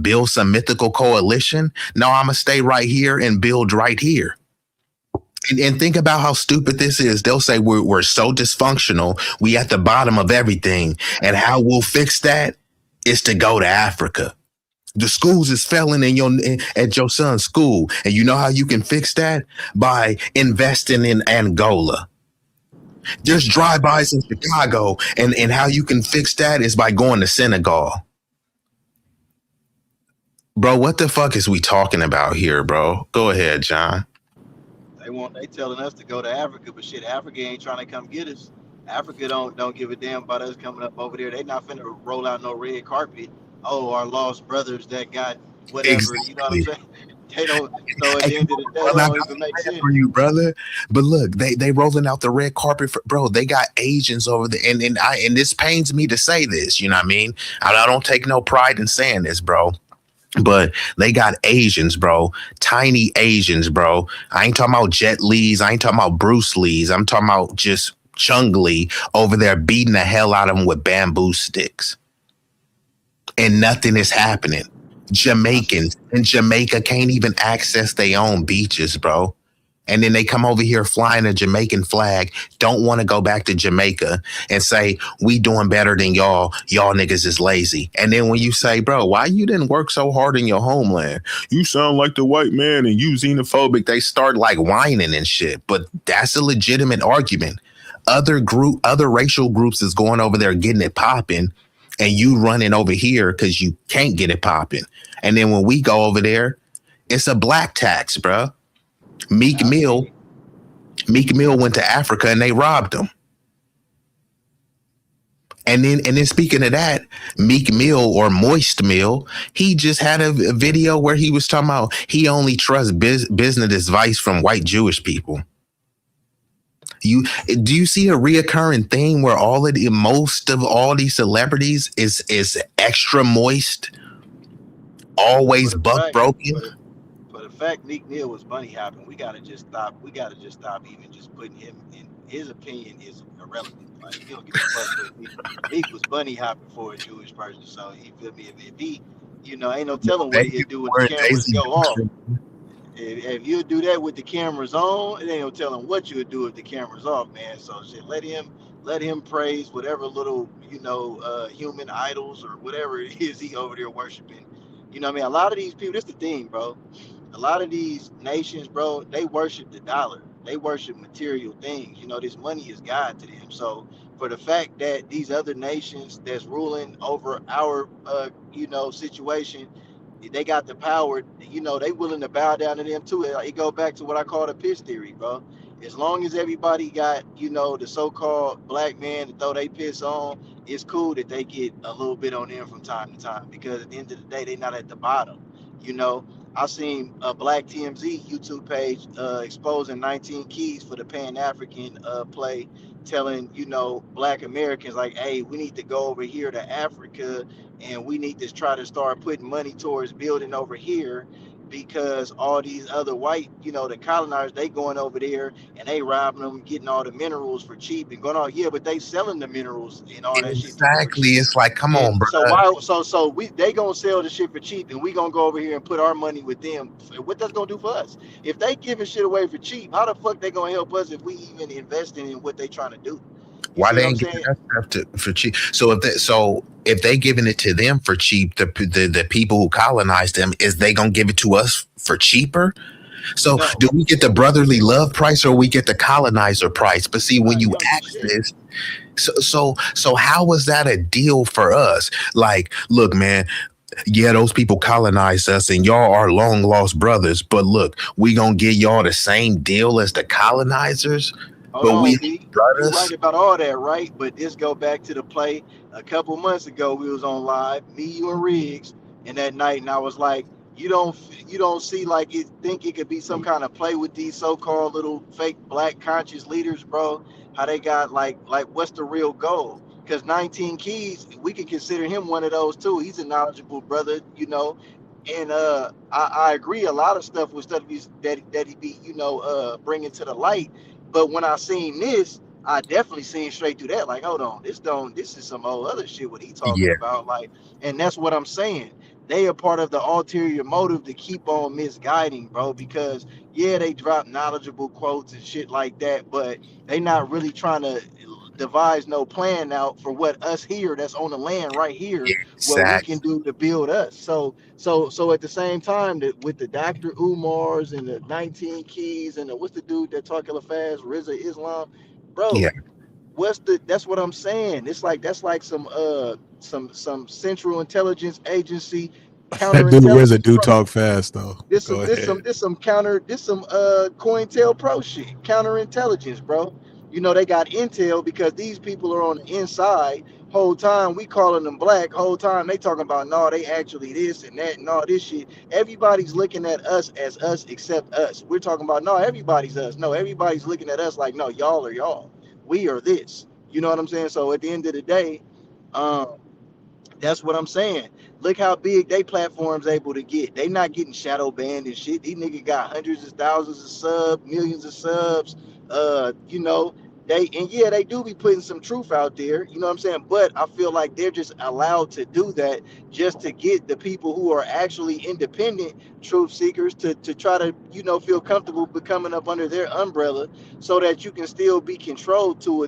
build some mythical coalition? No, I'm gonna stay right here and build right here. And think about how stupid this is. They'll say we're so dysfunctional, we at the bottom of everything, and how we'll fix that is to go to Africa. The schools is failing at your son's school. And you know how you can fix that? By investing in Angola. There's drive-bys in Chicago. And how you can fix that is by going to Senegal. Bro, what the fuck is we talking about here, bro? Go ahead, John. They telling us to go to Africa, but shit, Africa ain't trying to come get us. Africa don't give a damn about us coming up over there. They not finna roll out no red carpet. Oh, our lost brothers that got whatever. You know what I'm Exactly. saying? They don't. So at Hey, the end of the day, it brother, I don't got even some make plan sense. for you, brother. But look, they rolling out the red carpet for bro. They got Asians over there, and this pains me to say this. You know what I mean? I don't take no pride in saying this, bro. But they got Asians, bro. Tiny Asians, bro. I ain't talking about Jet Lees. I ain't talking about Bruce Lees. I'm talking about just Chung Lee over there beating the hell out of them with bamboo sticks. And nothing is happening. Jamaicans in Jamaica can't even access their own beaches, bro. And then they come over here flying a Jamaican flag, don't want to go back to Jamaica and say, we doing better than y'all. Y'all niggas is lazy. And then when you say, bro, why you didn't work so hard in your homeland? You sound like the white man and you xenophobic. They start like whining and shit. But that's a legitimate argument. Other racial groups is going over there getting it popping, and you running over here because you can't get it popping. And then when we go over there, it's a black tax, bro. Meek Mill went to Africa and they robbed him. And then speaking of that, Meek Mill or Moist Mill, he just had a video where he was talking about he only trusts business advice from white Jewish people. Do you see a reoccurring theme where most of all these celebrities is extra moist, always buck broken? For the fact Meek Mill was bunny hopping, we gotta just stop. We gotta just stop even just putting him in. His opinion is irrelevant. Like, you don't give a fuck. But Meek was bunny hopping for a Jewish person, so you feel me? If he, ain't no telling what he'd do when the cameras go off. If you do that with the cameras on, it ain't no telling what you would do if the cameras off, man. So shit, let him praise whatever little human idols or whatever it is he over there worshiping. You know what I mean? A lot of these people, this the thing, bro. A lot of these nations, bro, they worship the dollar. They worship material things. This money is God to them. So for the fact that these other nations that's ruling over our situation, they got the power, they willing to bow down to them too. It go back to what I call the piss theory, bro. As long as everybody got, the so-called black man to throw they piss on, it's cool that they get a little bit on them from time to time, because at the end of the day, they not at the bottom. I seen a Black TMZ YouTube page exposing 19 keys for the Pan-African play, telling, black Americans like, hey, we need to go over here to Africa and we need to try to start putting money towards building over here, because all these other white, the colonizers, they going over there and they robbing them, getting all the minerals for cheap and going on. Yeah, but they selling the minerals and all that shit for Exactly. cheap. It's like, come on, And bro. so they gonna sell the shit for cheap, and we gonna go over here and put our money with them. What that's gonna do for us? If they giving shit away for cheap, how the fuck they gonna help us if we even investing in what they trying to do? Why they ain't giving us stuff for cheap? So if they giving it to them for cheap, the people who colonized them, is they gonna give it to us for cheaper? So do we get the brotherly love price or we get the colonizer price? But see, when you ask this, so how was that a deal for us? Like, look, man. Yeah, those people colonized us and y'all are long lost brothers. But look, we gonna give y'all the same deal as the colonizers. Hold on, B. You're right about all that, right? But this go back to the play a couple months ago. We was on live, me, you, and Riggs, and that night, and I was like, you don't see like it. Think it could be some kind of play with these so-called little fake black conscious leaders, bro? How they got like what's the real goal? Because 19 Keys, we can consider him one of those too. He's a knowledgeable brother, and I agree a lot of stuff with stuff that he be bringing to the light. But when I seen this, I definitely seen straight through that. Like, hold on, this is some old other shit what he talking about. Like, and that's what I'm saying. They are part of the ulterior motive to keep on misguiding, bro, because they drop knowledgeable quotes and shit like that, but they not really trying to devise no plan out for what us here that's on the land right here, what we can do to build us. So at the same time, that with the Dr. Umars and the 19 Keys and the what's the dude that talk hella fast, Rizza Islam, bro. That's what I'm saying. It's like that's like some Central Intelligence Agency That dude RZA do talk fast though. This some COINTELPRO shit, counterintelligence, bro. You know, they got intel because these people are on the inside. Whole time we calling them black. Whole time they talking about no, they actually this and that and all this shit. Everybody's looking at us as us except us. We're talking about no, everybody's us. No, everybody's looking at us like no, y'all are y'all. We are this. You know what I'm saying? So at the end of the day, um, that's what I'm saying. Look how big they platform's able to get. They not getting shadow banned and shit. These niggas got hundreds of thousands of subs, millions of subs. You know, they do be putting some truth out there. You know what I'm saying? But I feel like they're just allowed to do that just to get the people who are actually independent truth seekers to try to, you know, feel comfortable becoming up under their umbrella so that you can still be controlled to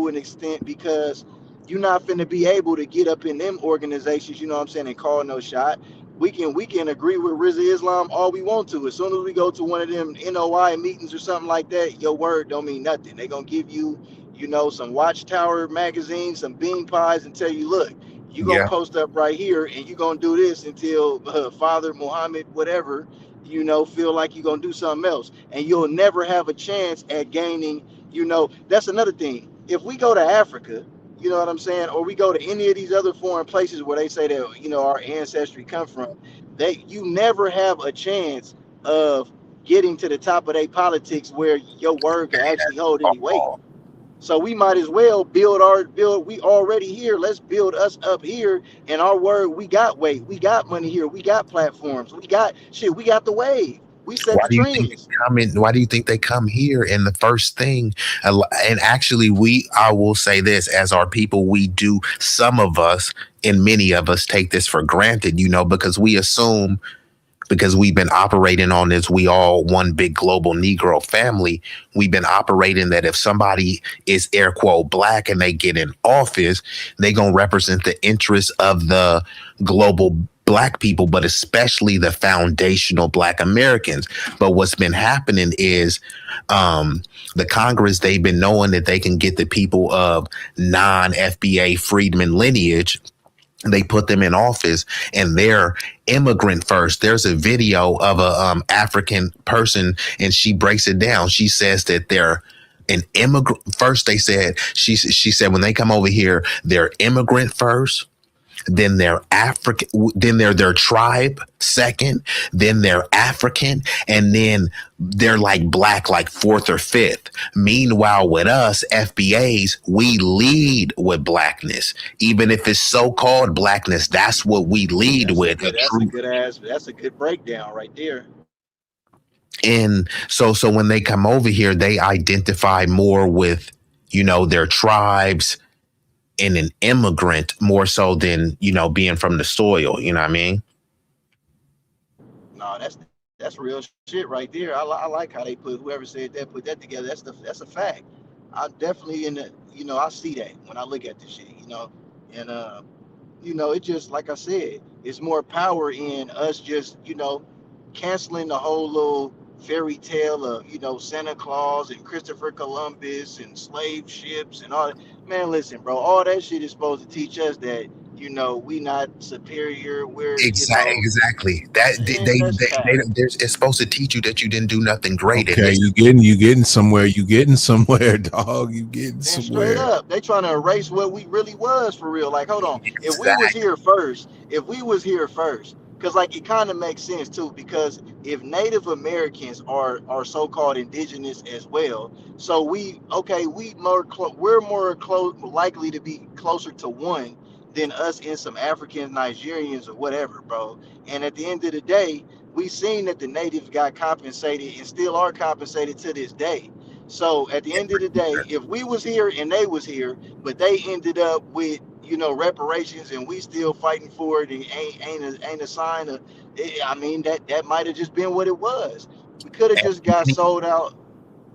an extent because you're not finna be able to get up in them organizations, you know what I'm saying, and call no shot. We can agree with Rizza Islam all we want to. As soon as we go to one of them NOI meetings or something like that, your word don't mean nothing. They gonna give you, you know, some Watchtower magazines, some bean pies, and tell you, look, you gonna Yeah. post up right here, and you gonna do this until Father Muhammad, whatever, you know, feel like you're gonna do something else, and you'll never have a chance at gaining. You know, that's another thing. If we go to Africa, you know what I'm saying, or we go to any of these other foreign places where they say that, you know, our ancestry come from, you never have a chance of getting to the top of their politics where your word can actually hold any weight. So we might as well build. We already here. Let's build us up here. And our word, we got weight. We got money here. We got platforms. We got shit. We got the wave. We set Why the do you think trends. they come in? Why do you think they come here? And the first thing, and actually, I will say this: as our people, we do. Some of us, and many of us, take this for granted, you know, because we assume, because we've been operating on this, we all one big global Negro family. We've been operating that if somebody is air quote black and they get in office, they gonna represent the interests of the global black people, but especially the foundational black Americans. But what's been happening is the Congress, they've been knowing that they can get the people of non-FBA freedmen lineage. They put them in office and they're immigrant first. There's a video of a African person and she breaks it down. She says that they're an immigrant first. They said, she said, when they come over here, they're immigrant first. Then they're African, then they're their tribe second, then they're African, and then they're like black, like fourth or fifth. Meanwhile, with us FBAs, we lead with blackness. Even if it's so-called blackness, that's what we lead with. That's a good breakdown right there. And so when they come over here, they identify more with, you know, their tribes and an immigrant more so than, you know, being from the soil. You know what I mean? No, that's real shit right there. I like how they whoever said that put that together. That's a fact. I definitely you know, I see that when I look at this shit, you know, and you know, it just like I said, it's more power in us just, you know, canceling the whole little fairy tale of, you know, Santa Claus and Christopher Columbus and slave ships and all that. Man, listen, bro, all that shit is supposed to teach us that, you know, we not superior. We're, you know, Exactly. That it's supposed to teach you that you didn't do nothing great. Okay, you getting somewhere. You getting somewhere, dog. You getting and somewhere. straight up, they trying to erase what we really was for real. Like, hold on, if we was here first, because like it kind of makes sense too. Because if Native Americans are so-called indigenous as well, so we're more likely to be closer to one than us in some Africans, Nigerians, or whatever, bro. And at the end of the day, we seen that the natives got compensated and still are compensated to this day. So at the end of the day, if we was here and they was here, but they ended up with, you know, reparations and we still fighting for it, and ain't a sign of. I mean, that might have just been what it was. We could have just got sold out.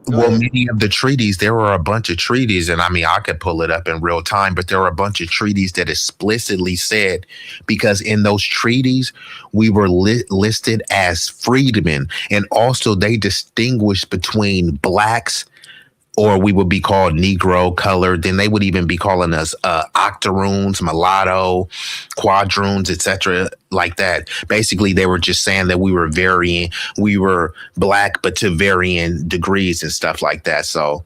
Well, many of the treaties, there were a bunch of treaties, and I mean, I could pull it up in real time, but there were a bunch of treaties that explicitly said, because in those treaties, we were listed as freedmen, and also they distinguished between blacks, or we would be called Negro, colored. Then they would even be calling us octoroons, mulatto, quadroons, etc., like that. Basically, they were just saying that we were black, but to varying degrees and stuff like that. So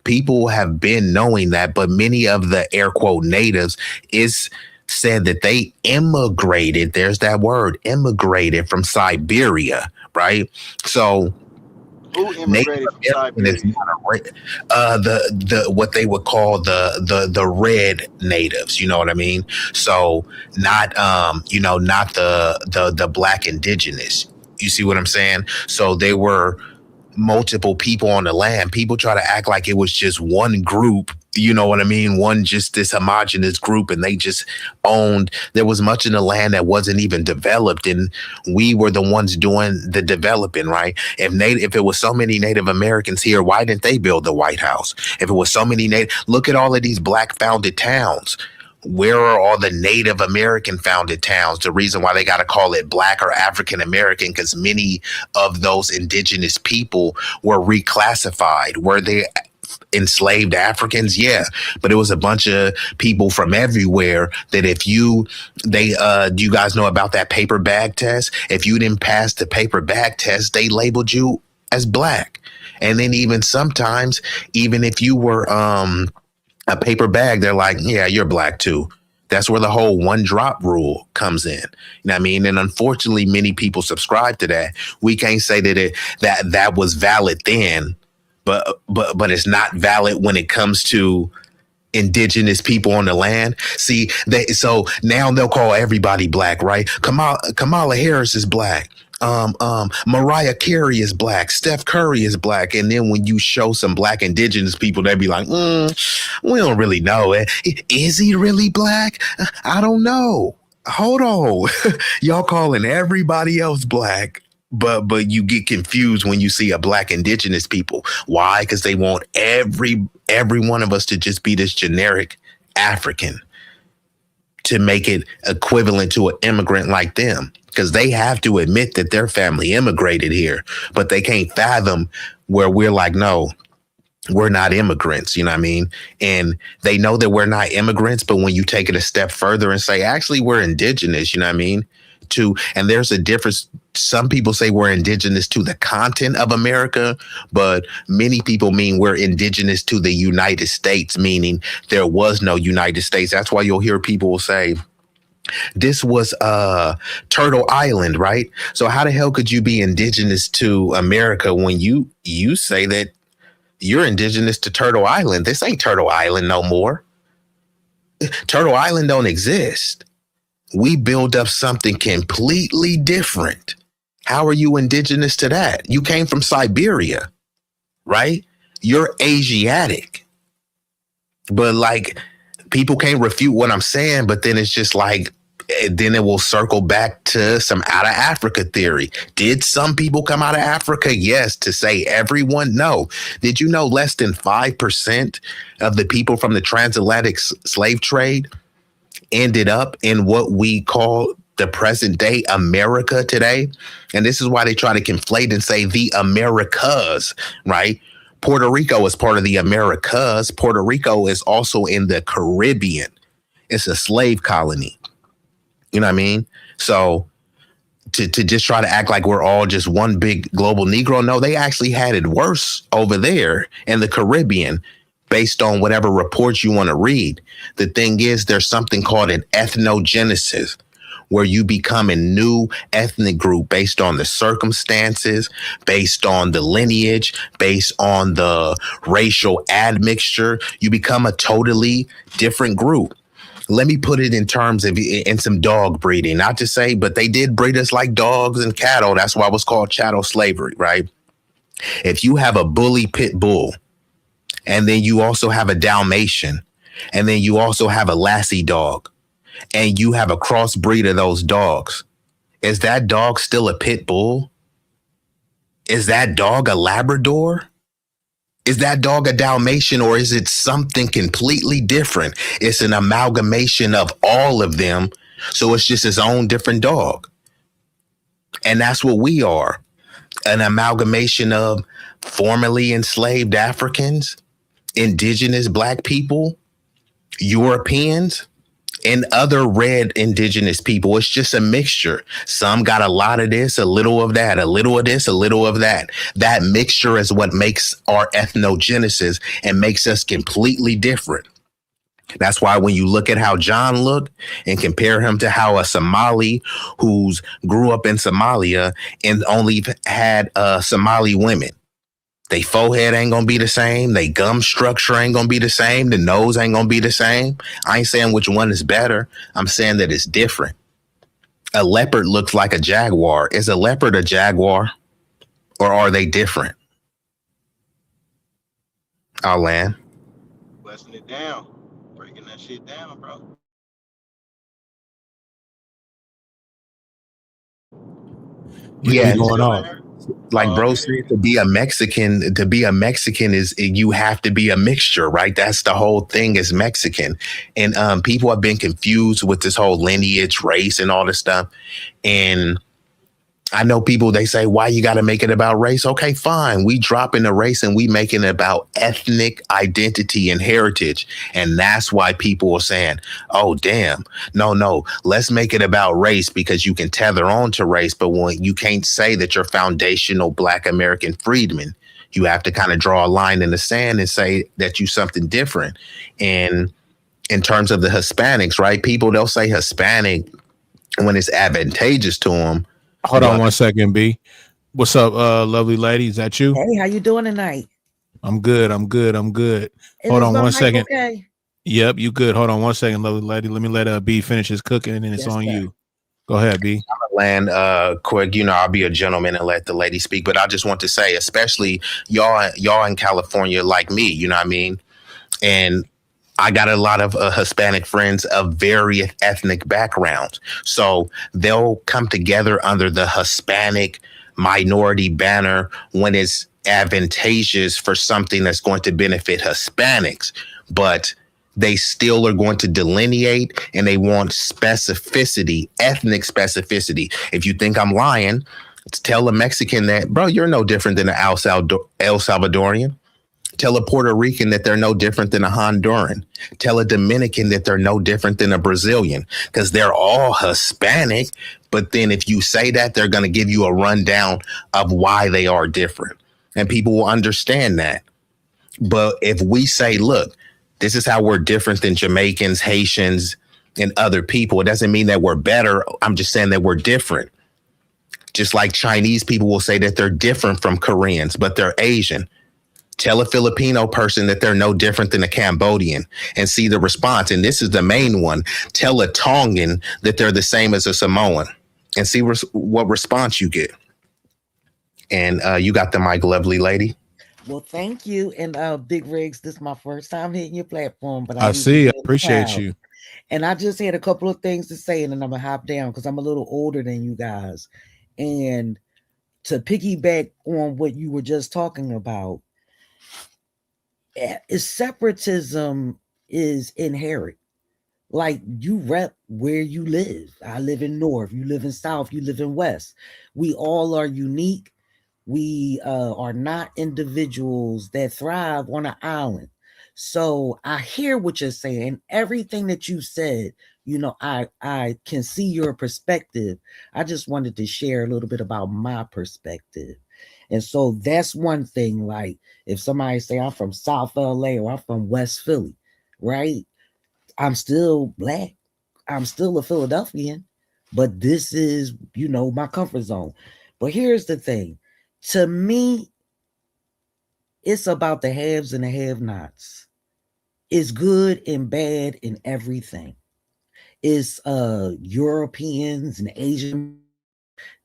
people have been knowing that, but many of the air quote natives is said that they immigrated. There's that word, immigrated from Siberia, right? So Who Native immigrated from American is Siberia? not the what they would call the red natives. You know what I mean? So not not the black indigenous. You see what I'm saying? So they were multiple people on the land. People try to act like it was just one group, you know what I mean? One just this homogenous group, and they just owned. There was much in the land that wasn't even developed, and we were the ones doing the developing, right? If it was so many Native Americans here, why didn't they build the White House? If it was so many look at all of these black founded towns. Where are all the Native American founded towns? The reason why they got to call it Black or African American, because many of those indigenous people were reclassified. Were they enslaved Africans? Yeah, but it was a bunch of people from everywhere that do you guys know about that paper bag test? If you didn't pass the paper bag test, they labeled you as Black. And then even sometimes, even if you were a paper bag, they're like, yeah, you're Black too. That's where the whole one drop rule comes in. You know what I mean? And unfortunately, many people subscribe to that. We can't say that was valid then, but it's not valid when it comes to indigenous people on the land. See, so now they'll call everybody Black, right? Kamala Harris is Black. Mariah Carey is Black. Steph Curry is Black. And then when you show some Black indigenous people, they'd be like, we don't really know it. Is he really Black? I don't know. Hold on. Y'all calling everybody else Black. But you get confused when you see a Black indigenous people. Why? Because they want every one of us to just be this generic African, to make it equivalent to an immigrant like them, because they have to admit that their family immigrated here, but they can't fathom where we're like, no, we're not immigrants. You know what I mean? And they know that we're not immigrants, but when you take it a step further and say, actually, we're indigenous, you know what I mean? And there's a difference. Some people say we're indigenous to the content of America, but many people mean we're indigenous to the United States, meaning there was no United States. That's why you'll hear people say, this was Turtle Island, right? So how the hell could you be indigenous to America when you say that you're indigenous to Turtle Island? This ain't Turtle Island no more. Turtle Island don't exist. We build up something completely different. How are you indigenous to that? You came from Siberia, right? You're Asiatic. But like, people can't refute what I'm saying, but then it's just like, then it will circle back to some out of Africa theory. Did some people come out of Africa? Yes. To say everyone? No. Did you know less than 5% of the people from the transatlantic slave trade ended up in what we call the present day America today? And this is why they try to conflate and say the Americas, right? Puerto Rico is part of the Americas. Puerto Rico is also in the Caribbean. It's a slave colony. You know what I mean? So to just try to act like we're all just one big global Negro, no, they actually had it worse over there in the Caribbean, based on whatever reports you want to read. The thing is, there's something called an ethnogenesis, where you become a new ethnic group based on the circumstances, based on the lineage, based on the racial admixture. You become a totally different group. Let me put it in terms of in some dog breeding. Not to say, but they did breed us like dogs and cattle. That's why it was called chattel slavery, right? If you have a bully pit bull, and then you also have a Dalmatian, and then you also have a Lassie dog, and you have a crossbreed of those dogs, is that dog still a pit bull? Is that dog a Labrador? Is that dog a Dalmatian, or is it something completely different? It's an amalgamation of all of them, so it's just its own different dog. And that's what we are, an amalgamation of formerly enslaved Africans, indigenous Black people, Europeans, and other red indigenous people. It's just a mixture. Some got a lot of this, a little of that, a little of this, a little of that. That mixture is what makes our ethnogenesis and makes us completely different. That's why when you look at how John looked and compare him to how a Somali who's grew up in Somalia and only had Somali women, they forehead ain't gonna be the same. They gum structure ain't gonna be the same. The nose ain't gonna be the same. I ain't saying which one is better. I'm saying that it's different. A leopard looks like a jaguar. Is a leopard a jaguar, or are they different? I'll land. Busting it down, breaking that shit down, bro. Yeah, He going off. like bro said, to be a Mexican is you have to be a mixture, right? That's the whole thing is Mexican. And people have been confused with this whole lineage, race, and all this stuff. And I know people, they say, why you got to make it about race? Okay, fine. We dropping the race and we making it about ethnic identity and heritage. And that's why people are saying, oh, damn, no, let's make it about race because you can tether on to race. But when you can't say that you're foundational Black American freedmen, you have to kind of draw a line in the sand and say that you something different. And in terms of the Hispanics, right? People, they'll say Hispanic when it's advantageous to them. Hold on 1 second, B. What's up, lovely lady? Is that you? Hey, how you doing tonight? I'm good. Hold on 1 second. Okay. Yep, you good. Hold on 1 second, lovely lady. Let me let B finish his cooking, and then it's on you. Go ahead, B. I'm gonna land quick. I'll be a gentleman and let the lady speak. But I just want to say, especially y'all in California, like me, you know what I mean? And I got a lot of Hispanic friends of various ethnic backgrounds. So they'll come together under the Hispanic minority banner when it's advantageous for something that's going to benefit Hispanics. But they still are going to delineate and they want specificity, ethnic specificity. If you think I'm lying, tell a Mexican that, bro, you're no different than an El Salvadorian. Tell a Puerto Rican that they're no different than a Honduran. Tell a Dominican that they're no different than a Brazilian, because they're all Hispanic. But then if you say that, they're going to give you a rundown of why they are different. And people will understand that. But if we say, look, this is how we're different than Jamaicans, Haitians, and other people, it doesn't mean that we're better. I'm just saying that we're different. Just like Chinese people will say that they're different from Koreans, but they're Asian. Tell a Filipino person that they're no different than a Cambodian and see the response. And this is the main one. Tell a Tongan that they're the same as a Samoan and see what response you get. And you got the mic, lovely lady. Well, thank you. And Big Riggs, this is my first time hitting your platform, but I see. I appreciate you. And I just had a couple of things to say, and then I'm gonna hop down because I'm a little older than you guys. And to piggyback on what you were just talking about, separatism is inherent. Like, you rep where you live. I live in North, you live in South, you live in West. We all are unique. We are not individuals that thrive on an island. So I hear what you're saying. Everything that you said, I can see your perspective. I just wanted to share a little bit about my perspective. And so that's one thing. Like, if somebody say I'm from South LA or I'm from West Philly, right? I'm still Black. I'm still a Philadelphian, but this is, my comfort zone. But here's the thing. To me, it's about the haves and the have-nots. It's good and bad in everything. It's Europeans and Asian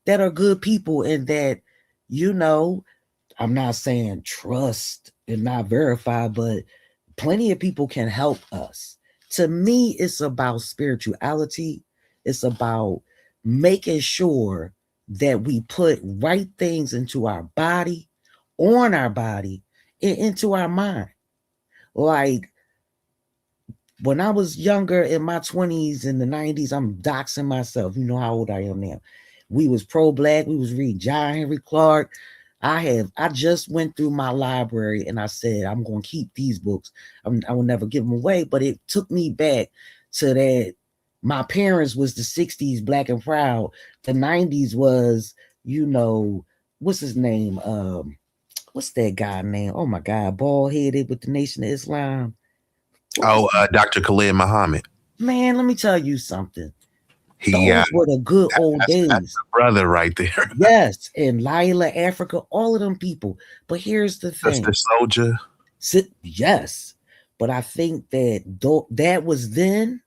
that are good people and that, I'm not saying trust and not verify, but plenty of people can help us. To me, it's about spirituality. It's about making sure that we put right things into our body, on our body, and into our mind. Like, when I was younger in my 20s, in the 90s, I'm doxing myself. You know how old I am now. We was pro-Black. We was reading John Henry Clark. I just went through my library and I said, I'm going to keep these books. I will never give them away. But it took me back to that My parents was the 60s, black and proud. The 90s was, you know, what's his name? What's that guy name? Oh my God, bald headed with the Nation of Islam. Dr. Khalid Muhammad. Man, let me tell you something. He Those were the good old days. That's the brother right there. Yes, and Lila, Africa, all of them people. But here's the thing. Sister Soldier. Yes, but I think that that was then,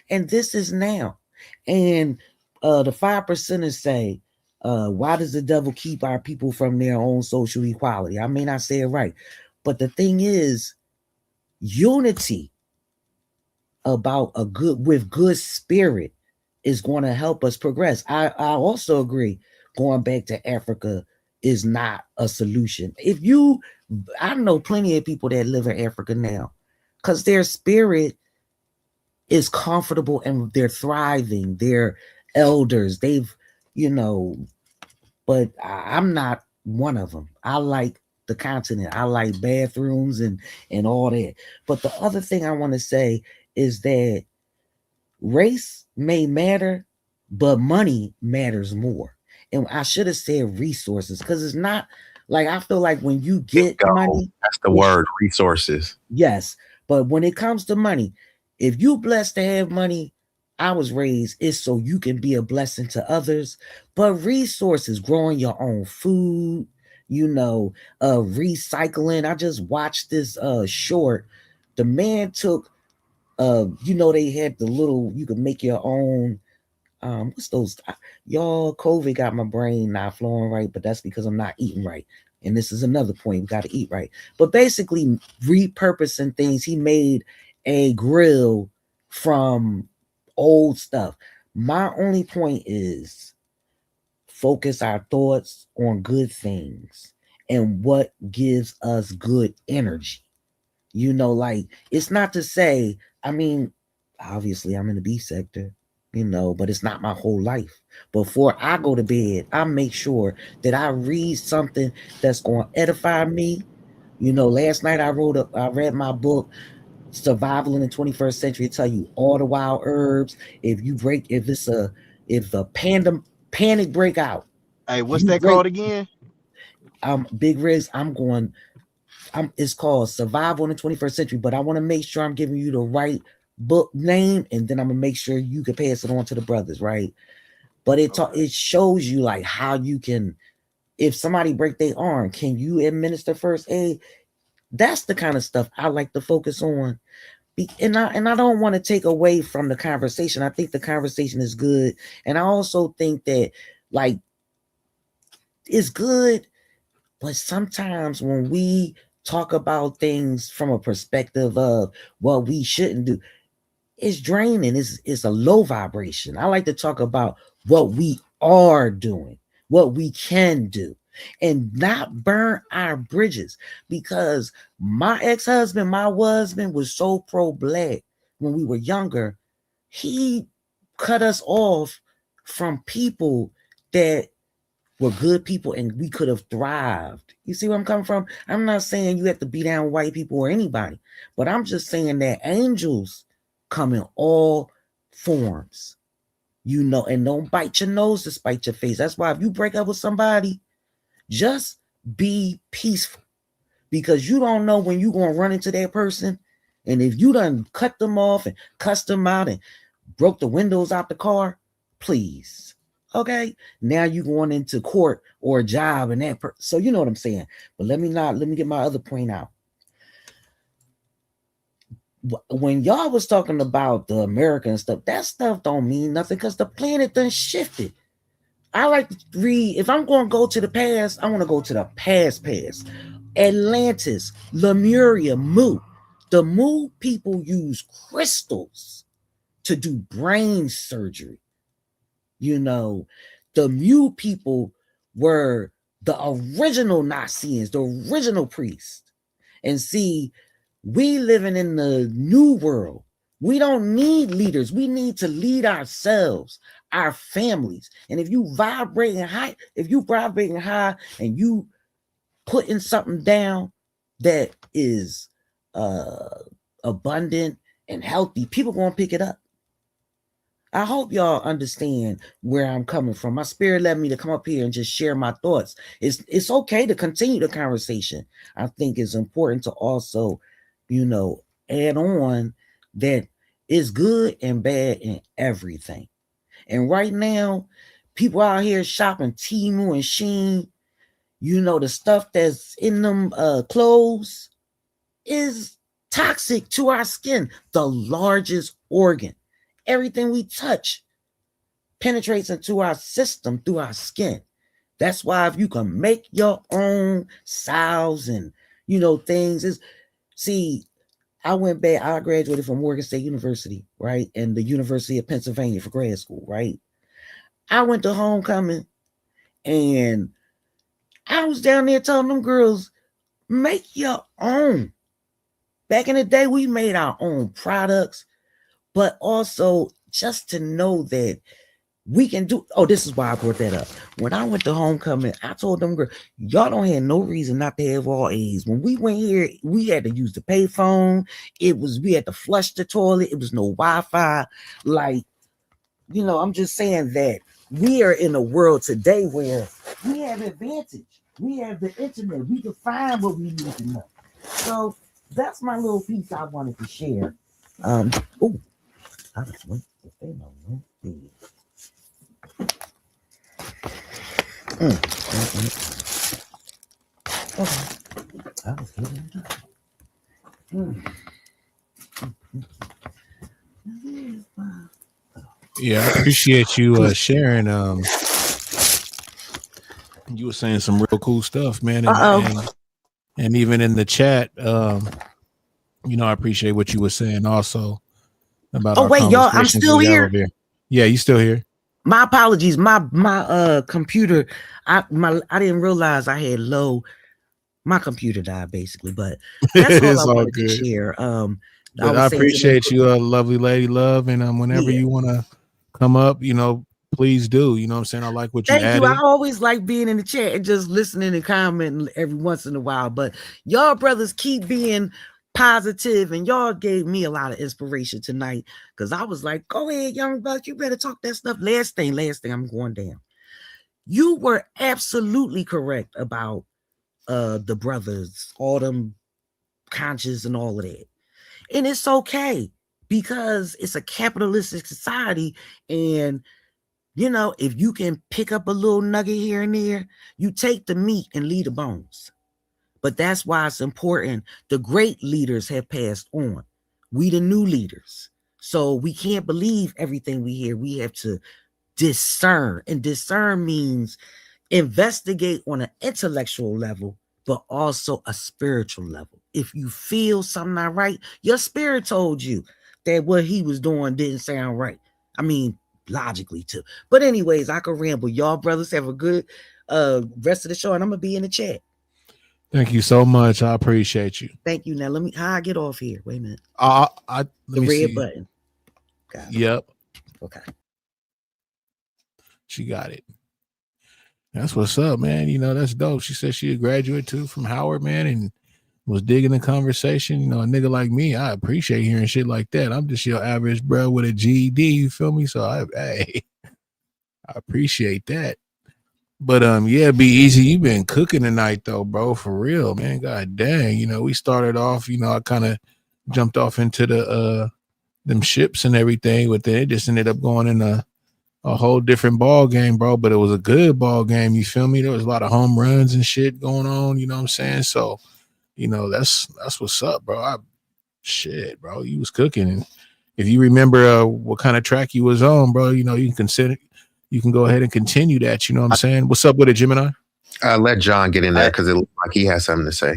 and this is now. And the 5%ers say, why does the devil keep our people from their own social equality? I may not say it right, but the thing is, unity about with good spirit is going to help us progress. I also agree going back to Africa is not a solution. I know plenty of people that live in Africa now because their spirit is comfortable and they're thriving. They're elders. But I'm not one of them. I like the continent. I like bathrooms and all that. But the other thing I want to say is that race may matter, but money matters more. And I should have said resources, because it's not like, I feel like when you get money, that's the word, resources. Yes, but when it comes to money, if you blessed to have money, I was raised, it's so you can be a blessing to others. But resources, growing your own food, recycling. I just watched this short. The man took they had the little, you could make your own, what's those, y'all, COVID got my brain not flowing right, but that's because I'm not eating right. And this is another point, we got to eat right. But basically repurposing things. He made a grill from old stuff. My only point is focus our thoughts on good things and what gives us good energy. It's not to say, obviously I'm in the B sector, but it's not my whole life. Before I go to bed, I make sure that I read something that's going to edify me. Last night I read my book, Survival in the 21st Century. It tell you all the wild herbs. If a panic break out. Hey, what's that called again? Big Riz, it's called Survival in the 21st Century, but I want to make sure I'm giving you the right book name, and then I'm gonna make sure you can pass it on to the brothers, right? But it shows you like how you can, if somebody break their arm, can you administer first aid? That's the kind of stuff I like to focus on. And I don't want to take away from the conversation. I think the conversation is good, and I also think that like it's good, but sometimes when we talk about things from a perspective of what we shouldn't do, it's draining. It's a low vibration. I like to talk about what we are doing, what we can do, and not burn our bridges. Because my ex-husband, my husband, was so pro-black when we were younger. He cut us off from people that were good people and we could have thrived. You see where I'm coming from? I'm not saying you have to beat down white people or anybody, but I'm just saying that angels come in all forms, and don't bite your nose to spite your face. That's why if you break up with somebody, just be peaceful, because you don't know when you're going to run into that person. And if you done cut them off and cussed them out and broke the windows out the car, please. Okay, now you going into court or a job and that so you know what I'm saying. But let me get my other point out. When y'all was talking about the American stuff, that stuff don't mean nothing because the planet done shifted. I like to read, if I'm going to go to the past, I want to go to the past. Atlantis, Lemuria, Mu. The Mu people use crystals to do brain surgery. The Mu people were the original Nazians, the original priests. And see, we living in the new world. We don't need leaders. We need to lead ourselves, our families. And if you vibrating high and you putting something down that is abundant and healthy, people gonna pick it up. I hope y'all understand where I'm coming from. My spirit led me to come up here and just share my thoughts. It's okay to continue the conversation. I think it's important to also, add on that it's good and bad in everything. And right now, people out here shopping Temu and Shein, the stuff that's in them clothes is toxic to our skin. The largest organ. Everything we touch penetrates into our system through our skin. That's why if you can make your own salves and things I went back, I graduated from Morgan State University, right? And the University of Pennsylvania for grad school, right? I went to homecoming and I was down there telling them girls, make your own. Back in the day, we made our own products, but also just to know that we can do. Oh, this is why I brought that up. When I went to homecoming, I told them, girl, y'all don't have no reason not to have all A's. When we went here, we had to use the payphone. We had to flush the toilet. It was no Wi-Fi. I'm just saying that we are in a world today where we have advantage. We have the internet. We can find what we need to know. So that's my little piece I wanted to share. I was waiting to say no more. Okay. I was Yeah, I appreciate you sharing. You were saying some real cool stuff, man, and even in the chat, I appreciate what you were saying also about. Oh wait, y'all, I'm still here. Yeah, you still here? My apologies. My computer, I didn't realize I had low. My computer died basically, but that's all I wanted to share. I appreciate you, lovely lady, love, and whenever you want to come up, please do. You know what I'm saying? I like what you added. Thank you. I always like being in the chat and just listening and commenting every once in a while. But y'all brothers keep being positive, and y'all gave me a lot of inspiration tonight because I was like, go ahead, young buck, you better talk that stuff. Last thing, I'm going down. You were absolutely correct about the brothers, all them conscious and all of that. And it's okay because it's a capitalistic society, and if you can pick up a little nugget here and there, you take the meat and leave the bones. But that's why it's important. The great leaders have passed on. We the new leaders. So we can't believe everything we hear. We have to discern. And discern means investigate on an intellectual level, but also a spiritual level. If you feel something not right, your spirit told you that what he was doing didn't sound right. I mean, logically too. But anyways, I could ramble. Y'all brothers have a good rest of the show, and I'm gonna be in the chat. Thank you so much. I appreciate you. Thank you. Now how I get off here? Wait a minute. The red button. Yep. Okay. She got it. That's what's up, man. That's dope. She said she a graduate too from Howard, man, and was digging the conversation. A nigga like me, I appreciate hearing shit like that. I'm just your average bro with a GED, you feel me? So I appreciate that. But yeah, be easy. You been cooking tonight though, bro, for real, man. God dang. We started off, I kind of jumped off into the them ships and everything, but then it just ended up going in a whole different ball game, bro. But it was a good ball game, you feel me? There was a lot of home runs and shit going on, you know what I'm saying? So that's what's up, bro. Bro, you was cooking. And if you remember what kind of track you was on, bro, you can go ahead and continue that. You know what I'm saying? What's up with it, Gemini? Let John get in there because it looks like he has something to say.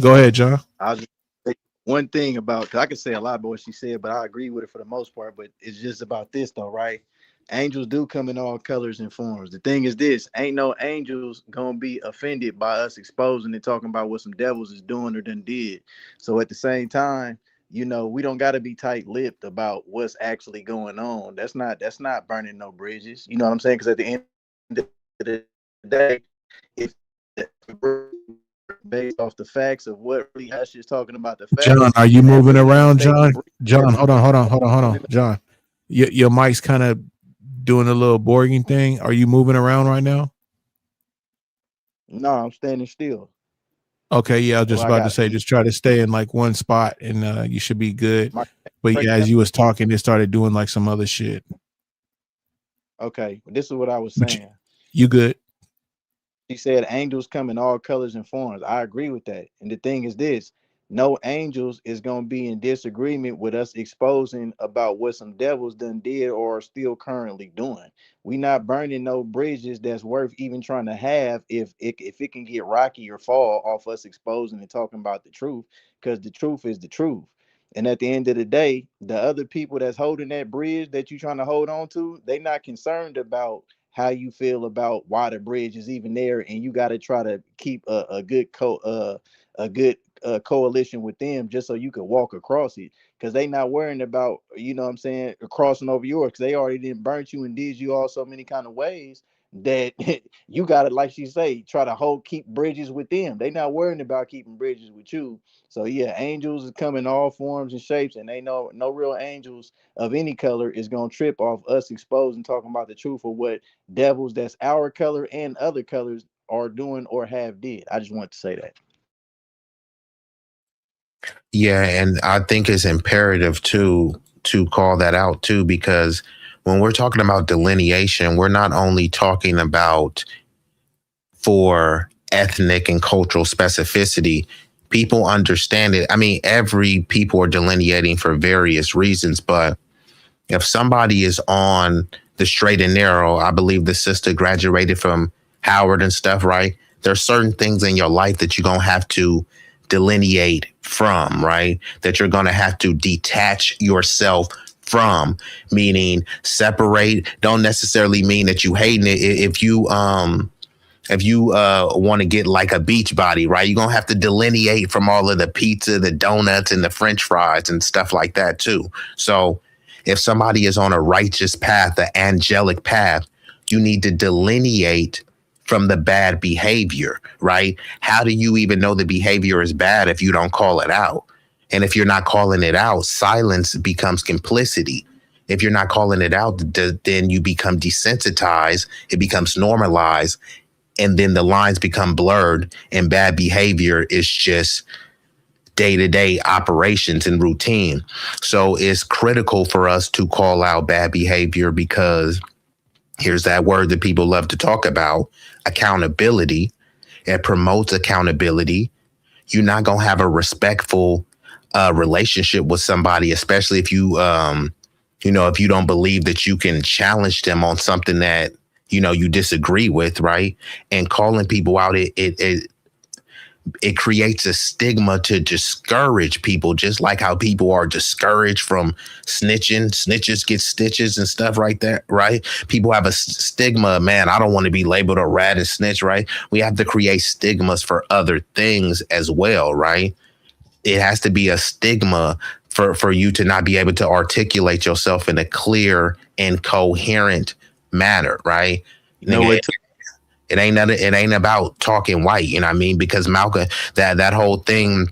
Go ahead, John. I'll just say one thing about, because I can say a lot about what she said, but I agree with it for the most part. But it's just about this though, right? Angels do come in all colors and forms. The thing is this, ain't no angels gonna be offended by us exposing and talking about what some devils is doing or done did. So at the same time, we don't got to be tight-lipped about what's actually going on. That's not burning no bridges. You know what I'm saying? Because at the end of the day, if based off the facts of what really Hush is talking about, the facts. John, are you moving around, John? John, hold on, John. Your mic's kind of doing a little boring thing. Are you moving around right now? No, I'm standing still. Okay, yeah, I was Well, just about to say, just try to stay in like one spot and you should be good. But yeah, as you was talking, it started doing like some other shit. Okay, this is what I was But saying. you good. She said angels come in all colors and forms. I agree with that. And the thing is this, no angels is going to be in disagreement with us exposing about what some devils done did or are still currently doing. We not burning no bridges that's worth even trying to have if it can get rocky or fall off us exposing and talking about the truth, because the truth is the truth. And at the end of the day, the other people that's holding that bridge that you trying to hold on to, they not concerned about how you feel about why the bridge is even there, and you got to try to keep a good coalition with them just so you can walk across it, because they not worrying about, you know what I'm saying, crossing over yours, because they already didn't burnt you and did you all so many kind of ways that you got to, like she say, try to keep bridges with them. They not worrying about keeping bridges with you. So yeah, angels come in all forms and shapes, and they know no real angels of any color is gonna trip off us exposing, talking about the truth of what devils that's our color and other colors are doing or have did. I just want to say that. Yeah, and I think it's imperative to call that out too, because when we're talking about delineation, we're not only talking about for ethnic and cultural specificity. People understand it. I mean, every people are delineating for various reasons, but if somebody is on the straight and narrow, I believe the sister graduated from Howard and stuff, right? There's certain things in your life that you're going to have to delineate from, right? That you're going to have to detach yourself from, meaning separate. Don't necessarily mean that you hating it. If you want to get like a beach body, right, you're going to have to delineate from all of the pizza, the donuts, and the French fries and stuff like that, too. So if somebody is on a righteous path, the angelic path, you need to delineate from the bad behavior, right? How do you even know the behavior is bad if you don't call it out? And if you're not calling it out, silence becomes complicity. If you're not calling it out, then you become desensitized. It becomes normalized. And then the lines become blurred, and bad behavior is just day-to-day operations and routine. So it's critical for us to call out bad behavior, because here's that word that people love to talk about, accountability. It promotes accountability. You're not going to have a respectful relationship with somebody, especially if you, if you don't believe that you can challenge them on something that, you disagree with, right? And calling people out, it creates a stigma to discourage people, just like how people are discouraged from snitching. Snitches get stitches and stuff like that, right? People have a stigma, man, I don't want to be labeled a rat and snitch, right? We have to create stigmas for other things as well, right? It has to be a stigma for you to not be able to articulate yourself in a clear and coherent manner, right? It ain't about talking white, you know what I mean? Because Malcolm, that whole thing,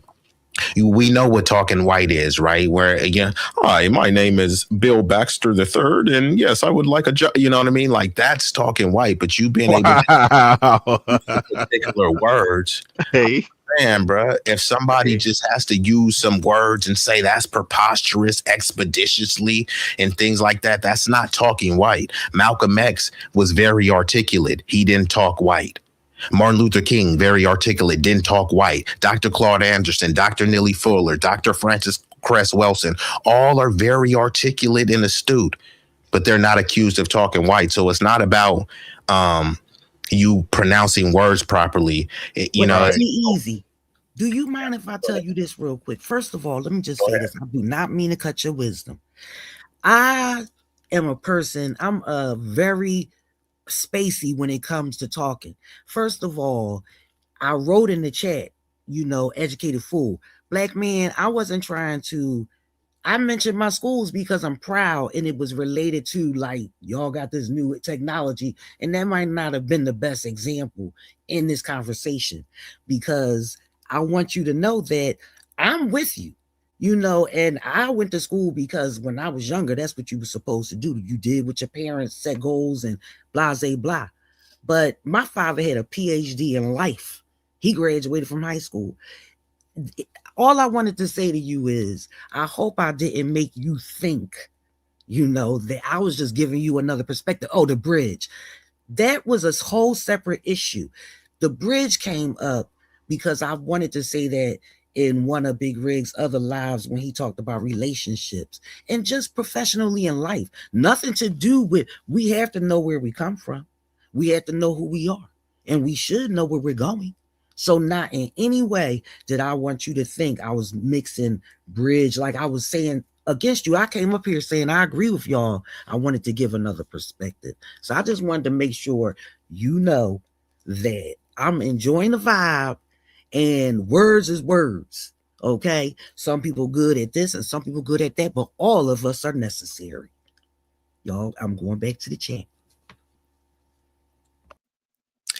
we know what talking white is, right? Where again, hi, my name is Bill Baxter III, and yes, I would like a job. You know what I mean? Like that's talking white, but you being able to use particular words. Hey. Man, bro, if somebody just has to use some words and say that's preposterous expeditiously and things like that, that's not talking white. Malcolm X was very articulate. He didn't talk white. Martin Luther King, very articulate, didn't talk white. Dr. Claude Anderson, Dr. Neely Fuller, Dr. Francis Cress Welsing, all are very articulate and astute, but they're not accused of talking white. So it's not about you pronouncing words properly. It's easy. Do you mind if I tell you this real quick? First of all, let me just say this. I do not mean to cut your wisdom. I am a person, I'm very spacey when it comes to talking. First of all, I wrote in the chat, educated fool. Black man, I wasn't trying to, I mentioned my schools because I'm proud, and it was related to like, y'all got this new technology, and that might not have been the best example in this conversation, because I want you to know that I'm with you. And I went to school because when I was younger, that's what you were supposed to do. You did what your parents set goals and blah, blah, blah. But my father had a PhD in life. He graduated from high school. All I wanted to say to you is, I hope I didn't make you think, that I was just giving you another perspective. Oh, the bridge. That was a whole separate issue. The bridge came up because I wanted to say that in one of Big Rig's other lives when he talked about relationships and just professionally in life. Nothing to do with, we have to know where we come from. We have to know who we are. And we should know where we're going. So not in any way did I want you to think I was mixing bridge like I was saying against you. I came up here saying I agree with y'all. I wanted to give another perspective. So I just wanted to make sure you know that I'm enjoying the vibe and words is words. Okay. Some people good at this and some people good at that, but all of us are necessary. Y'all, I'm going back to the chat.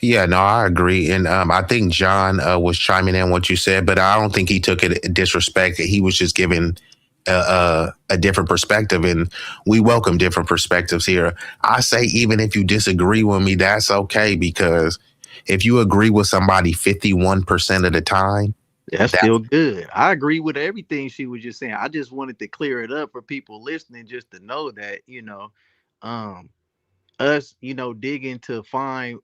Yeah, no, I agree. And I think John was chiming in what you said, but I don't think he took it disrespect. He was just giving a different perspective, and we welcome different perspectives here. I say, even if you disagree with me, that's okay, because if you agree with somebody 51% of the time, that's still good. I agree with everything she was just saying. I just wanted to clear it up for people listening, just to know that, us, digging to find,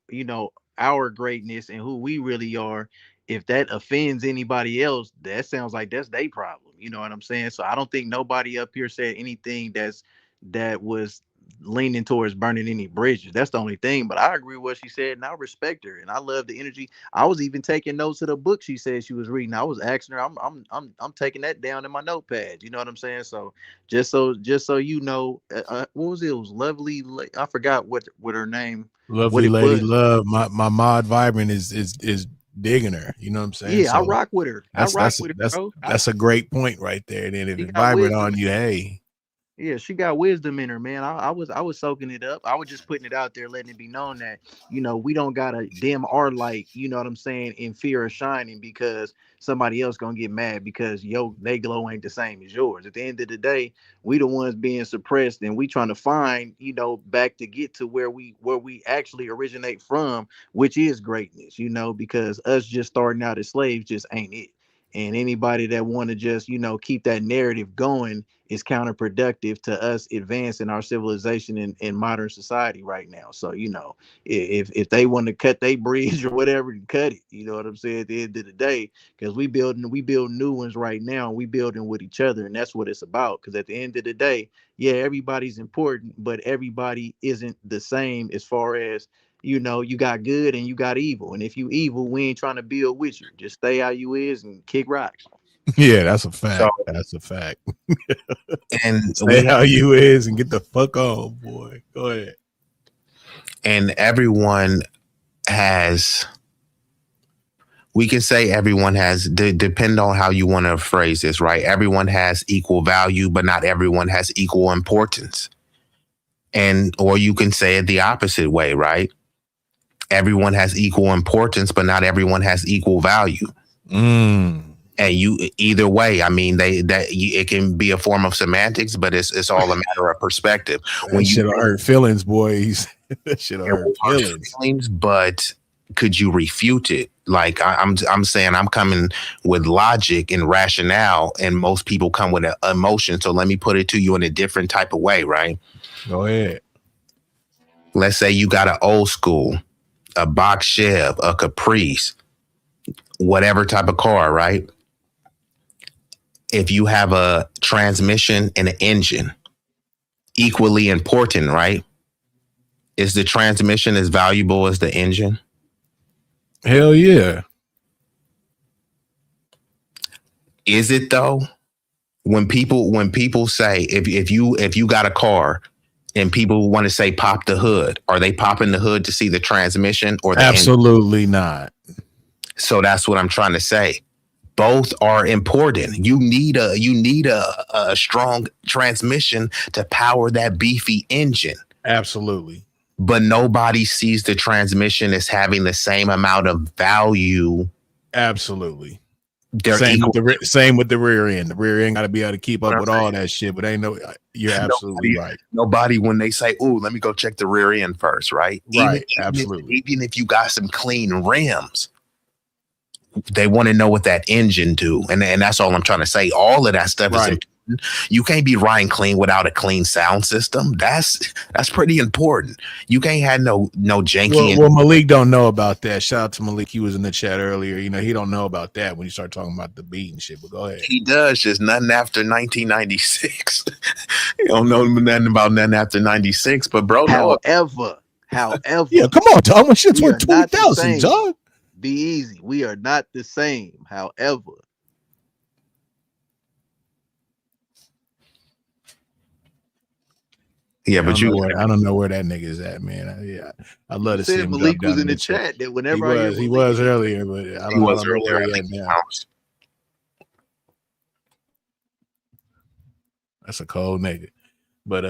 our greatness and who we really are. If that offends anybody else, that sounds like that's their problem. You know what I'm saying? So I don't think nobody up here said anything that was leaning towards burning any bridges. That's the only thing. But I agree with what she said, and I respect her, and I love the energy. I was even taking notes of the book she said she was reading. I was asking her. I'm taking that down in my notepad. You know what I'm saying? So just so you know, what was it? It was lovely. I forgot what her name. Lovely Lady Love. My mod Vibrant is digging her. You know what I'm saying? Yeah, so I rock with her. That's a great point right there. Then if it's Vibrant on you, hey. Yeah, she got wisdom in her, man. I was soaking it up. I was just putting it out there, letting it be known that, we don't gotta dim our light, you know what I'm saying, in fear of shining because somebody else gonna get mad because they glow ain't the same as yours. At the end of the day, we the ones being suppressed, and we trying to find, back to get to where we actually originate from, which is greatness, because us just starting out as slaves just ain't it. And anybody that want to just, keep that narrative going is counterproductive to us advancing our civilization in modern society right now. So, if they want to cut their bridge or whatever, cut it. You know what I'm saying? At the end of the day, because we build new ones right now, and we building with each other, and that's what it's about. Because at the end of the day, yeah, everybody's important, but everybody isn't the same as far as, you got good and you got evil. And if you evil, we ain't trying to build with you. Just stay how you is and kick rocks. Yeah, that's a fact. That's a fact. And stay how you is and get the fuck on, boy. Go ahead. And everyone has, we can say everyone has, depend on how you want to phrase this, right? Everyone has equal value, but not everyone has equal importance. Or you can say it the opposite way, right? Everyone has equal importance, but not everyone has equal value. And either way, I mean, it can be a form of semantics, but it's all a matter of perspective. When you hurt feelings, boys, that shit hurt feelings. But could you refute it? Like I'm saying, I'm coming with logic and rationale, and most people come with emotion. So let me put it to you in a different type of way, right? Go ahead. Let's say you got an old school, a box Chev, a Caprice, whatever type of car, right? If you have a transmission and an engine, equally important, right? Is the transmission as valuable as the engine? Hell yeah. Is it though? When people say if you got a car and people want to say pop the hood, are they popping the hood to see the transmission or the Absolutely engine? Not. So that's what I'm trying to say. Both are important. You need a strong transmission to power that beefy engine. Absolutely. But nobody sees the transmission as having the same amount of value. Absolutely. They're Same equal. with the rear end. The rear end got to be able to keep up with all that shit. But ain't no, you're absolutely right. Nobody, when they say, "Ooh, let me go check the rear end first," right? Right, absolutely. Even if you got some clean rims, they want to know what that engine do, and that's all I'm trying to say. All of that stuff is important. You can't be riding clean without a clean sound system. That's pretty important. You can't have no janky. Well, Malik don't know about that. Shout out to Malik. He was in the chat earlier. You know, he don't know about that when you start talking about the beat and shit. But go ahead. He does, just nothing after 1996. You don't know nothing about nothing after 96. But bro, however, yeah, come on, Tom. My shit's worth 20,000, John. Be easy. We are not the same. However. Yeah, but I don't know where that nigga is at, man. I love to see him. Malik was in the chat that whenever he was earlier, but I don't know where he at now. That's a cold nigga. But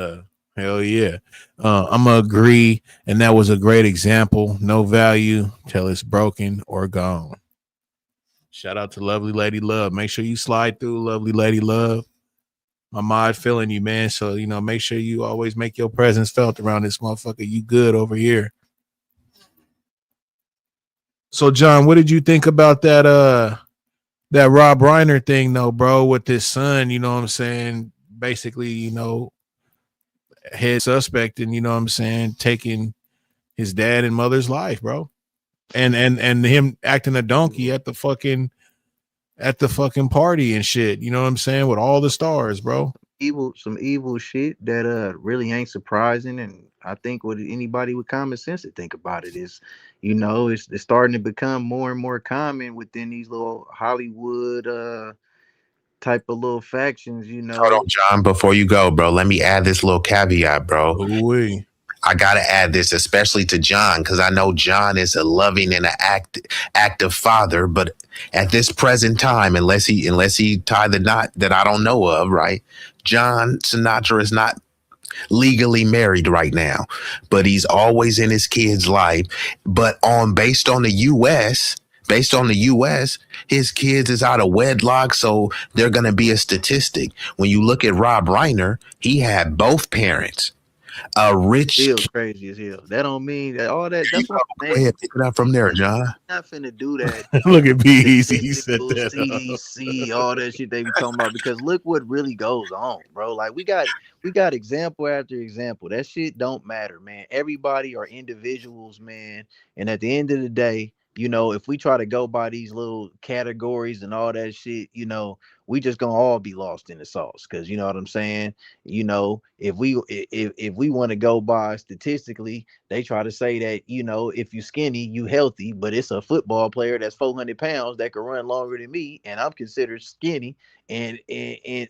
hell yeah. I'm gonna agree, and that was a great example. No value till it's broken or gone. Shout out to Lovely Lady Love. Make sure you slide through, Lovely Lady Love. My mod feeling you, man. So, you know, make sure you always make your presence felt around this motherfucker. You good over here. So, John, what did you think about that Rob Reiner thing, though, bro, with his son? You know what I'm saying? Basically, you know, head suspect, and you know what I'm saying, taking his dad and mother's life, bro, and him acting a donkey at the fucking party and shit. You know what I'm saying, with all the stars, bro. Some evil shit that really ain't surprising, and I think what anybody with common sense to think about it is, you know, it's starting to become more and more common within these little Hollywood type of little factions, you know. Hold on, John, before you go, bro, let me add this little caveat, bro. Ooh-wee. I gotta add this, especially to John, because I know John is a loving and an active father. But at this present time, unless he tie the knot that I don't know of, right? John Sinatra is not legally married right now, but he's always in his kid's life. But based on the U.S., his kids is out of wedlock, so they're gonna be a statistic. When you look at Rob Reiner, he had both parents. A rich, still crazy as hell. That don't mean that all that. That's what I'm saying. Pick it up from there, John. I'm not finna do that. Look at B-Easy. He said that. CDC, all that shit they be talking about. Because look what really goes on, bro. Like we got example after example. That shit don't matter, man. Everybody are individuals, man. And at the end of the day, you know, if we try to go by these little categories and all that shit, you know, we just gonna all be lost in the sauce. Because you know what I'm saying. You know, if we want to go by statistically, they try to say that, you know, if you skinny, you healthy, but it's a football player that's 400 pounds that can run longer than me, and I'm considered skinny. And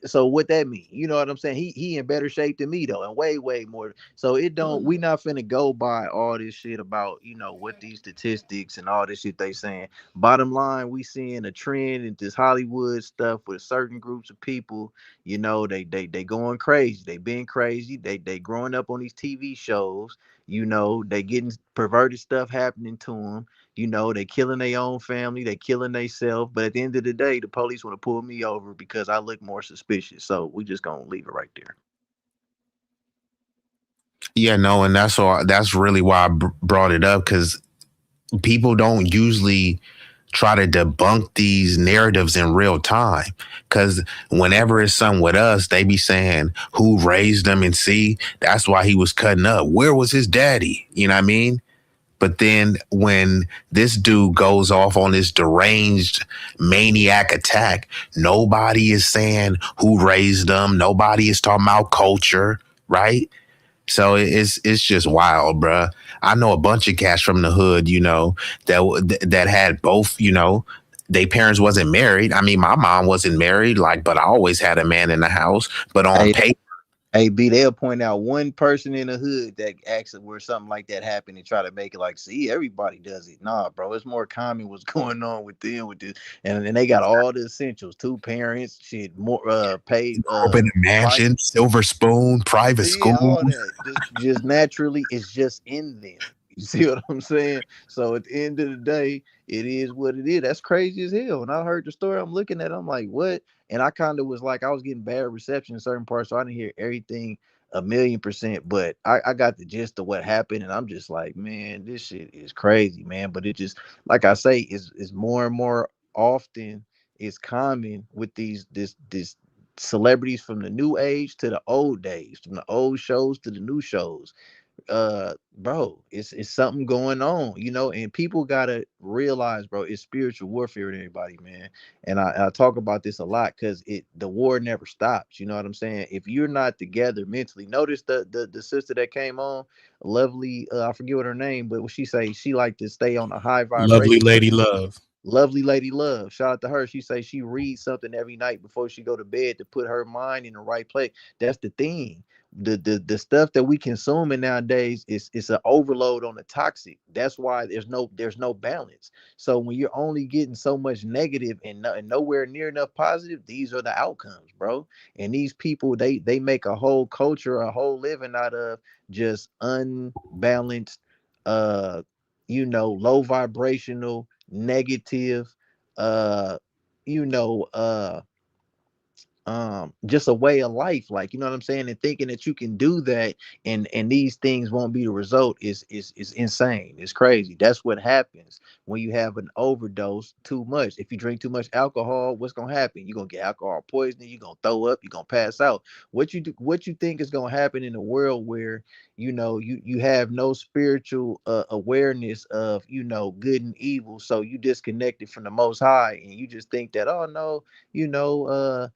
so what that mean? You know what I'm saying? He in better shape than me though, and way more. So it don't. We not finna go by all this shit about, you know, what these statistics and all this shit they saying. Bottom line, we seeing a trend in this Hollywood stuff with certain groups of people. You know, they going crazy. They been crazy. They growing up on these TV shows. You know, they getting perverted stuff happening to them. You know, they killing their own family. They killing themselves. But at the end of the day, the police want to pull me over because I look more suspicious. So we just gonna leave it right there. Yeah, no, and that's really why I brought it up, because people don't usually try to debunk these narratives in real time. Because whenever it's something with us, they be saying who raised them, and see, that's why he was cutting up. Where was his daddy? You know what I mean? But then when this dude goes off on this deranged maniac attack, nobody is saying who raised them. Nobody is talking about culture, right? So it's just wild, bruh. I know a bunch of cats from the hood, you know, that had both, you know, their parents wasn't married. I mean, my mom wasn't married, but I always had a man in the house. But on paper, Hey, B, they'll point out one person in the hood that actually where something like that happened and try to make it like, see, everybody does it. Nah, bro, it's more common what's going on with them with this. And then they got all the essentials, 2 parents, shit, more paid open a mansion, private, silver spoon, private school. All that. Just naturally, it's just in them. You see what I'm saying? So at the end of the day, it is what it is. That's crazy as hell. And I heard the story, I'm looking at it, I'm like, what? And I kind of was like, I was getting bad reception in certain parts, so I didn't hear everything 1,000,000%, but I got the gist of what happened, and I'm just like, man, this shit is crazy, man. But it just, like I say, is more and more often, it's common with this celebrities from the new age to the old days, from the old shows to the new shows. Bro, it's something going on, and people gotta realize, bro, it's spiritual warfare with everybody, man. And I talk about this a lot because the war never stops. You know what I'm saying? If you're not together mentally, notice the sister that came on, lovely, I forget what her name, but what she say, she like to stay on a high Lovely vibration. lady love. Lovely lady love. Shout out to her. She say she reads something every night before she go to bed to put her mind in the right place. That's the thing. The stuff that we consuming nowadays is it's an overload on the toxic. That's why there's no balance. So when you're only getting so much negative and nowhere near enough positive, these are the outcomes, bro. And these people, they make a whole culture, a whole living out of just unbalanced, low vibrational, negative, uh, you know, uh, just a way of life, like, you know what I'm saying, and thinking that you can do that, and these things won't be the result is insane. It's crazy. That's what happens when you have an overdose too much. If you drink too much alcohol, what's gonna happen? You're gonna get alcohol poisoning, you're gonna throw up, you're gonna pass out. What you think is gonna happen in a world where you have no spiritual awareness of good and evil, so you disconnected from the most high, and you just think that, oh no, you know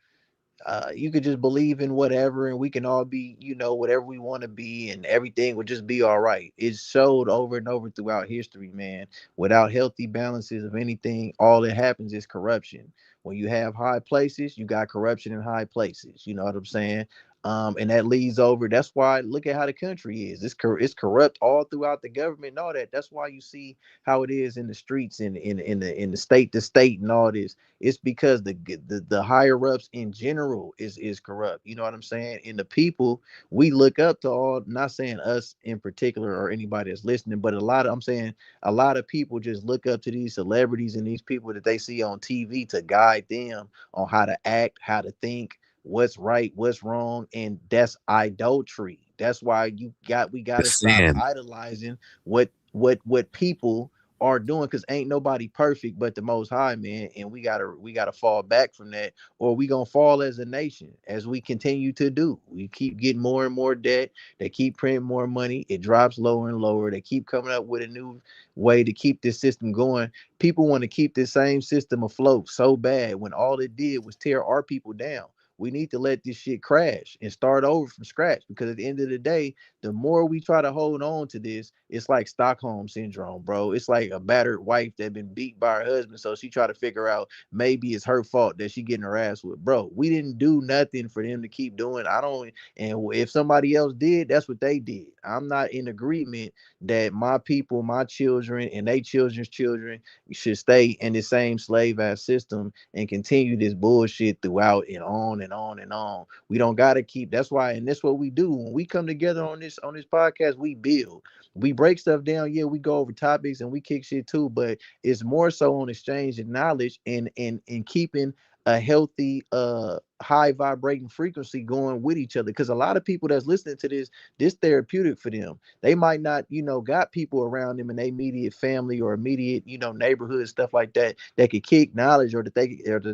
you could just believe in whatever, and we can all be, whatever we want to be, and everything would just be all right. It's showed over and over throughout history, man. Without healthy balances of anything, all that happens is corruption. When you have high places, you got corruption in high places. You know what I'm saying? And that leads over. That's why look at how the country is. It's corrupt all throughout the government and all that. That's why you see how it is in the streets, in the state to state and all this. It's because the higher ups in general is corrupt. You know what I'm saying? And the people we look up to, all, not saying us in particular or anybody that's listening, but I'm saying a lot of people just look up to these celebrities and these people that they see on TV to guide them on how to act, how to think, what's right, what's wrong, and that's idolatry. That's why we got to It's stop sin. idolizing what people are doing, because ain't nobody perfect but the most high, man. And we gotta fall back from that, or we gonna fall as a nation, as we continue to do. We keep getting more and more debt, they keep printing more money, it drops lower and lower, they keep coming up with a new way to keep this system going. People want to keep this same system afloat so bad, when all it did was tear our people down. We need to let this shit crash and start over from scratch, because at the end of the day, the more we try to hold on to this, it's like Stockholm syndrome, bro. It's like a battered wife that been beat by her husband, so she try to figure out maybe it's her fault that she getting her ass with. Bro, we didn't do nothing for them to keep doing. I don't, and if somebody else did, that's what they did. I'm not in agreement that my people, my children, and they children's children should stay in the same slave ass system and continue this bullshit throughout and on and on and on. We don't gotta keep. That's why, and that's what we do when we come together on this podcast. We build, we break stuff down. Yeah, we go over topics and we kick shit too, but it's more so on exchange of knowledge and keeping a healthy high vibrating frequency going with each other, because a lot of people that's listening to this therapeutic for them. They might not got people around them in their immediate family or immediate neighborhood, stuff like that could kick knowledge, or that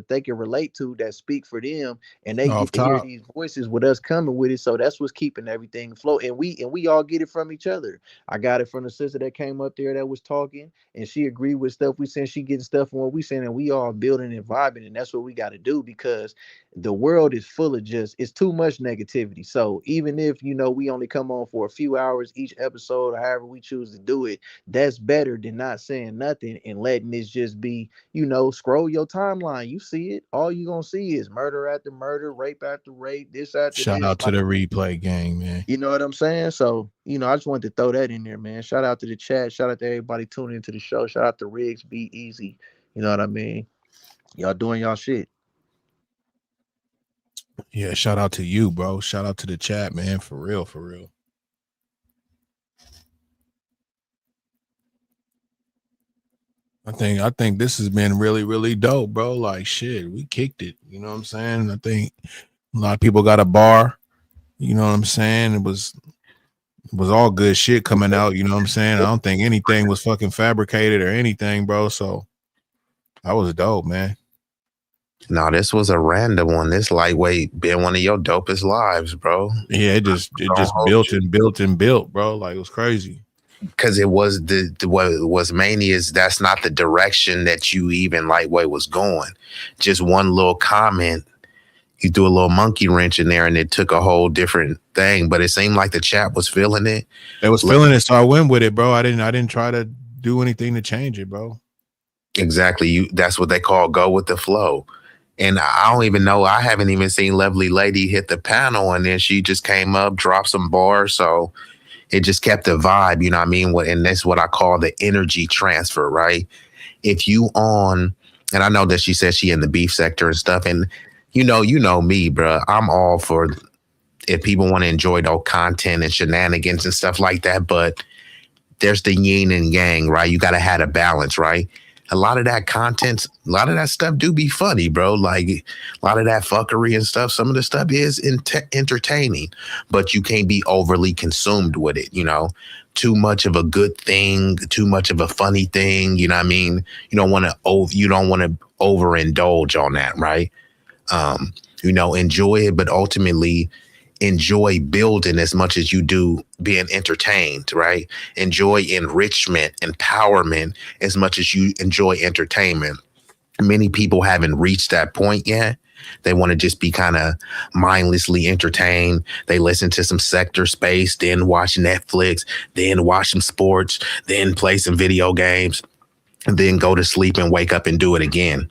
they can relate to, that speak for them, and they Off get to hear top. these voices with us coming with it. So that's what's keeping everything afloat, and we all get it from each other. I got it from the sister that came up there that was talking, and she agreed with stuff we saying. She getting stuff from what we saying, and we all building and vibing, and that's what we got to do, because the world is full of it's too much negativity. So even if we only come on for a few hours each episode, or however we choose to do it, that's better than not saying nothing and letting this just be, scroll your timeline. You see it, all you gonna see is murder after murder, rape after rape, this after Shout this. out to the replay gang, man. You know what I'm saying? So, I just wanted to throw that in there, man. Shout out to the chat. Shout out to everybody tuning into the show. Shout out to Riggs, Be Easy. You know what I mean? Y'all doing y'all shit. Yeah, shout out to you, bro. Shout out to the chat, man. For real, for real. I think this has been really, really dope, bro. Like shit, we kicked it. You know what I'm saying? I think a lot of people got a bar. You know what I'm saying? It was all good shit coming out. You know what I'm saying? I don't think anything was fucking fabricated or anything, bro. So that was dope, man. No, this was a random one. This lightweight been one of your dopest lives, bro. Yeah, it just built and built and built, bro. Like it was crazy. Because it was what was mainly is that's not the direction that you even lightweight was going. Just one little comment, you threw a little monkey wrench in there, and it took a whole different thing. But it seemed like the chat was feeling it. It was feeling it, so I went with it, bro. I didn't try to do anything to change it, bro. Exactly. That's what they call go with the flow. And I don't even know. I haven't even seen Lovely Lady hit the panel, and then she just came up, dropped some bars. So it just kept the vibe, you know what I mean? And that's what I call the energy transfer, right? If you on, and I know that she said she in the beef sector and stuff, and you know me, bro. I'm all for if people want to enjoy those content and shenanigans and stuff like that, but there's the yin and yang, right? You got to have a balance, right? A lot of that content, a lot of that stuff do be funny, bro. Like a lot of that fuckery and stuff. Some of the stuff is entertaining, but you can't be overly consumed with it. You know, too much of a good thing, too much of a funny thing. You know what I mean? You don't want to overindulge on that, right? Enjoy it, but ultimately enjoy building as much as you do being entertained, right? Enjoy enrichment, empowerment as much as you enjoy entertainment. Many people haven't reached that point yet. They want to just be kind of mindlessly entertained. They listen to some Sector Space, then watch Netflix, then watch some sports, then play some video games, and then go to sleep and wake up and do it again.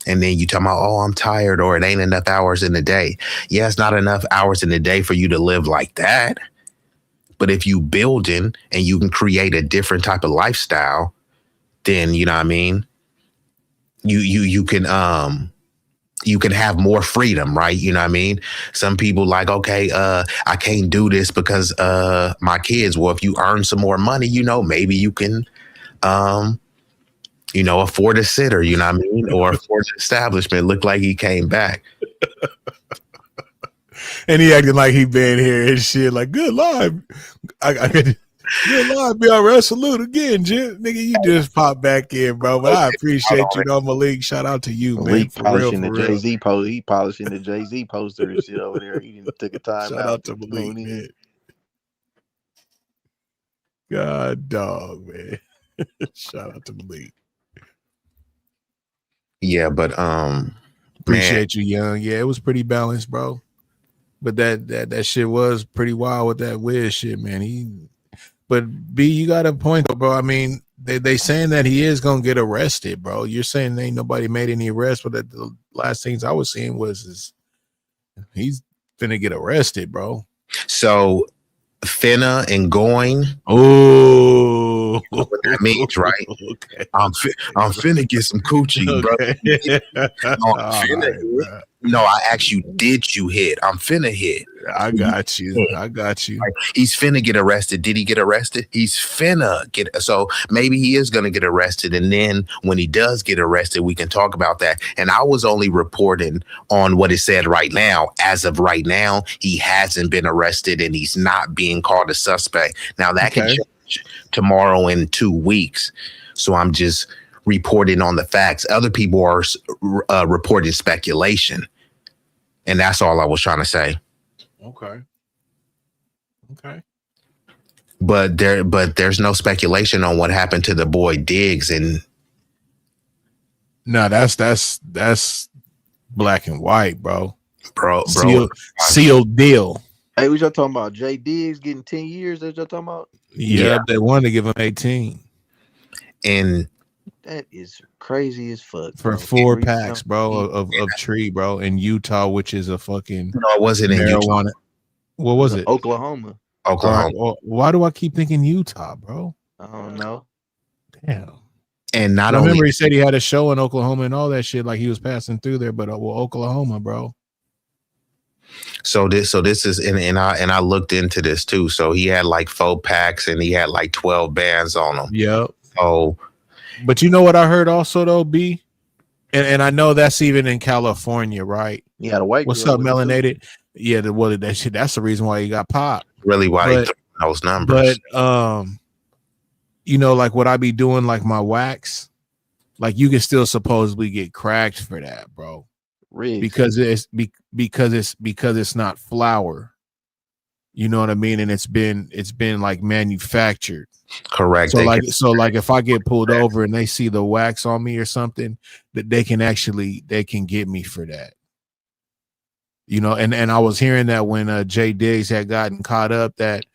And then you talk about, oh, I'm tired, or it ain't enough hours in the day. Yeah, it's not enough hours in the day for you to live like that. But if you building and you can create a different type of lifestyle, then you know what I mean. You can have more freedom, right? You know what I mean. Some people like, okay, I can't do this because my kids. Well, if you earn some more money, maybe you can. Afford a sitter, you know what I mean? Or afford an establishment. Looked like he came back. And he acting like he been here and shit. Like, good Lord. Good Lord, BRL. Salute again, Jim. Nigga, you just popped back in, bro. But I appreciate you, though, Malik. Shout out to you, Malik man. polishing the Jay-Z poster. He polishing the Jay-Z poster and shit over there. He took a time Shout out to Malik, man. God dog, man. Shout out to Malik. Yeah, but appreciate you, Young. Yeah, it was pretty balanced, bro. But that shit was pretty wild with that Wiz shit, man. But B, you got a point though, bro. I mean, they saying that he is gonna get arrested, bro. You're saying ain't nobody made any arrests, but the last things I was seeing was he's finna get arrested, bro. So finna and going. Oh, what that means, right? Okay. I'm finna get some coochie, okay. Bro. No, I asked you, did you hit? I'm finna hit. I got you. Like, he's finna get arrested. Did he get arrested? He's finna get. So maybe he is gonna get arrested, and then when he does get arrested, we can talk about that. And I was only reporting on what it said right now. As of right now, he hasn't been arrested, and he's not being called a suspect. Now that can change tomorrow in 2 weeks. So I'm just reporting on the facts. Other people are reporting speculation, and that's all I was trying to say. Okay. But there's no speculation on what happened to the boy Diggs, and no, that's black and white, bro. Sealed deal. Hey, what y'all talking about? Jay Diggs getting 10 years? That y'all talking about? Yeah, they wanted to give him 18. And that is crazy as fuck. For 4 packs, bro, of tree, bro, in Utah, which is a fucking no, it wasn't in marijuana. Utah. What was it? Oklahoma. Why do I keep thinking Utah, bro? I don't know. Damn. And not I only remember he said he had a show in Oklahoma and all that shit, like he was passing through there, but Oklahoma, bro. So this is and I looked into this too. So he had like 4 packs and he had like 12 bands on him. Yep. So But you know what I heard also though, B? And I know that's even in California, right? You had a white What's girl up, with it too. melanated? Yeah, that shit. That's the reason why he got popped. Really, why they threw those numbers? But you know, like what I be doing, like my wax, like you can still supposedly get cracked for that, bro. Rigs. Because it's not flour. You know what I mean? And it's been like manufactured. Correct. So like if I get pulled over and they see the wax on me or something, that they can get me for that. You know, and I was hearing that when Jay Diggs had gotten caught up, that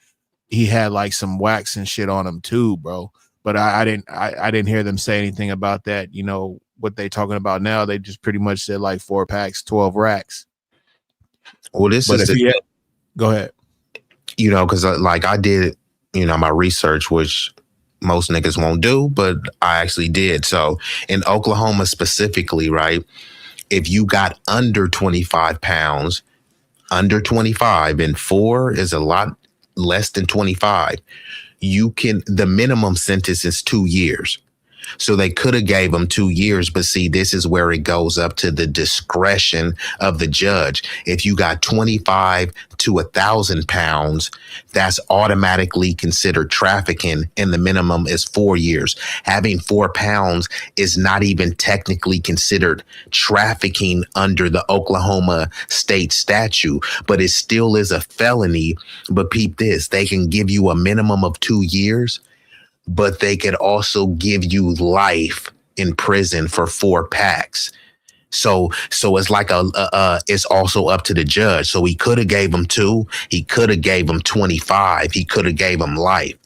he had like some wax and shit on him too, bro. But I didn't hear them say anything about that. You know what they talking about now? They just pretty much said like 4 packs, 12 racks. Well, go ahead. You know, because like I did, you know, my research, which most niggas won't do, but I actually did. So in Oklahoma specifically, right, if you got under 25 pounds, under 25, and 4 is a lot less than 25, the minimum sentence is 2 years. So they could have gave him 2 years, but see, this is where it goes up to the discretion of the judge. If you got 25 to 1,000 pounds, that's automatically considered trafficking, and the minimum is 4 years. Having 4 pounds is not even technically considered trafficking under the Oklahoma state statute, but it still is a felony. But peep this, they can give you a minimum of 2 years, but they could also give you life in prison for 4 packs. So it's like it's also up to the judge. So he could have gave him 2, he could have gave him 25, he could have gave him life,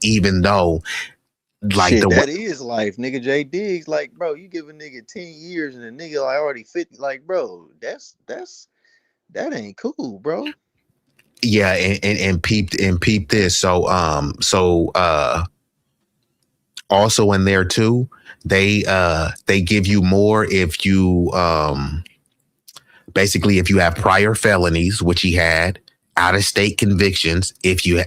even though like shit, that is life, nigga. Jay Diggs, like, bro, you give a nigga 10 years and a nigga like already 50, like, bro, that ain't cool, bro. Yeah, and peep this. So also in there too, they give you more if you basically if you have prior felonies, which he had, out of state convictions,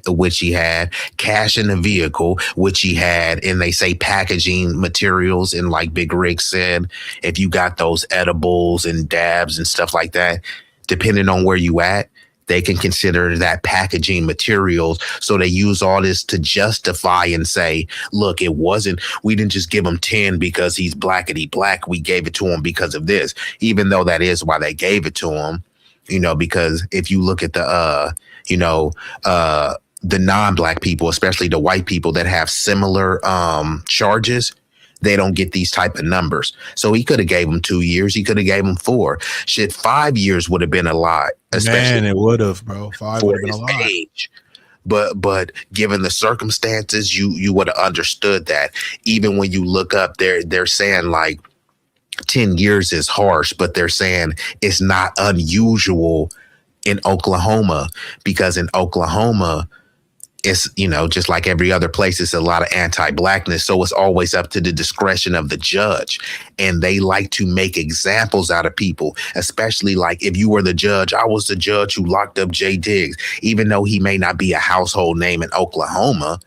which he had, cash in the vehicle, which he had, and they say packaging materials, and like Big Rick said, if you got those edibles and dabs and stuff like that, depending on where you at, they can consider that packaging materials. So they use all this to justify and say, look, we didn't just give him 10 because he's blackety black. We gave it to him because of this, even though that is why they gave it to him, you know, because if you look at the non-black people, especially the white people that have similar charges, they don't get these type of numbers. So he could have gave him 2 years. He could have gave him 4. Shit, 5 years would have been a lot. Man, it would have, bro. 5 would have been a lot. Age. But given the circumstances, you would have understood that. Even when you look up, they're saying like 10 years is harsh, but they're saying it's not unusual in Oklahoma, because in Oklahoma, it's, you know, just like every other place, it's a lot of anti-blackness. So it's always up to the discretion of the judge. And they like to make examples out of people, especially like if you were the judge. I was the judge who locked up Jay Diggs, even though he may not be a household name in Oklahoma,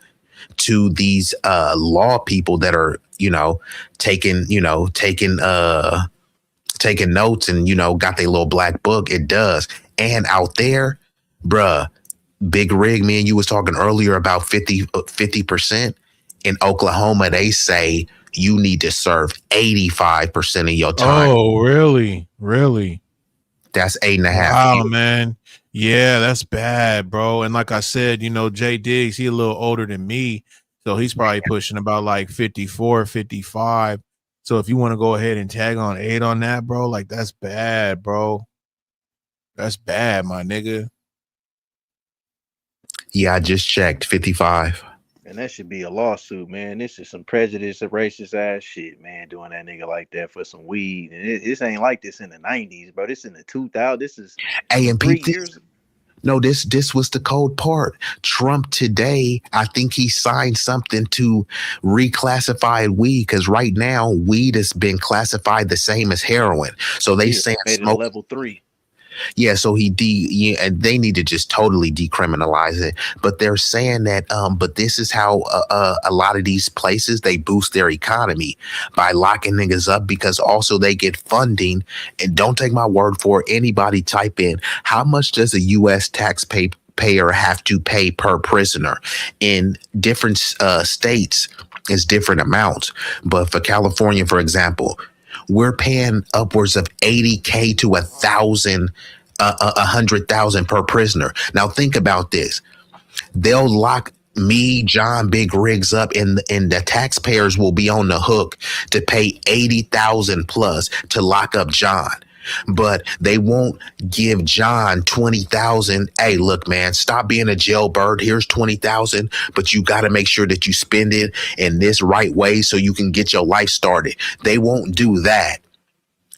to these law people that are, you know, taking notes and, you know, got their little black book. It does. And out there, bruh, Big Rig, me and you was talking earlier about 50%. In Oklahoma, they say you need to serve 85% of your time. Oh, really? Really? That's 8.5 Wow, years. man. Yeah, that's bad, bro. And like I said, you know, Jay Diggs, he a little older than me. So he's probably pushing about like 54, 55. So if you want to go ahead and tag on 8 on that, bro, like that's bad, bro. That's bad, my nigga. Yeah, I just checked 55. And that should be a lawsuit, man. This is some prejudice, racist ass shit, man. Doing that nigga like that for some weed, and this ain't like this in the 90s, bro. This in the 2000s. This is 3 years. No, this was the cold part. Trump today, I think he signed something to reclassify weed, because right now weed has been classified the same as heroin. So they saying made it a level 3. Yeah, so and they need to just totally decriminalize it. But they're saying that, but this is how a lot of these places, they boost their economy by locking niggas up, because also they get funding. And don't take my word for it. Anybody type in, how much does a U.S. taxpayer have to pay per prisoner? In different states, it's different amounts. But for California, for example, we're paying upwards of $80K to $100,000 per prisoner. Now think about this. They'll lock me, John, Big Rigs up, and the taxpayers will be on the hook to pay $80,000 plus to lock up John. But they won't give John $20,000. Hey, look, man, stop being a jailbird. Here's $20,000, but you got to make sure that you spend it in this right way so you can get your life started. They won't do that,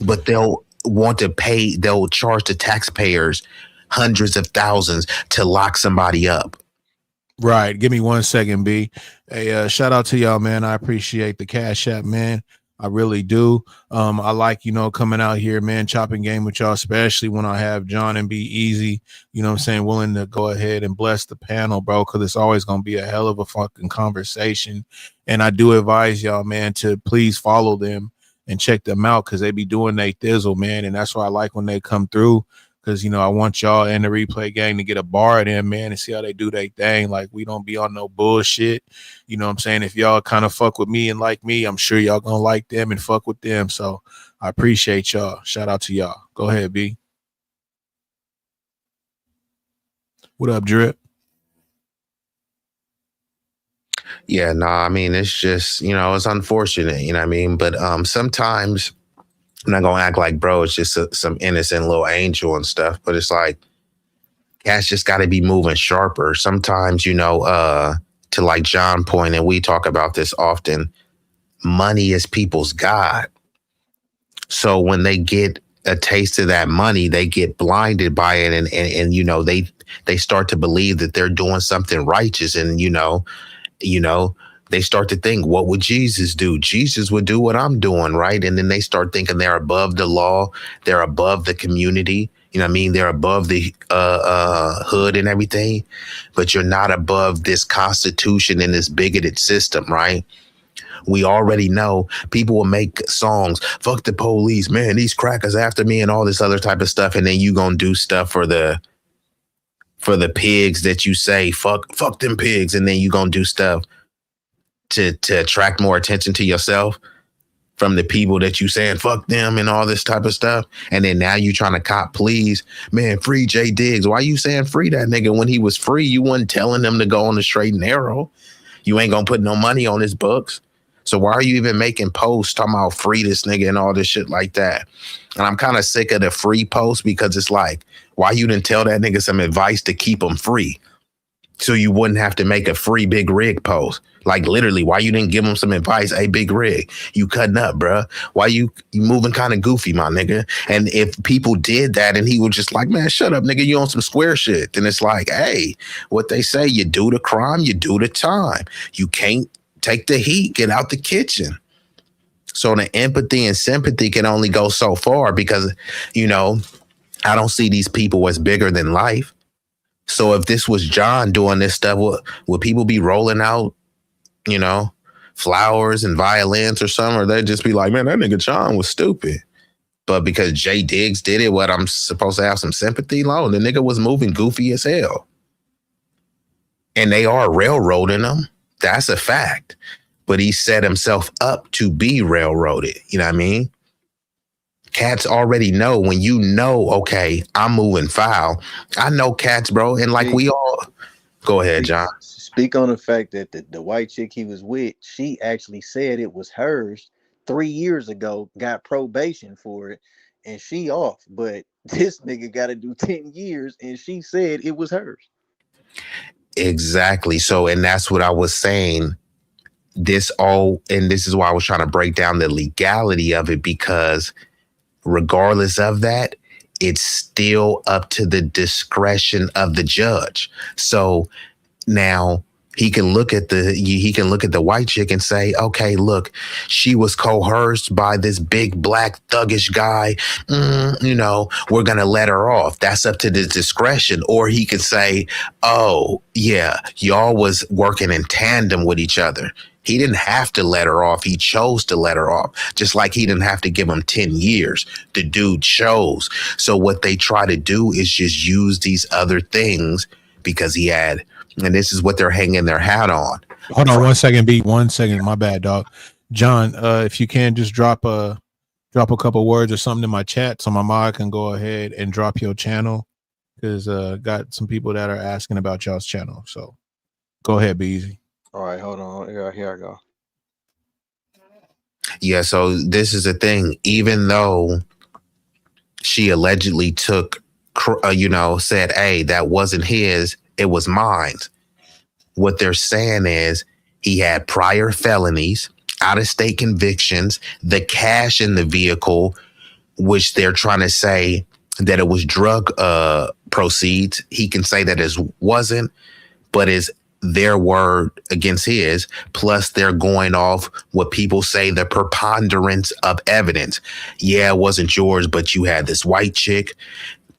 but they'll charge the taxpayers hundreds of thousands to lock somebody up. Right. Give me 1 second, B. Hey, shout out to y'all, man. I appreciate the Cash App, man. I really do. I like, coming out here, man, chopping game with y'all, especially when I have John and Be Easy, willing to go ahead and bless the panel, bro, because it's always going to be a hell of a fucking conversation. And I do advise y'all, man, to please follow them and check them out, because they be doing they thizzle, man. And that's why I like when they come through, because, I want y'all and the replay gang to get a bar of them, man, and see how they do their thing. Like, we don't be on no bullshit. You know what I'm saying? If y'all kind of fuck with me and like me, I'm sure y'all gonna like them and fuck with them. So I appreciate y'all. Shout out to y'all. Go ahead, B. What up, Drip? Yeah, no, I mean, it's just, it's unfortunate, you know what I mean? But sometimes, I'm not gonna act like, bro, it's just some innocent little angel and stuff, but it's like, cats just got to be moving sharper. Sometimes, to like John point, and we talk about this often, money is people's God. So when they get a taste of that money, they get blinded by it, and they start to believe that they're doing something righteous, and they start to think, what would Jesus do? Jesus would do what I'm doing, right? And then they start thinking they're above the law, they're above the community. You know what I mean? They're above the hood and everything, but you're not above this constitution and this bigoted system, right? We already know people will make songs, fuck the police, man, these crackers after me, and all this other type of stuff. And then you gonna do stuff for the pigs that you say, fuck them pigs. And then you gonna do stuff to attract more attention to yourself from the people that you saying fuck them and all this type of stuff. And then now you trying to cop please, man, free J Diggs. Why you saying free that nigga when he was free? You wasn't telling him to go on the straight and narrow. You ain't gonna put no money on his books. So why are you even making posts talking about free this nigga and all this shit like that? And I'm kind of sick of the free posts, because it's like, why you didn't tell that nigga some advice to keep him free? So you wouldn't have to make a free Big Rig post. Like, literally, why you didn't give him some advice? Hey, Big Rig, you cutting up, bruh. Why you moving kind of goofy, my nigga? And if people did that and he was just like, man, shut up, nigga, you on some square shit. Then it's like, hey, what they say, you do the crime, you do the time. You can't take the heat, get out the kitchen. So the empathy and sympathy can only go so far, because, I don't see these people as bigger than life. So if this was John doing this stuff, would people be rolling out, flowers and violins or something? Or they'd just be like, man, that nigga John was stupid. But because J Diggs did it, what, I'm supposed to have some sympathy? No, the nigga was moving goofy as hell. And they are railroading him. That's a fact. But he set himself up to be railroaded. You know what I mean? Cats already know when okay, I'm moving foul. I know cats, bro. And like we all, go ahead, John. Speak on the fact that the white chick he was with, she actually said it was hers 3 years ago, got probation for it, and she off. But this nigga got to do 10 years, and she said it was hers. Exactly. So, and that's what I was saying. And this is why I was trying to break down the legality of it, because regardless of that, it's still up to the discretion of the judge. So now He can look at the white chick and say, okay, look, she was coerced by this big black thuggish guy. We're going to let her off. That's up to the discretion. Or he could say, oh, yeah, y'all was working in tandem with each other. He didn't have to let her off. He chose to let her off, just like he didn't have to give him 10 years. The dude chose. So what they try to do is just use these other things because he had, and this is what they're hanging their hat on. Hold on 1 second, B. 1 second. My bad, dog. John, if you can just drop a couple words or something in my chat so my mod can go ahead and drop your channel, because got some people that are asking about y'all's channel. So go ahead, be easy. All right, hold on. Here I go. Yeah, so this is the thing. Even though she allegedly took, said, hey, that wasn't his, it was mine. What they're saying is he had prior felonies, out-of-state convictions, the cash in the vehicle, which they're trying to say that it was drug proceeds. He can say that it wasn't, but it's their word against his. Plus, they're going off what people say the preponderance of evidence. Yeah, it wasn't yours, but you had this white chick.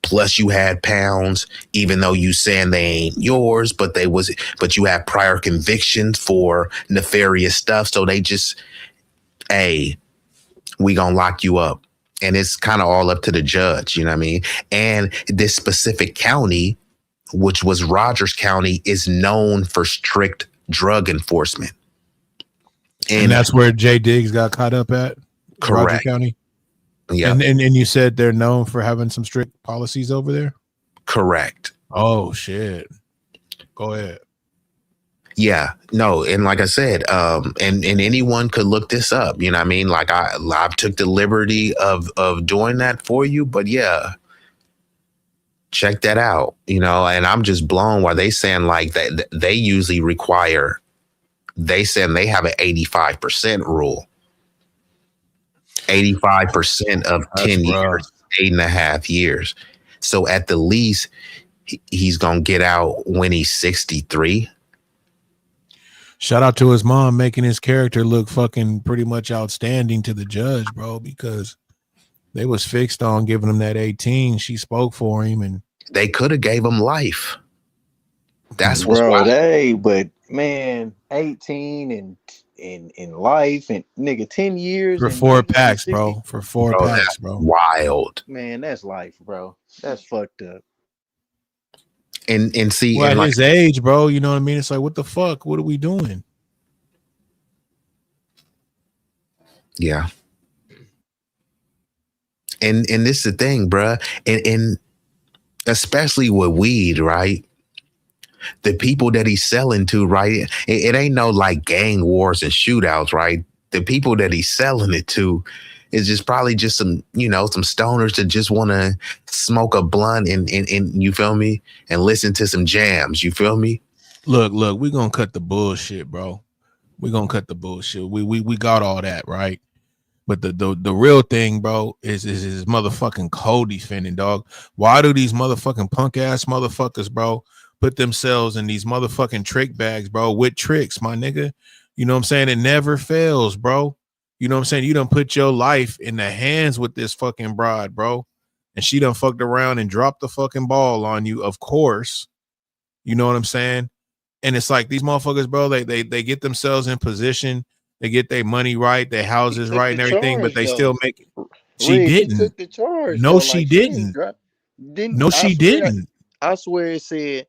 Plus, you had pounds, even though you saying they ain't yours, but you have prior convictions for nefarious stuff. So they just, hey, we gonna lock you up. And it's kind of all up to the judge, you know what I mean? And this specific county, which was Rogers County, is known for strict drug enforcement. And that's where Jay Diggs got caught up at? Correct. Roger County? Yeah. And you said they're known for having some strict policies over there? Correct. Oh, shit. Go ahead. Yeah, no, and like I said, and anyone could look this up. You know what I mean? Like I took the liberty of doing that for you, but yeah, check that out. And I'm just blown why they saying like that. They usually require. They said they have an 85% rule. 85% of 10 years, 8.5 years. So at the least, he's gonna get out when he's 63. Shout out to his mom making his character look fucking pretty much outstanding to the judge, bro, because they was fixed on giving him that 18. She spoke for him, and they could have gave him life. That's what's wild. But man, 18 and in life and nigga 10 years for 4 packs, bro. For 4 packs, bro. Wild. Man, that's life, bro. That's fucked up. And see, well, and at his age, bro, you know what I mean? It's like, what the fuck? What are we doing? Yeah. And this is the thing, bruh. And especially with weed, right? The people that he's selling to, right? It ain't no like gang wars and shootouts, right? The people that he's selling it to is just probably just some, some stoners that just want to smoke a blunt and you feel me? And listen to some jams, you feel me? Look, we're going to cut the bullshit, bro. We're going to cut the bullshit. We got all that, right? But the real thing, bro, is his motherfucking co-defending, dog. Why do these motherfucking punk ass motherfuckers, bro, put themselves in these motherfucking trick bags, bro, with tricks, my nigga? You know what I'm saying? It never fails, bro. You know what I'm saying? You done put your life in the hands with this fucking broad, bro. And she done fucked around and dropped the fucking ball on you, of course. You know what I'm saying? And it's like these motherfuckers, bro, they get themselves in position. They get their money right, their houses right and everything, but they still make it. She didn't. Took the charge, no, though. she Like, didn't. No, she didn't. I swear it said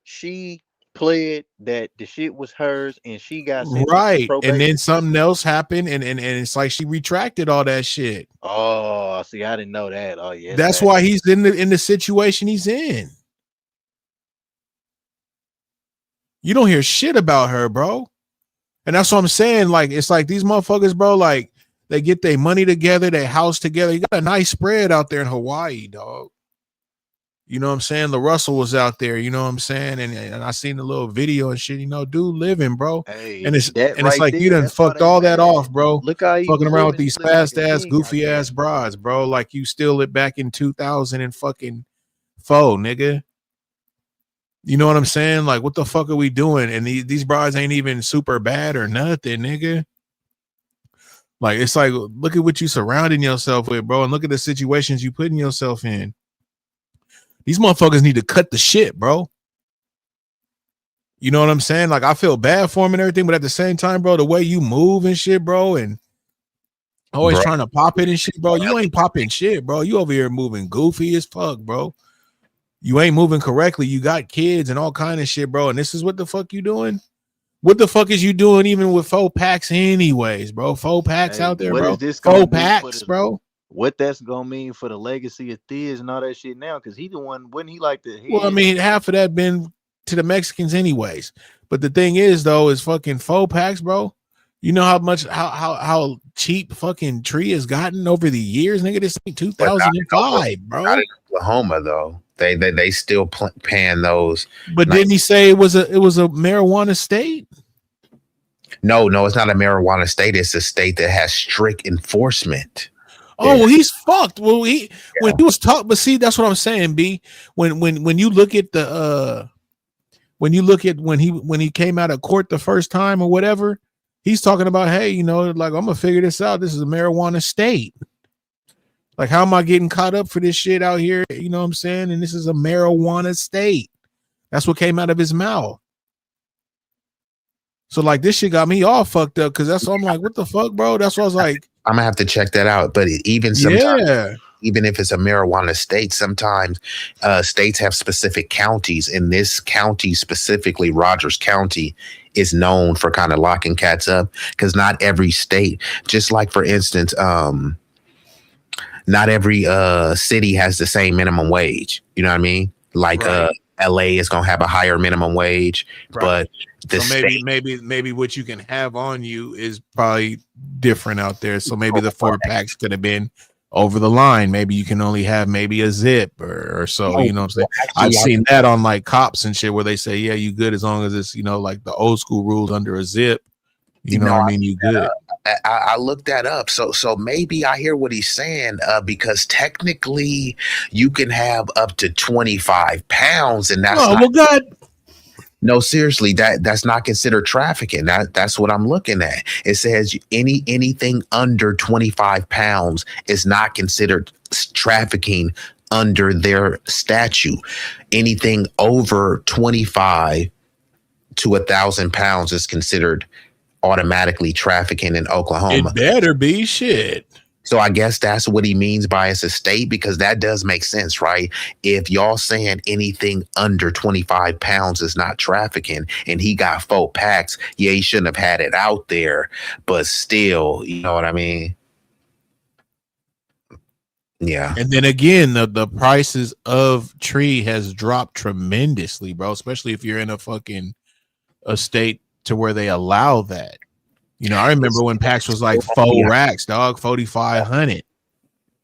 she pled that the shit was hers and she got sentenced Right. to probation. And then something else happened, and it's like she retracted all that shit. Oh, see, I didn't know that. Oh, yeah. That's why he's in the situation he's in. You don't hear shit about her, bro. And that's what I'm saying. Like, it's like these motherfuckers, bro, like they get their money together, their house together. You got a nice spread out there in Hawaii, dog. You know what I'm saying? The Russell was out there, you know what I'm saying? And I seen the little video and shit, dude living, bro. Hey, and it's right like there, you done fucked all that off, bro. Look how fucking around with these fast like ass, goofy ass broads, bro. Like you still it back in 2004, nigga. You know what I'm saying? Like, what the fuck are we doing? And these brides ain't even super bad or nothing, nigga. Like, it's like, look at what you surrounding yourself with, bro, and look at the situations you putting yourself in. These motherfuckers need to cut the shit, bro. You know what I'm saying? Like, I feel bad for him and everything, but at the same time, bro, the way you move and shit, bro, and always trying to pop it and shit, bro, you ain't popping shit, bro. You over here moving goofy as fuck, bro. You ain't moving correctly. You got kids and all kind of shit, bro. And this is what the fuck you doing? What the fuck is you doing even with faux packs anyways, bro? Faux packs out there, what bro. is this Faux gonna do packs, for bro. what that's gonna mean for the legacy of Thiz and all that shit now? Because he the one, wasn't he like the head? Well, I mean, half of that been to the Mexicans anyways. But the thing is, though, is fucking faux packs, bro. You know how much how cheap fucking Tree has gotten over the years, nigga. This ain't 2005, bro. Not in Oklahoma though. They still paying those. But didn't he say it was a marijuana state? No, it's not a marijuana state. It's a state that has strict enforcement. Oh, well, he's fucked. Well, when he was talking, but see, that's what I'm saying, B. When you look at the when he came out of court the first time or whatever, he's talking about, hey, you know, like, I'm gonna figure this out. This is a marijuana state. Like, how am I getting caught up for this shit out here? You know what I'm saying? And this is a marijuana state. That's what came out of his mouth. So, like, this shit got me all fucked up because that's what I'm like, what the fuck, bro? That's what I was like. I'm gonna have to check that out. But even sometimes, even if it's a marijuana state, sometimes states have specific counties. In this county specifically, Rogers County is known for kind of locking cats up because not every state, just like for instance, not every city has the same minimum wage. You know what I mean? Like LA is gonna have a higher minimum wage, but so maybe what you can have on you is probably different out there. So maybe the 4-packs could have been over the line. Maybe you can only have maybe a zip or so. You know what I'm saying? I've seen that on like cops and shit where they say, yeah, you good as long as it's, you know, like the old school rules under a zip. You know what I mean? You good. I looked that up. So maybe I hear what he's saying because technically you can have up to 25 pounds and that's God. No, seriously, that's not considered trafficking. That's what I'm looking at. It says anything under 25 pounds is not considered trafficking under their statute. Anything over 25 to 1,000 pounds is considered automatically trafficking in Oklahoma. It better be shit. So I guess that's what he means by it's a state, because that does make sense, right? If y'all saying anything under 25 pounds is not trafficking and he got 4 packs, yeah, he shouldn't have had it out there. But still, you know what I mean? Yeah. And then again, the prices of Tree has dropped tremendously, bro, especially if you're in a state to where they allow that. You know, I remember when packs was like 4 racks, dog, 4,500.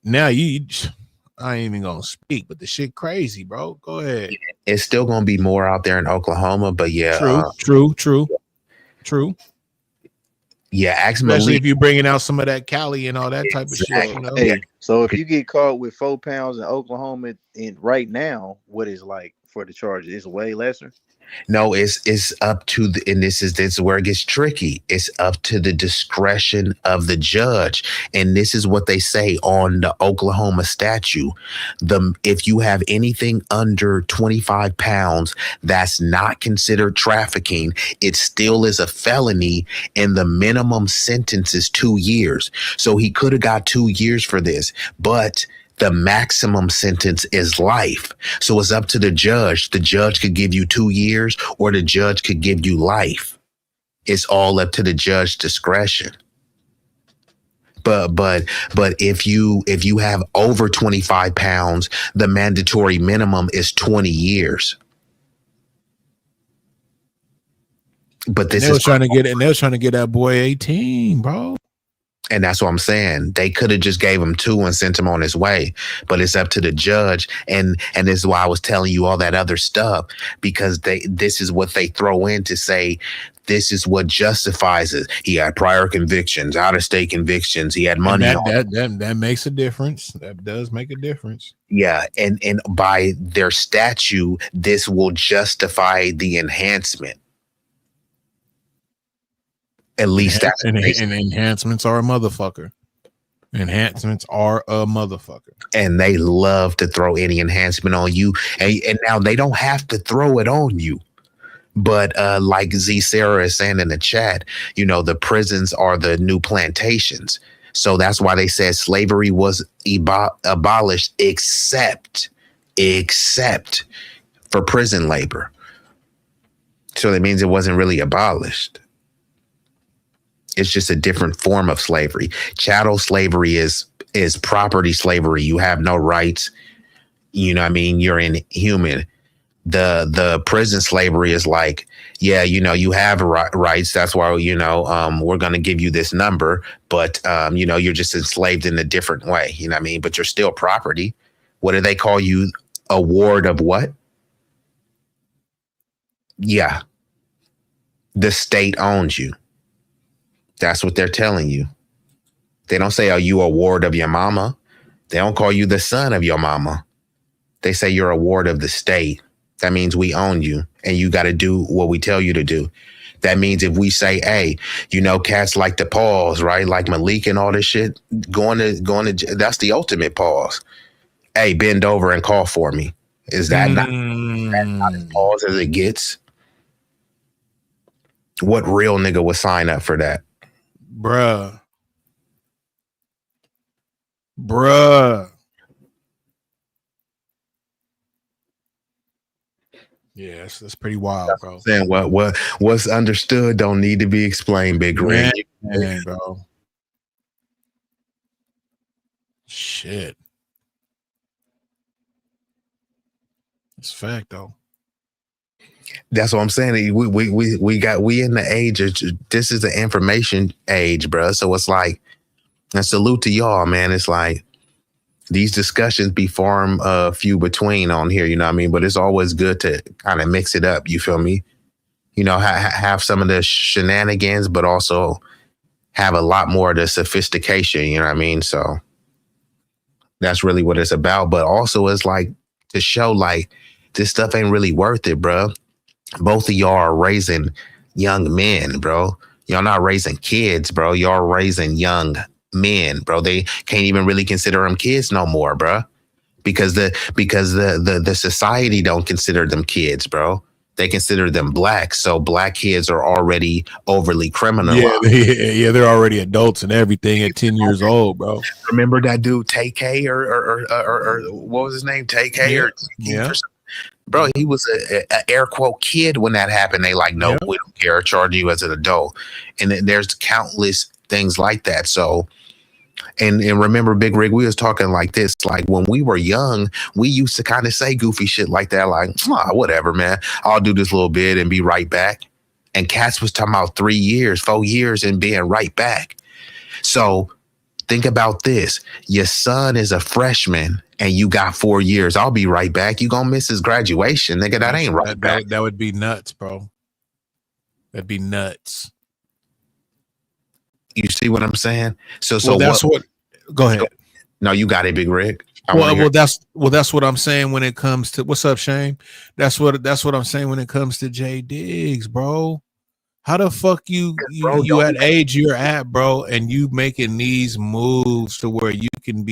Now I ain't even gonna speak, but the shit crazy, bro. Go ahead. It's still gonna be more out there in Oklahoma, but yeah, true. Yeah, especially if you're bringing out some of that Cali and all that type of shit. You know? Hey, so if you get caught with 4 pounds in Oklahoma, right now, what is like for the charge? It's way lesser. No, it's up to and this is where it gets tricky. It's up to the discretion of the judge. And this is what they say on the Oklahoma statute. If you have anything under 25 pounds, that's not considered trafficking. It still is a felony, and the minimum sentence is 2 years. So he could have got 2 years for this, but the maximum sentence is life. So it's up to the judge. The judge could give you 2 years or the judge could give you life. It's all up to the judge's discretion. But if you have over 25 pounds, the mandatory minimum is 20 years. But they was trying to get that boy 18, bro. And that's what I'm saying. They could have just gave him 2 and sent him on his way, but it's up to the judge. And this is why I was telling you all that other stuff, because this is what they throw in to say This is what justifies it. He had prior convictions, out-of-state convictions. He had And money. that makes a difference. That does make a difference. Yeah, and by their statute, this will justify the enhancement. At least that's and enhancements are a motherfucker. Enhancements are a motherfucker. And they love to throw any enhancement on you. And now they don't have to throw it on you. But like Z Sarah is saying in the chat, you know, the prisons are the new plantations. So that's why they said slavery was abolished except for prison labor. So that means it wasn't really abolished. It's just a different form of slavery. Chattel slavery is property slavery. You have no rights. You know what I mean? You're inhuman. The prison slavery is like, yeah, you know, you have rights. That's why, you know, we're going to give you this number. But, you know, you're just enslaved in a different way. You know what I mean? But you're still property. What do they call you? A ward of what? Yeah. The state owns you. That's what they're telling you. They don't say, are you a ward of your mama? They don't call you the son of your mama. They say you're a ward of the state. That means we own you and you got to do what we tell you to do. That means if we say, hey, you know, cats like to pause, right? Like Malik and all this shit, going to that's the ultimate pause. Hey, bend over and call for me. Is that not as pause as it gets? What real nigga would sign up for that? Bruh. Yeah, that's pretty wild, bro. Saying what's understood don't need to be explained, Big Rig. Man, bro. Shit. It's fact though. That's what I'm saying. We in the age of, this is the information age, bro. So it's like, and salute to y'all, man. It's like these discussions be far few between on here, you know what I mean? But it's always good to kind of mix it up. You feel me? You know, have some of the shenanigans, but also have a lot more of the sophistication. You know what I mean? So that's really what it's about. But also, it's like to show like this stuff ain't really worth it, bro. Both of y'all are raising young men, bro. Y'all not raising kids, bro. Y'all raising young men, bro. They can't even really consider them kids no more, bro. Because the society don't consider them kids, bro. They consider them black. So black kids are already overly criminalized. Yeah, they're already adults and everything at 10 years old, bro. Remember that dude TK or what was his name? TK yeah. Bro, he was a air quote kid when that happened. They like, no, we don't care. Charge you as an adult. And there's countless things like that. So, and remember, Big Rig, we was talking like this. Like when we were young, we used to kind of say goofy shit like that. Like, whatever, man. I'll do this little bit and be right back. And cats was talking about 3 years, 4 years and being right back. So think about this. Your son is a freshman and you got 4 years. I'll be right back. You gonna miss his graduation, nigga. That ain't right back. That would be nuts, bro. That'd be nuts. You see what I'm saying? So that's what. Go ahead. No, you got it, Big Rig. Well, that's what I'm saying when it comes to what's up, Shane. That's what I'm saying when it comes to Jay Diggs, bro. How the fuck you at age you're at, bro, and you making these moves to where you can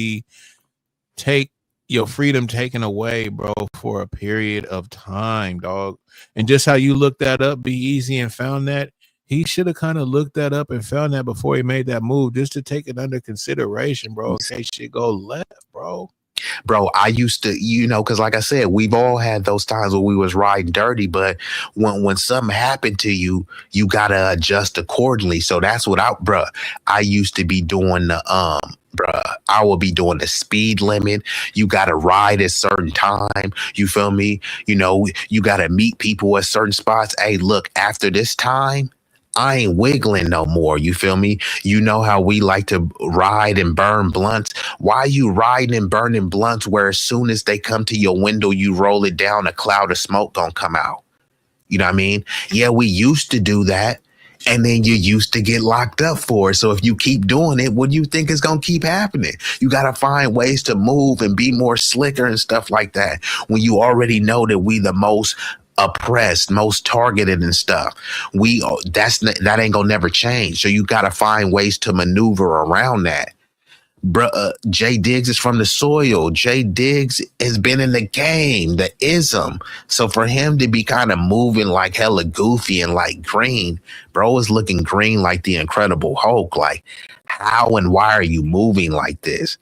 take your freedom taken away, bro, for a period of time, dog. And just how you looked that up, Be Easy, and found that. He should have kind of looked that up and found that before he made that move, just to take it under consideration, bro, in case shit go left, bro. Bro, I used to, you know, because like I said, we've all had those times where we was riding dirty, but when something happened to you, you got to adjust accordingly. So that's what I used to be doing I will be doing the speed limit. You got to ride at a certain time. You feel me? You know, you got to meet people at certain spots. Hey, look, after this time, I ain't wiggling no more. You feel me? You know how we like to ride and burn blunts. Why are you riding and burning blunts where as soon as they come to your window, you roll it down, a cloud of smoke gonna come out? You know what I mean? Yeah, we used to do that. And then you used to get locked up for it. So if you keep doing it, what do you think is going to keep happening? You got to find ways to move and be more slicker and stuff like that. When you already know that we the most oppressed, most targeted and stuff, that ain't gonna never change. So you got to find ways to maneuver around that. Bruh, Jay Diggs is from the soil. Jay Diggs has been in the game, the ism. So for him to be kind of moving like hella goofy and like green, bro is looking green like the Incredible Hulk. Like, how and why are you moving like this?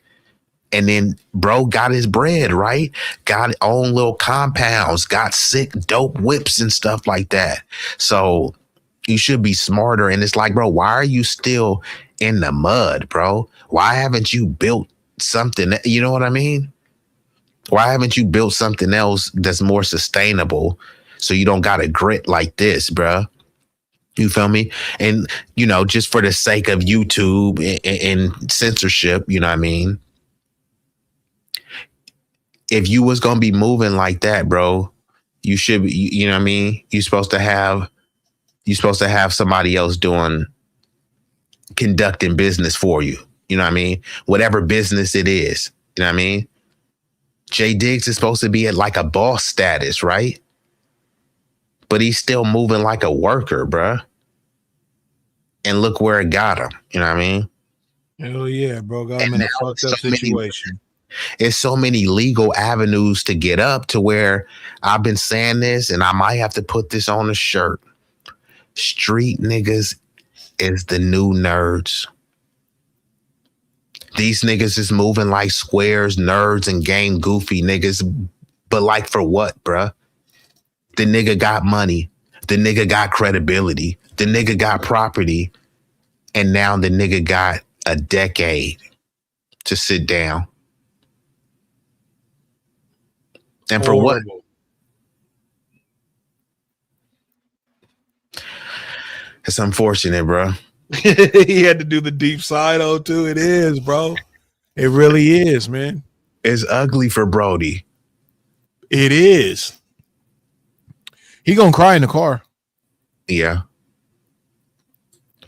And then bro got his bread, right? Got his own little compounds, got sick, dope whips and stuff like that. So you should be smarter. And it's like, bro, why are you still in the mud, bro? Why haven't you built something? You know what I mean? Why haven't you built something else that's more sustainable so you don't got to grit like this, bro? You feel me? And, you know, just for the sake of YouTube and censorship, you know what I mean? If you was going to be moving like that, bro, you should be, you know what I mean? You're supposed to have somebody else conducting business for you. You know what I mean? Whatever business it is. You know what I mean? Jay Diggs is supposed to be at like a boss status, right? But he's still moving like a worker, bruh. And look where it got him. You know what I mean? Hell yeah, bro. Got him in a fucked up situation. It's so many legal avenues to get up to where I've been saying this, and I might have to put this on a shirt. Street niggas is the new nerds. These niggas is moving like squares, nerds, and game goofy niggas. But like for what, bruh? The nigga got money. The nigga got credibility. The nigga got property. And now the nigga got a decade to sit down. And for what? It's unfortunate, bro. He had to do the deep side too. It is, bro. It really is, man. It's ugly for Brody. It is. He gonna cry in the car. Yeah.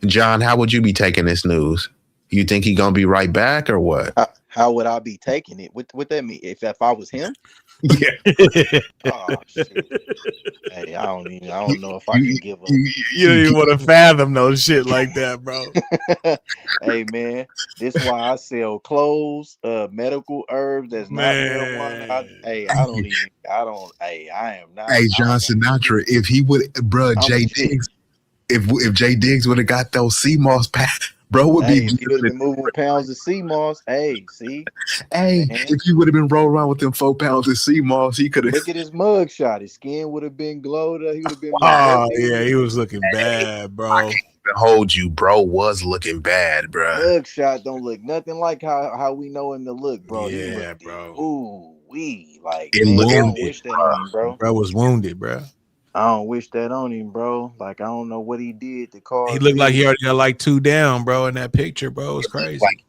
John, how would you be taking this news? You think he gonna be right back or what? How would I be taking it? What that mean? If I was him? Yeah. Oh shit. Hey, I don't know if I can give a. You don't even want to fathom no shit like that, bro. Hey man, this is why I sell clothes, medical herbs that's not marijuana. I am not. Hey, John Sinatra, if he would, bro, Jay Diggs, if Jay Diggs would have got those CMOS packs, bro would be. He would have been moving pounds of CMOS. Hey, see. Hey, man. If you would have been rolling around with them 4 pounds of CMOS, he could have. Look at his mug shot. His skin would have been glowed up. He would have been. Oh yeah, he was looking bad, bro. I can't even hold you, bro. Was looking bad, bro. Mug shot don't look nothing like how we know him to look, bro. Yeah, bro. Ooh, we like. It man, looked, I don't wish that on him, bro. Bro was wounded, bro. I don't wish that on him, bro. Like I don't know what he did to cause. He looked like he already got like 2 down, bro. In that picture, bro, it was crazy. Like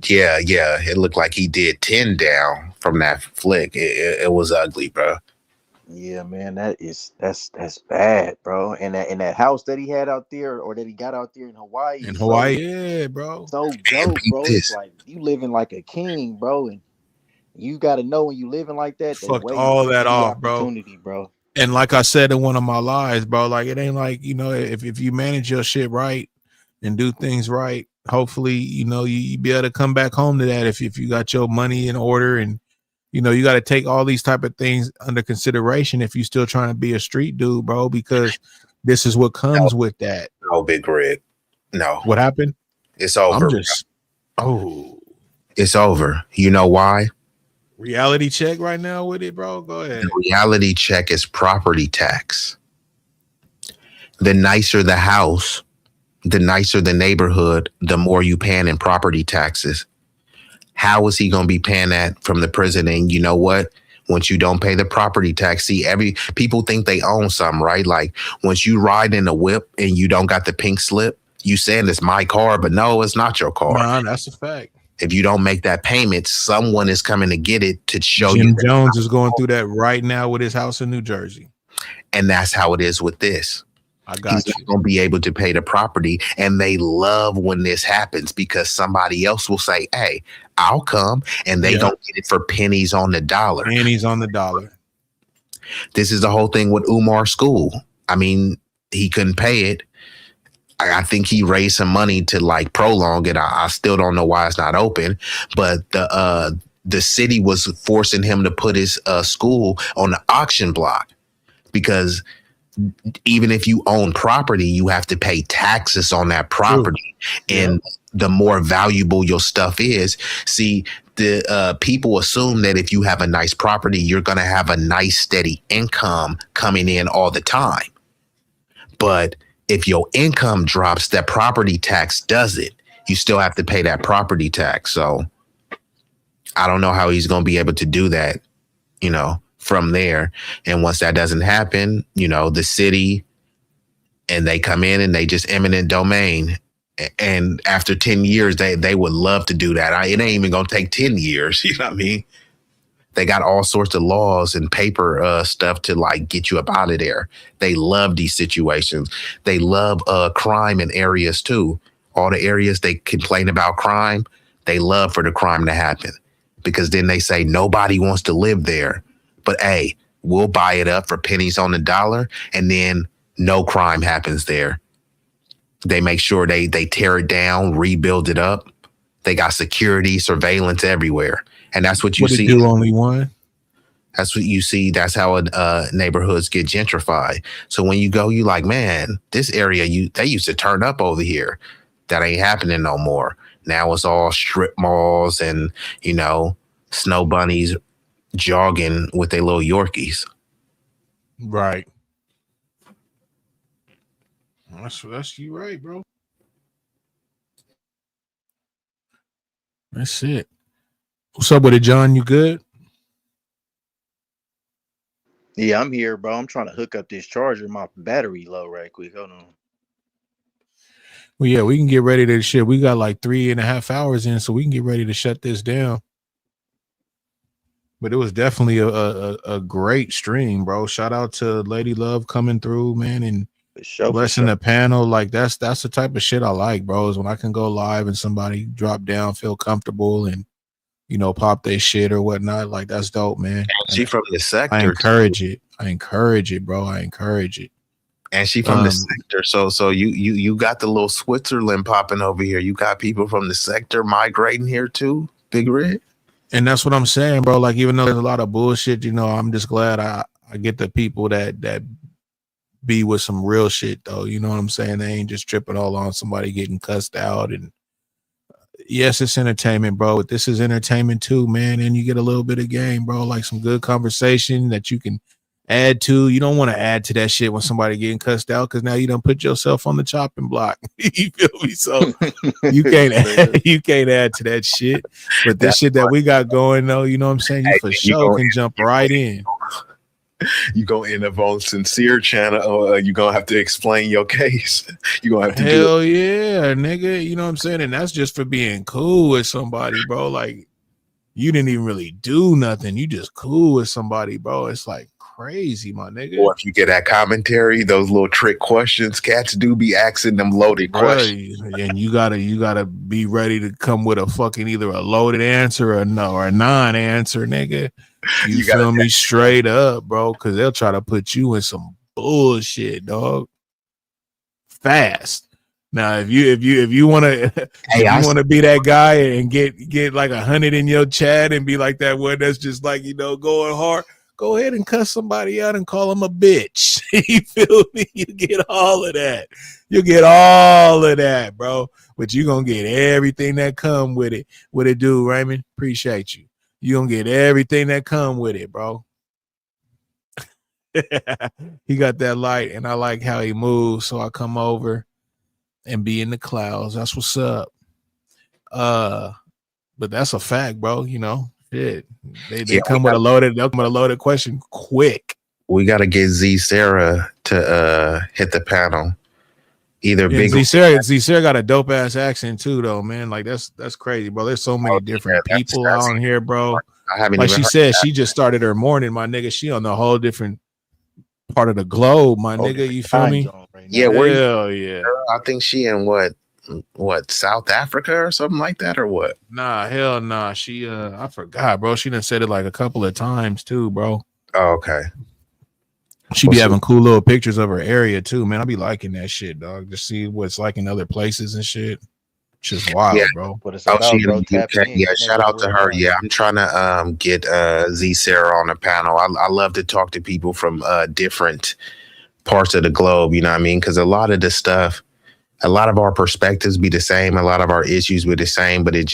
yeah. It looked like he did 10 down from that flick. It was ugly, bro. Yeah, man, that's bad, bro. And that house that he had out there, or that he got out there in Hawaii. Yeah, bro. So dope, bro. It's like you living like a king, bro, and you got to know when you living like that. Fucked all that off, bro. And like I said in one of my lives, bro, like it ain't like, you know, if you manage your shit right and do things right, hopefully, you know, you be able to come back home to that if you got your money in order. And, you know, you got to take all these type of things under consideration if you're still trying to be a street dude, bro, because this is what comes with that. No, Big Rig. No. What happened? It's over. It's over. You know why? Reality check right now with it, bro. Go ahead. The reality check is property tax. The nicer the house, the nicer the neighborhood, the more you paying in property taxes. How is he going to be paying that from the prison? And you know what? Once you don't pay the property tax, see, people think they own something, right? Like once you ride in a whip and you don't got the pink slip, you saying it's my car, but no, it's not your car. Nah, that's a fact. If you don't make that payment, someone is coming to get it to show Jim you. Jones is going through that right now with his house in New Jersey. And that's how it is with this. I got He's not going to be able to pay the property. And they love when this happens because somebody else will say, hey, I'll come. And they don't get it for pennies on the dollar. Pennies on the dollar. This is the whole thing with Umar's school. I mean, he couldn't pay it. I think he raised some money to like prolong it. I still don't know why it's not open, but the city was forcing him to put his school on the auction block because even if you own property, you have to pay taxes on that property. True. And the more valuable your stuff is, see, the people assume that if you have a nice property, you're going to have a nice steady income coming in all the time. But if your income drops, that property tax does it. You still have to pay that property tax. So I don't know how he's going to be able to do that, you know, from there. And once that doesn't happen, you know, the city and they come in and they just eminent domain. And after 10 years, they would love to do that. It ain't even going to take 10 years. You know what I mean? They got all sorts of laws and paper stuff to like get you up out of there. They love these situations. They love crime in areas too. All the areas they complain about crime, they love for the crime to happen because then they say nobody wants to live there. But hey, we'll buy it up for pennies on the dollar and then no crime happens there. They make sure they tear it down, rebuild it up. They got security, surveillance everywhere. And that's what you see. Do only one. That's what you see. That's how neighborhoods get gentrified. So when you go, you like, man, this area, they used to turn up over here. That ain't happening no more. Now it's all strip malls and, you know, snow bunnies jogging with their little Yorkies. Right. That's you right, bro. That's it. What's up with it, John? You good? Yeah, I'm here, bro. I'm trying to hook up this charger. My battery low right quick. Hold on. Well, yeah, we can get ready to shit. We got like 3.5 hours in, so we can get ready to shut this down. But it was definitely a great stream, bro. Shout out to Lady Love coming through, man, and blessing the panel. Like that's the type of shit I like, bro. Is when I can go live and somebody drop down, feel comfortable, and you know, pop their shit or whatnot. Like that's dope, man. She from the sector. I encourage it. I encourage it, bro. I encourage it. And she from the sector. So you got the little Switzerland popping over here. You got people from the sector migrating here too, Big Red. And that's what I'm saying, bro. Like, even though there's a lot of bullshit, you know, I'm just glad I get the people that be with some real shit, though. You know what I'm saying? They ain't just tripping all on somebody getting cussed out. And yes, it's entertainment, bro. But this is entertainment too, man. And you get a little bit of game, bro. Like some good conversation that you can add to. You don't want to add to that shit when somebody getting cussed out because now you done put yourself on the chopping block. You feel me? So you can't add to that shit. But this shit that we got going though, you know what I'm saying? You for sure can jump right in. You gonna end up on Sincere channel, or you gonna have to explain your case. You gonna have to hell yeah, nigga. You know what I'm saying? And that's just for being cool with somebody, bro. Like you didn't even really do nothing. You just cool with somebody, bro. It's like crazy, my nigga. Or if you get that commentary, those little trick questions, cats do be asking them loaded questions. And you gotta be ready to come with a fucking either a loaded answer or a non-answer, nigga. You feel me? Straight up, bro, because they'll try to put you in some bullshit, dog. Fast. Now, if you want to be that guy and get like 100 in your chat and be like that one that's just like, you know, going hard, go ahead and cuss somebody out and call them a bitch. You feel me? You get all of that. You get all of that, bro. But you gonna get everything that come with it. What it do, Raymond? Appreciate you. You gonna get everything that come with it, bro. He got that light, and I like how he moves. So I come over and be in the clouds. That's what's up. But that's a fact, bro. You know, shit. They come with a loaded question quick. We gotta get Z Sarah to hit the panel. Either big Z Sarah got a dope ass accent too, though, man. Like that's crazy, bro. There's so many different people out here, bro. I haven't like even she said, she just started her morning, my nigga. She on a whole different part of the globe, my nigga. different You feel time me? zone right Yeah, now. where you? Hell yeah. I think she in what South Africa or something like that, or what? Nah, hell nah. She I forgot, bro. She done said it like a couple of times too, bro. Oh, okay. She be having cool little pictures of her area too, man. I be liking that shit, dog. Just see what it's like in other places and shit. Just wild, Yeah. bro. What it's Oh, she about, in bro. the Tapping UK. in. Yeah, Get shout out to network her. going. Yeah, I'm trying to get Z Sarah on the panel. I love to talk to people from different parts of the globe. You know what I mean? Because a lot of the stuff, a lot of our perspectives be the same. A lot of our issues be the same, but it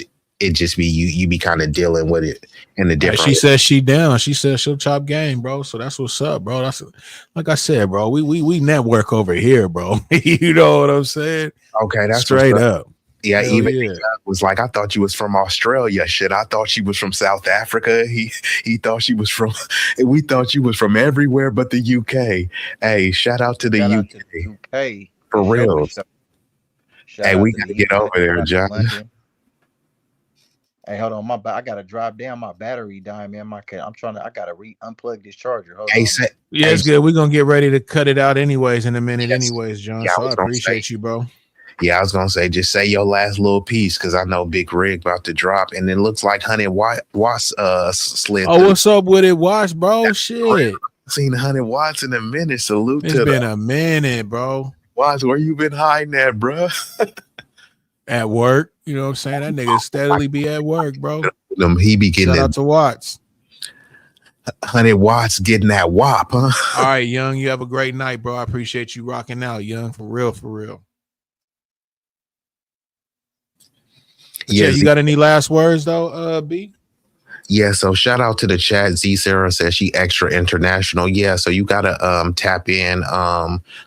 just be you be kind of dealing with it in a different She way. says she down. She says she'll chop game, bro. So that's what's up, bro. That's like I said, bro. We network over here, bro. You know what I'm saying? Okay, that's straight what's up. Yeah, Hell even yeah. was like, I thought you was from Australia. Shit, I thought she was from South Africa. He thought she was from. We thought you was from everywhere but the UK. Hey, shout out to the Shout UK out to the UK. for real. Shout Hey, out we to gotta the get UK. over there, Shout out to John. London. Hey, hold on, I gotta drive down. My battery dying, man. I'm trying to. I gotta unplug this charger. Hold Hey, on. Yeah, it's good. We're gonna get ready to cut it out anyways in a minute, Yes. anyways, John. Yeah, I So I was gonna say. appreciate you, bro. Yeah, I was gonna say, just say your last little piece because I know Big Rig about to drop, and it looks like Honey Watts slid. Oh, through. what's up with it? Watch, bro. Shit. Seen 100 Watts in a minute. Salute It's to been a minute, bro. Watts. Where you been hiding at, bro? At work, you know what I'm saying? That nigga steadily be at work, bro. He be getting Shout out to Watts. 100 Watts getting that wop, huh? All right, Young, you have a great night, bro. I appreciate you rocking out, Young. For real, for real. Yeah, you got any last words though, B? Yeah, so shout out to the chat. Z Sarah says she extra international. Yeah, so you gotta tap in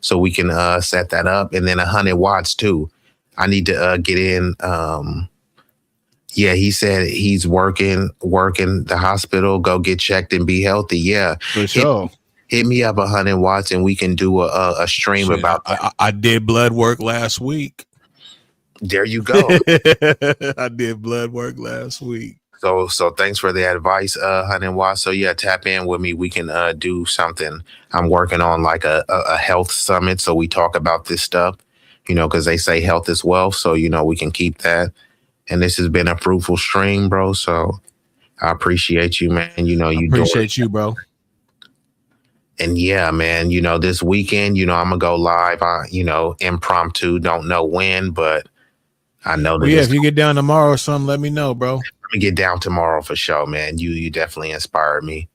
so we can set that up, and then 100 Watts too. I need to get in. Yeah, he said he's working the hospital. Go get checked and be healthy. Yeah, for sure. Hit me up 100 Watts and we can do a stream Shit, about. I did blood work last week. There you go. I did blood work last week. So thanks for the advice, 100 Watts. So yeah, tap in with me. We can do something. I'm working on like a health summit, so we talk about this stuff. You know, because they say health is wealth. So you know we can keep that. And this has been a fruitful stream, bro. So I appreciate you, man. You know, you appreciate you, bro. And yeah, man, you know, this weekend, you know, I'm gonna go live on, you know, impromptu, don't know when, but I know that. Well, yeah, if you get down tomorrow or something, let me know, bro. Let me get down tomorrow for sure, man. You definitely inspired me.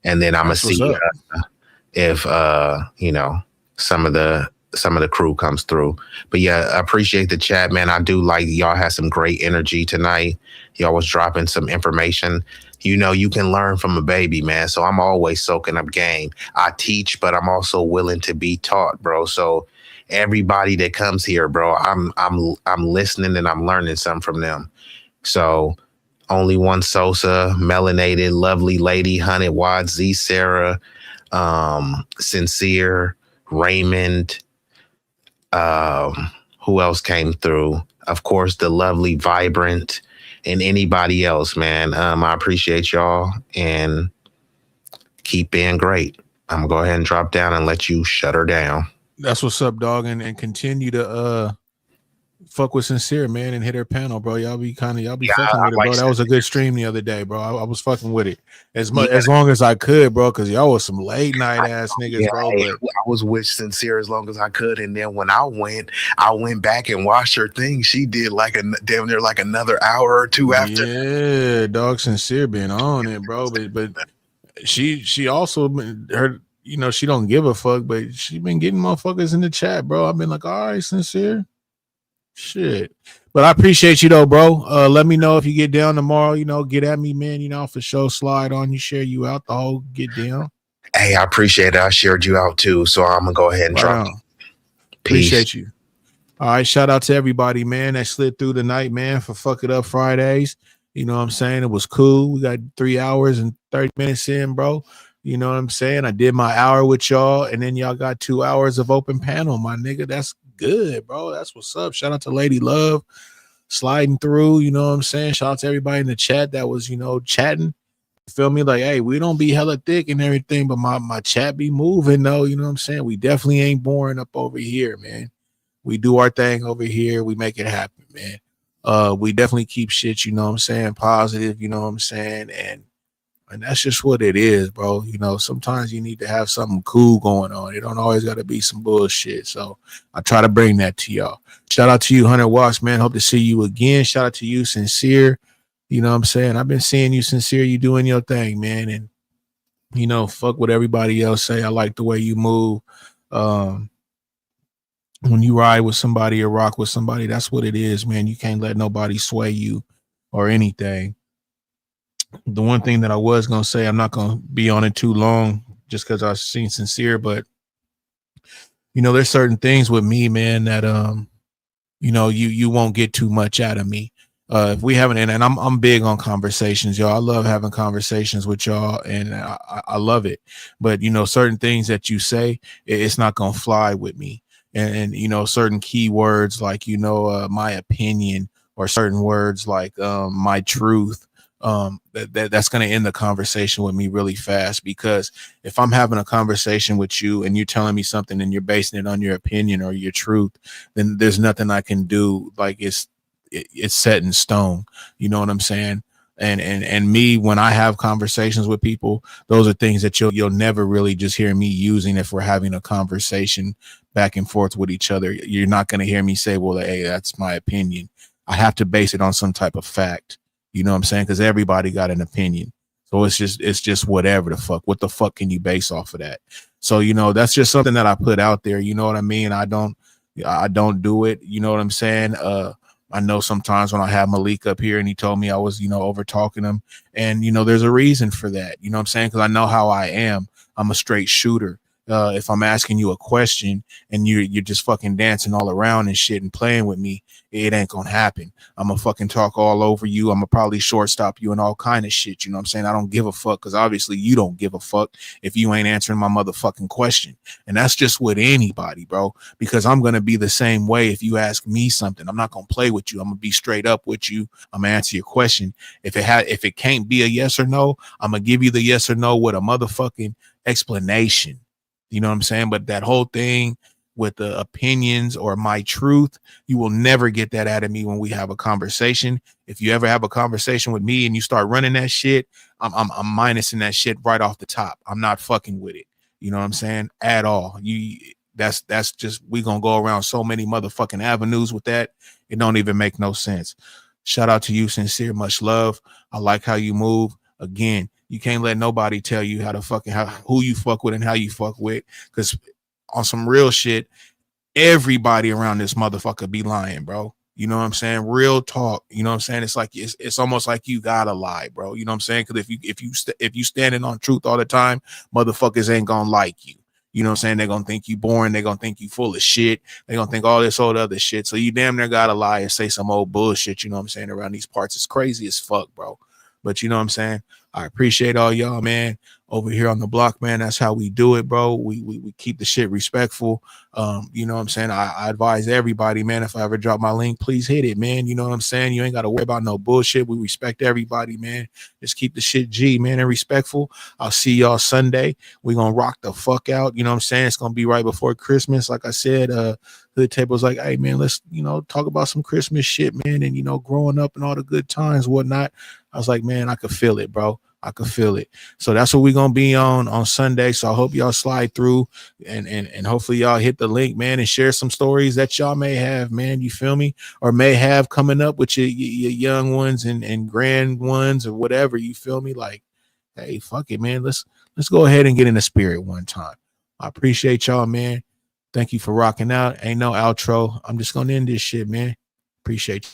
And then I'm gonna see if you know, some of the crew comes through. But yeah, I appreciate the chat, man. I do like y'all had some great energy tonight. Y'all was dropping some information. You know, you can learn from a baby, man. So I'm always soaking up game. I teach, but I'm also willing to be taught, bro. So everybody that comes here, bro, I'm listening and I'm learning something from them. So Only One Sosa, Melanated, Lovely Lady, 100 Watts, Z Sarah, Sincere, Raymond. Who else came through? Of course, the lovely Vibrant, and anybody else, man. I appreciate y'all and keep being great. I'm gonna go ahead and drop down and let you shut her down. That's what's up, dog, and continue to fuck with Sincere, man, and hit her panel, bro. Y'all be fucking with it, bro. That was a good stream the other day, bro. I was fucking with it as long as I could, bro, because y'all was some late night ass niggas, bro. But I was with Sincere as long as I could, and then when I went back and watched her thing. She did like damn near like another hour or two after. Yeah, dog, Sincere been on it, bro. But she also her. You know, she don't give a fuck, but she been getting motherfuckers in the chat, bro. I've been like, all right, Sincere. Shit. But I appreciate you though, bro. Let me know if you get down tomorrow, you know, get at me, man. You know, for sure, slide on you, share you out the whole get down. Hey, I appreciate it. I shared you out too. So I'm gonna go ahead and drop you. Appreciate you. All right, shout out to everybody, man, that slid through the night, man, for Fuck It Up Fridays. You know what I'm saying? It was cool. We got 3 hours and 30 minutes in, bro. You know what I'm saying? I did my hour with y'all, and then y'all got 2 hours of open panel, my nigga. That's good, bro. That's what's up. Shout out to Lady Love sliding through. You know what I'm saying? Shout out to everybody in the chat that was, you know, chatting. Feel me? Like, hey, we don't be hella thick and everything, but my chat be moving though. You know what I'm saying? We definitely ain't boring up over here, man. We do our thing over here. We make it happen, man. We definitely keep shit, you know what I'm saying, positive, you know what I'm saying, and that's just what it is, bro. You know, sometimes you need to have something cool going on. It don't always got to be some bullshit. So I try to bring that to y'all. Shout out to you, 100 Watts, man. Hope to see you again. Shout out to you, Sincere. You know what I'm saying? I've been seeing you, Sincere. You doing your thing, man. And, you know, fuck what everybody else say. I like the way you move. When you ride with somebody or rock with somebody, that's what it is, man. You can't let nobody sway you or anything. The one thing that I was going to say, I'm not going to be on it too long just because I've seen Sincere, but, you know, there's certain things with me, man, that, you know, you won't get too much out of me. If we haven't, and I'm big on conversations, y'all. I love having conversations with y'all, and I love it. But, you know, certain things that you say, it's not going to fly with me. And, you know, certain keywords like, you know, my opinion, or certain words like my truth, that's going to end the conversation with me really fast. Because if I'm having a conversation with you and you're telling me something and you're basing it on your opinion or your truth, then there's nothing I can do. Like it's set in stone. You know what I'm saying? And me, when I have conversations with people, those are things that you'll never really just hear me using. If we're having a conversation back and forth with each other, you're not going to hear me say, well, hey, that's my opinion. I have to base it on some type of fact. You know what I'm saying? Because everybody got an opinion. So it's just whatever the fuck. What the fuck can you base off of that? So, you know, that's just something that I put out there. You know what I mean? I don't do it. You know what I'm saying? I know sometimes when I have Malik up here and he told me I was, you know, over talking him, and, you know, there's a reason for that. You know what I'm saying? Because I know how I am. I'm a straight shooter. If I'm asking you a question and you're just fucking dancing all around and shit and playing with me, it ain't gonna happen. I'm gonna fucking talk all over you. I'm gonna probably shortstop you and all kind of shit. You know what I'm saying? I don't give a fuck, because obviously you don't give a fuck if you ain't answering my motherfucking question. And that's just with anybody, bro, because I'm gonna be the same way. If you ask me something, I'm not gonna play with you. I'm gonna be straight up with you. I'm gonna answer your question. If it can't be a yes or no, I'm gonna give you the yes or no with a motherfucking explanation. You know what I'm saying? But that whole thing with the opinions or my truth, you will never get that out of me when we have a conversation. If you ever have a conversation with me and you start running that shit, I'm minusing that shit right off the top. I'm not fucking with it. You know what I'm saying? At all. That's just, we gonna go around so many motherfucking avenues with that. It don't even make no sense. Shout out to you, Sincere. Much love. I like how you move. Again, you can't let nobody tell you who you fuck with and how you fuck with, because on some real shit, everybody around this motherfucker be lying, bro. You know what I'm saying? Real talk. You know what I'm saying? It's like it's almost like you gotta lie, bro. You know what I'm saying? Because if you standing on truth all the time, motherfuckers ain't gonna like you. You know what I'm saying? They're gonna think you boring. They're gonna think you full of shit. They're gonna think all this old other shit. So you damn near gotta lie and say some old bullshit. You know what I'm saying? Around these parts, it's crazy as fuck, bro. But you know what I'm saying? I appreciate all y'all, man. Over here on the block, man, that's how we do it, bro. We keep the shit respectful. You know what I'm saying? I advise everybody, man, if I ever drop my link, please hit it, man. You know what I'm saying? You ain't got to worry about no bullshit. We respect everybody, man. Just keep the shit G, man, and respectful. I'll see y'all Sunday. We're going to rock the fuck out. You know what I'm saying? It's going to be right before Christmas. Like I said, the table's like, hey, man, let's, you know, talk about some Christmas shit, man. And, you know, growing up and all the good times, whatnot. I was like, man, I could feel it, bro. I could feel it. So that's what we're gonna be on Sunday. So I hope y'all slide through and hopefully y'all hit the link, man, and share some stories that y'all may have, man. You feel me? Or may have coming up with your young ones and grand ones or whatever. You feel me? Like, hey, fuck it, man. Let's go ahead and get in the spirit one time. I appreciate y'all, man. Thank you for rocking out. Ain't no outro. I'm just gonna end this shit, man. Appreciate you.